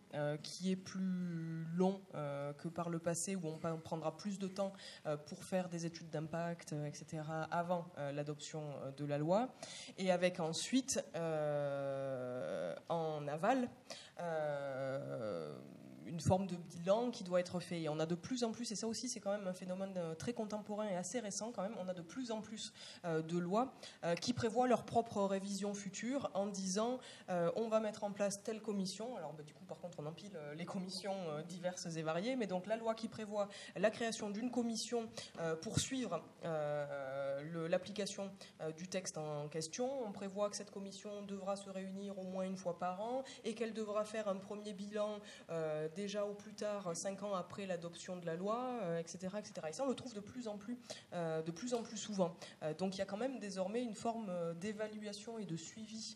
qui est plus long que par le passé, où on prendra plus de temps pour faire des études d'impact, etc., avant l'adoption de la loi, et avec ensuite en aval une forme de bilan qui doit être fait. Et on a de plus en plus, et ça aussi c'est quand même un phénomène très contemporain et assez récent quand même, on a de plus en plus de lois qui prévoient leur propre révision future en disant on va mettre en place telle commission. Alors du coup par contre on empile les commissions diverses et variées, mais donc la loi qui prévoit la création d'une commission pour suivre l'application du texte en question. On prévoit que cette commission devra se réunir au moins une fois par an et qu'elle devra faire un premier bilan déjà au plus tard 5 ans après l'adoption de la loi, etc., etc. Et ça, on le trouve de plus en plus souvent. Donc il y a quand même désormais une forme d'évaluation et de suivi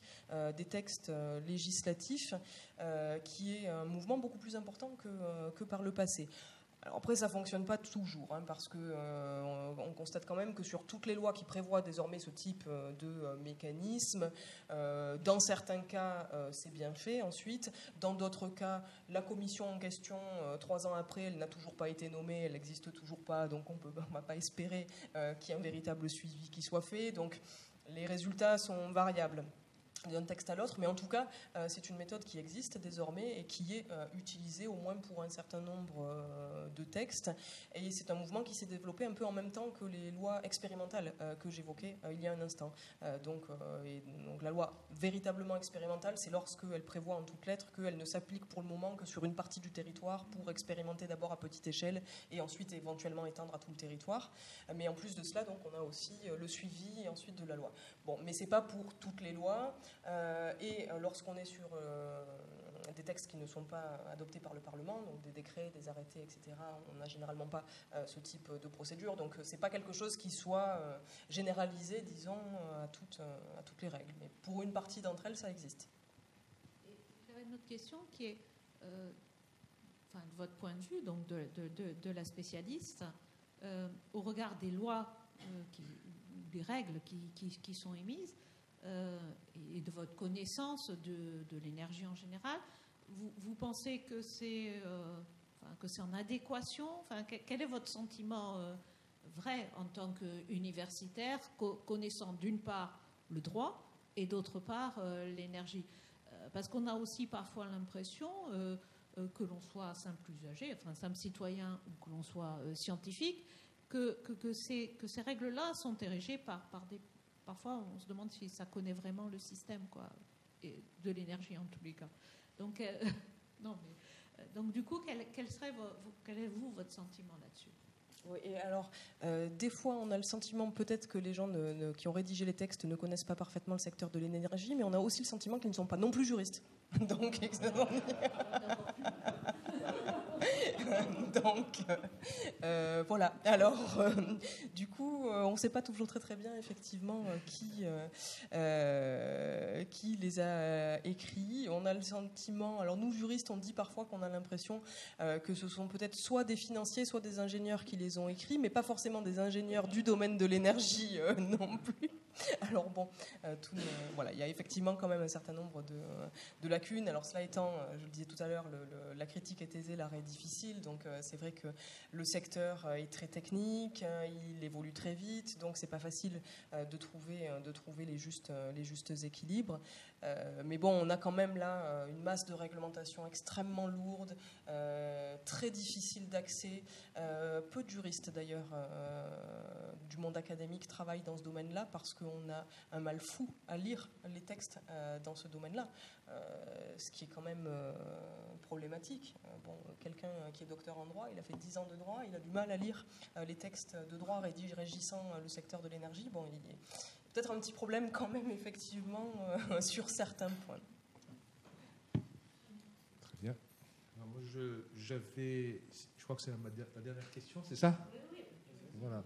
des textes législatifs qui est un mouvement beaucoup plus important que par le passé. Alors après, ça ne fonctionne pas toujours, parce qu'on constate quand même que sur toutes les lois qui prévoient désormais ce type de mécanisme, dans certains cas, c'est bien fait ensuite. Dans d'autres cas, la commission en question, 3 ans après, elle n'a toujours pas été nommée, elle n'existe toujours pas, donc on ne va pas espérer qu'il y ait un véritable suivi qui soit fait. Donc les résultats sont variables. d'un texte à l'autre, mais en tout cas, c'est une méthode qui existe désormais et qui est utilisée au moins pour un certain nombre de textes. Et c'est un mouvement qui s'est développé un peu en même temps que les lois expérimentales que j'évoquais il y a un instant. Donc la loi véritablement expérimentale, c'est lorsqu'elle prévoit en toutes lettres qu'elle ne s'applique pour le moment que sur une partie du territoire pour expérimenter d'abord à petite échelle et ensuite éventuellement étendre à tout le territoire. Mais en plus de cela, donc, on a aussi le suivi et ensuite de la loi. Bon, mais c'est pas pour toutes les lois. Et lorsqu'on est sur des textes qui ne sont pas adoptés par le Parlement, donc des décrets, des arrêtés, etc., on n'a généralement pas ce type de procédure. Donc c'est pas quelque chose qui soit généralisé, disons, à toutes les règles. Mais pour une partie d'entre elles, ça existe. J'avais une autre question qui est, de votre point de vue, donc de la spécialiste, au regard des lois, des règles qui sont émises, et de votre connaissance de l'énergie en général, vous pensez que c'est en adéquation? Quel est votre sentiment vrai en tant qu'universitaire, connaissant d'une part le droit et d'autre part l'énergie? Parce qu'on a aussi parfois l'impression que l'on soit simple usager, simple citoyen ou que l'on soit scientifique, que ces règles-là sont érigées par des... Parfois, on se demande si ça connaît vraiment le système, et de l'énergie en tous les cas. Donc, donc du coup, quel est votre sentiment là-dessus? Oui, et alors, des fois, on a le sentiment peut-être que les gens qui ont rédigé les textes ne connaissent pas parfaitement le secteur de l'énergie, mais on a aussi le sentiment qu'ils ne sont pas non plus juristes. Donc, voilà. Alors, du coup, on ne sait pas toujours très très bien effectivement qui les a écrits. On a le sentiment, alors nous juristes, on dit parfois qu'on a l'impression que ce sont peut-être soit des financiers, soit des ingénieurs qui les ont écrits, mais pas forcément des ingénieurs du domaine de l'énergie non plus. Alors bon, voilà, il y a effectivement quand même un certain nombre de lacunes. Alors cela étant, je le disais tout à l'heure, la critique est aisée, l'art est difficile. Donc c'est vrai que le secteur est très technique, il évolue très vite, donc c'est pas facile de trouver les justes équilibres. Mais bon, on a quand même là une masse de réglementation extrêmement lourde, très difficile d'accès. Peu de juristes d'ailleurs du monde académique travaillent dans ce domaine-là parce qu'on a un mal fou à lire les textes dans ce domaine-là, ce qui est quand même problématique. Bon, quelqu'un qui est docteur en droit, il a fait 10 ans de droit, il a du mal à lire les textes de droit régissant le secteur de l'énergie. Bon, il y a peut-être un petit problème quand même, effectivement, sur certains points. Très bien. Alors moi, je crois que c'est la dernière question, c'est ça? Oui. Voilà.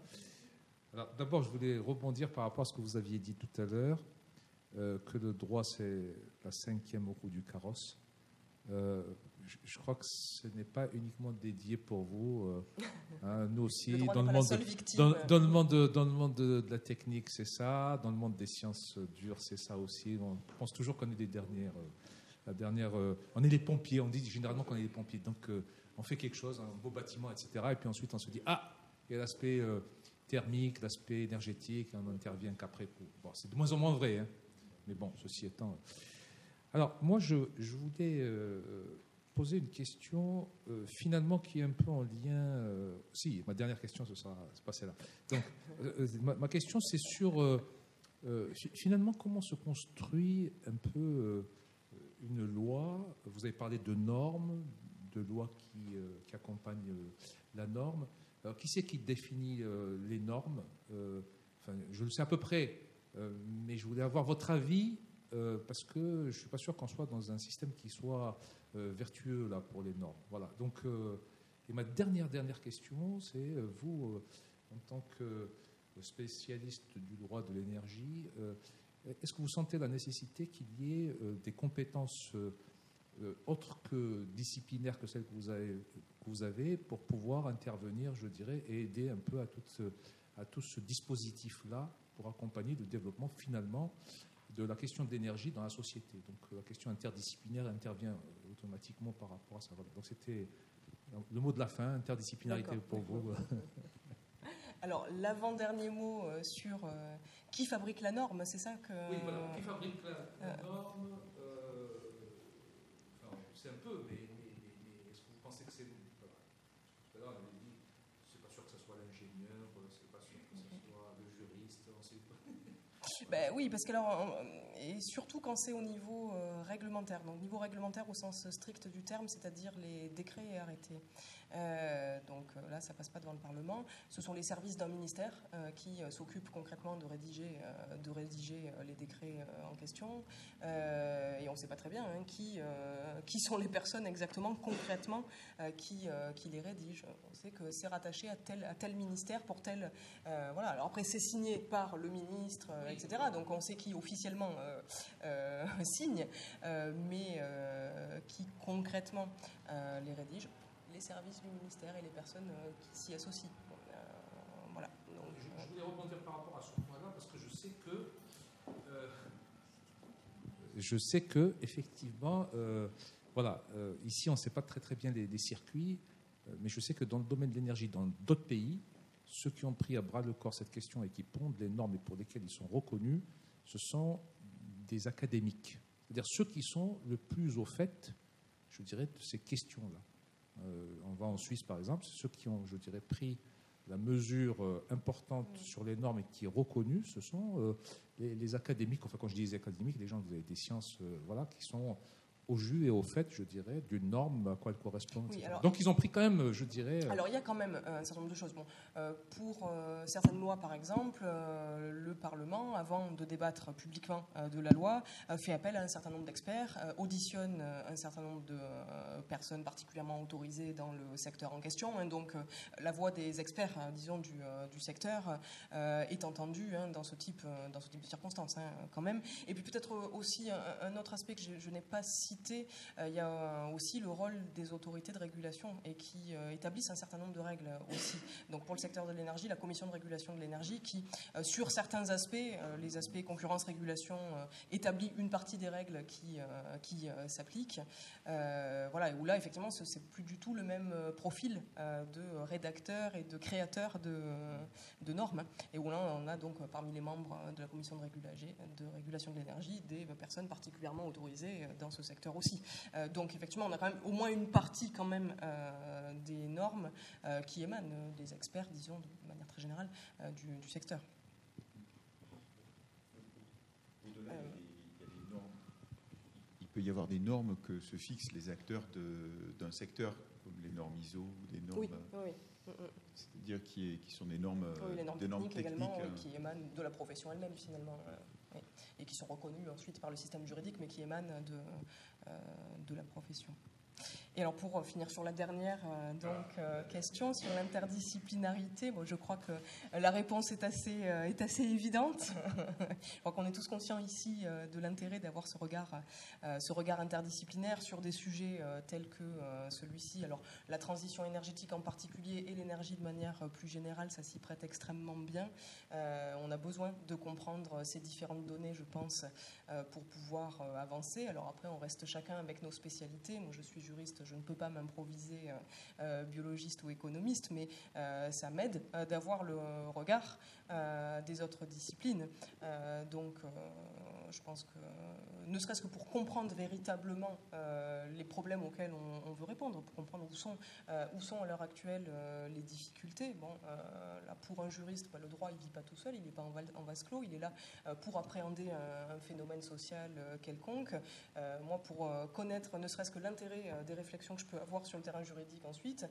Alors d'abord, je voulais rebondir par rapport à ce que vous aviez dit tout à l'heure, que le droit, c'est la 5e roue du carrosse. Je crois que ce n'est pas uniquement dédié pour vous. Nous aussi, dans le monde de la technique, c'est ça. Dans le monde des sciences dures, c'est ça aussi. On pense toujours qu'on est les dernières. On est les pompiers. On dit généralement qu'on est les pompiers. Donc, on fait quelque chose, un beau bâtiment, etc. Et puis ensuite, on se dit il y a l'aspect thermique, l'aspect énergétique. On n'intervient qu'après. Bon, c'est de moins en moins vrai. Mais bon, ceci étant. Alors, moi, je voulais poser une question finalement qui est un peu en lien... si, ma dernière question, c'est pas celle-là. Donc, ma question, c'est sur finalement comment se construit un peu une loi. Vous avez parlé de normes, de lois qui accompagnent la norme. Alors, qui c'est qui définit les normes? Je le sais à peu près, mais je voulais avoir votre avis parce que je ne suis pas sûr qu'on soit dans un système qui soit vertueux là, pour les normes. Voilà. Donc, et ma dernière question, c'est vous, en tant que spécialiste du droit de l'énergie, est-ce que vous sentez la nécessité qu'il y ait des compétences autres que disciplinaires que celles que vous avez pour pouvoir intervenir, je dirais, et aider un peu à tout ce dispositif-là pour accompagner le développement finalement de la question de l'énergie dans la société. Donc la question interdisciplinaire intervient automatiquement par rapport à ça. Voilà. Donc c'était le mot de la fin, interdisciplinarité pour vous. Alors, l'avant-dernier mot sur qui fabrique la norme, c'est ça que... Oui, voilà, qui fabrique la norme c'est un peu, mais est-ce que vous pensez que c'est... Voilà. Tout à l'heure, on avait dit, c'est pas sûr que ce soit l'ingénieur, c'est pas sûr que ce soit le juriste, on sait pas. Ben oui, parce que alors, et surtout quand c'est au niveau réglementaire. Donc, niveau réglementaire au sens strict du terme, c'est-à-dire les décrets et arrêtés. Donc là, ça passe pas devant le Parlement. Ce sont les services d'un ministère qui s'occupent concrètement de rédiger les décrets en question. Et on ne sait pas très bien qui sont les personnes exactement, concrètement, qui les rédigent. On sait que c'est rattaché à tel ministère pour tel... voilà. Alors après, c'est signé par le ministre, etc. Donc on sait qui officiellement signe, mais qui concrètement les rédige. Les services du ministère et les personnes qui s'y associent. Voilà. Donc, je voulais rebondir par rapport à ce point-là parce que je sais que effectivement, voilà, ici on ne sait pas très bien les circuits, mais je sais que dans le domaine de l'énergie, dans d'autres pays, ceux qui ont pris à bras le corps cette question et qui pondent les normes et pour lesquelles ils sont reconnus, ce sont des académiques, c'est-à-dire ceux qui sont le plus au fait, je dirais, de ces questions-là. On va en Suisse, par exemple, ceux qui ont, je dirais, pris la mesure importante sur les normes et qui est reconnue, ce sont les académiques, enfin quand je dis les académiques, les gens des sciences, voilà, qui sont au jus et au fait, je dirais, d'une norme à quoi elle correspond. Oui, alors, donc ils ont pris quand même, je dirais... Alors il y a quand même un certain nombre de choses. Bon, pour certaines lois, par exemple, le Parlement, avant de débattre publiquement de la loi, fait appel à un certain nombre d'experts, auditionne un certain nombre de personnes particulièrement autorisées dans le secteur en question. Donc la voix des experts, disons, du secteur est entendue dans ce type de circonstances, quand même. Et puis peut-être aussi un autre aspect que je n'ai pas cité, il y a aussi le rôle des autorités de régulation et qui établissent un certain nombre de règles aussi. Donc pour le secteur de l'énergie, la commission de régulation de l'énergie qui, sur certains aspects, les aspects concurrence-régulation, établit une partie des règles qui s'appliquent. Voilà, où là, effectivement, c'est plus du tout le même profil de rédacteur et de créateur de normes. Et où là, on a donc parmi les membres de la commission de régulation de l'énergie des personnes particulièrement autorisées dans ce secteur aussi. Donc effectivement, on a quand même au moins une partie quand même des normes qui émanent des experts, disons, de manière très générale, du secteur. Au-delà, il y a des normes. Il peut y avoir des normes que se fixent les acteurs d'un secteur, comme les normes ISO, des normes... Oui, oui. C'est-à-dire qui sont des normes, oui, les normes des normes techniques également, techniques, qui émanent de la profession elle-même finalement, oui, et qui sont reconnues ensuite par le système juridique, mais qui émanent de la profession. Et alors pour finir sur la dernière question sur l'interdisciplinarité, bon, je crois que la réponse est assez évidente. Je crois qu'on est tous conscients ici de l'intérêt d'avoir ce regard interdisciplinaire sur des sujets tels que celui-ci. Alors la transition énergétique en particulier et l'énergie de manière plus générale, ça s'y prête extrêmement bien. On a besoin de comprendre ces différentes données, je pense, pour pouvoir avancer. Alors après, on reste chacun avec nos spécialités. Moi, je suis juriste, je ne peux pas m'improviser biologiste ou économiste, mais ça m'aide d'avoir le regard des autres disciplines. Donc, je pense que, ne serait-ce que pour comprendre véritablement les problèmes auxquels on veut répondre, pour comprendre où sont à l'heure actuelle les difficultés. Bon, là, pour un juriste, le droit, il ne vit pas tout seul, il n'est pas en vase clos, il est là pour appréhender un phénomène social quelconque. Moi, pour connaître ne serait-ce que l'intérêt des réflexions que je peux avoir sur le terrain juridique ensuite,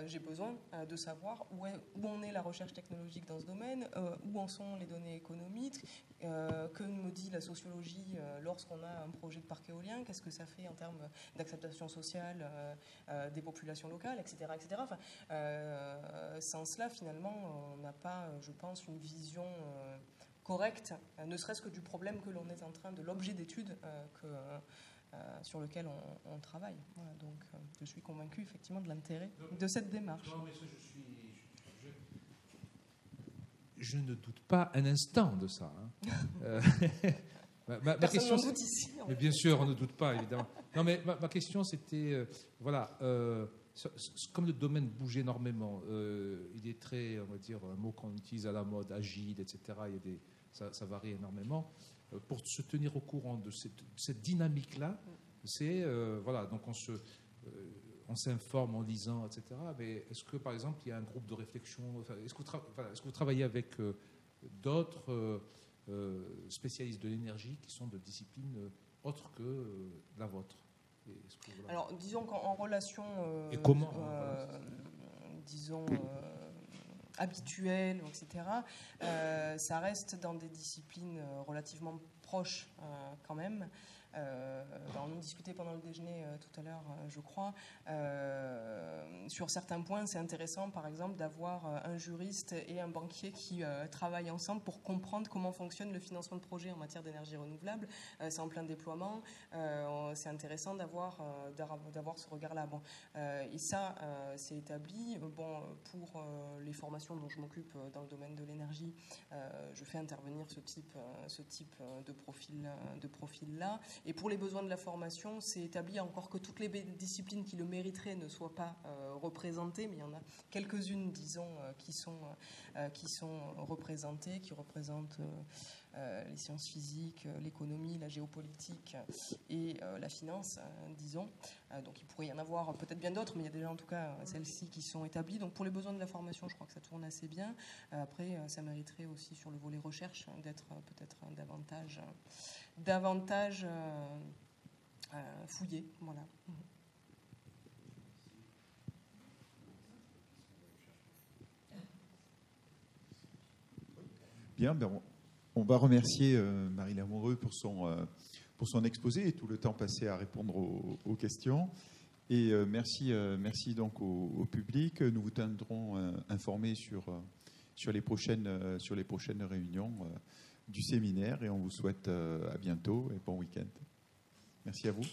j'ai besoin de savoir où en est la recherche technologique dans ce domaine, où en sont les données économiques, que me dit la sociologie lorsqu'on a un projet de parc éolien, qu'est-ce que ça fait en termes d'acceptation sociale des populations locales, etc. etc. Enfin, sans cela, finalement, on n'a pas, je pense, une vision correcte, ne serait-ce que du problème que l'on est en train, de l'objet d'étude sur lequel on travaille. Voilà, donc, je suis convaincue, effectivement, de l'intérêt de cette démarche. Non, mais ça, je ne doute pas un instant de ça. Ma question, doute ici. Mais bien sûr, on ne doute pas, évidemment. Non, mais ma question, c'était, voilà, comme le domaine bouge énormément, il est très, on va dire, un mot qu'on utilise à la mode, agile, etc. Ça varie énormément. Pour se tenir au courant de cette dynamique-là, c'est voilà, donc on s'informe en lisant, etc. Mais est-ce que, par exemple, il y a un groupe de réflexion, est-ce que vous travaillez avec d'autres spécialistes de l'énergie qui sont de disciplines autres que la vôtre? Voilà. Alors, disons qu'en relation, et comment disons, habituelle, etc., ça reste dans des disciplines relativement proches quand même. On en discutait pendant le déjeuner tout à l'heure, je crois. Sur certains points, c'est intéressant, par exemple, d'avoir un juriste et un banquier qui travaillent ensemble pour comprendre comment fonctionne le financement de projets en matière d'énergie renouvelable. C'est en plein déploiement. C'est intéressant d'avoir ce regard-là. Bon, et ça, c'est établi. Bon, pour les formations dont je m'occupe dans le domaine de l'énergie, je fais intervenir ce type de profil-là. Et pour les besoins de la formation, c'est établi, encore que toutes les disciplines qui le mériteraient ne soient pas représentées, mais il y en a quelques-unes, disons, qui sont représentées, qui représentent les sciences physiques, l'économie, la géopolitique et la finance, disons. Donc il pourrait y en avoir peut-être bien d'autres, mais il y a déjà en tout cas celles-ci qui sont établies. Donc pour les besoins de la formation, je crois que ça tourne assez bien. Après, ça mériterait aussi sur le volet recherche d'être peut-être davantage fouillé. Voilà. Bien, on va remercier Marie Lamoureux pour son exposé et tout le temps passé à répondre aux questions. Et merci donc au public. Nous vous tiendrons informés sur les prochaines réunions du séminaire et on vous souhaite à bientôt et bon week-end. Merci à vous.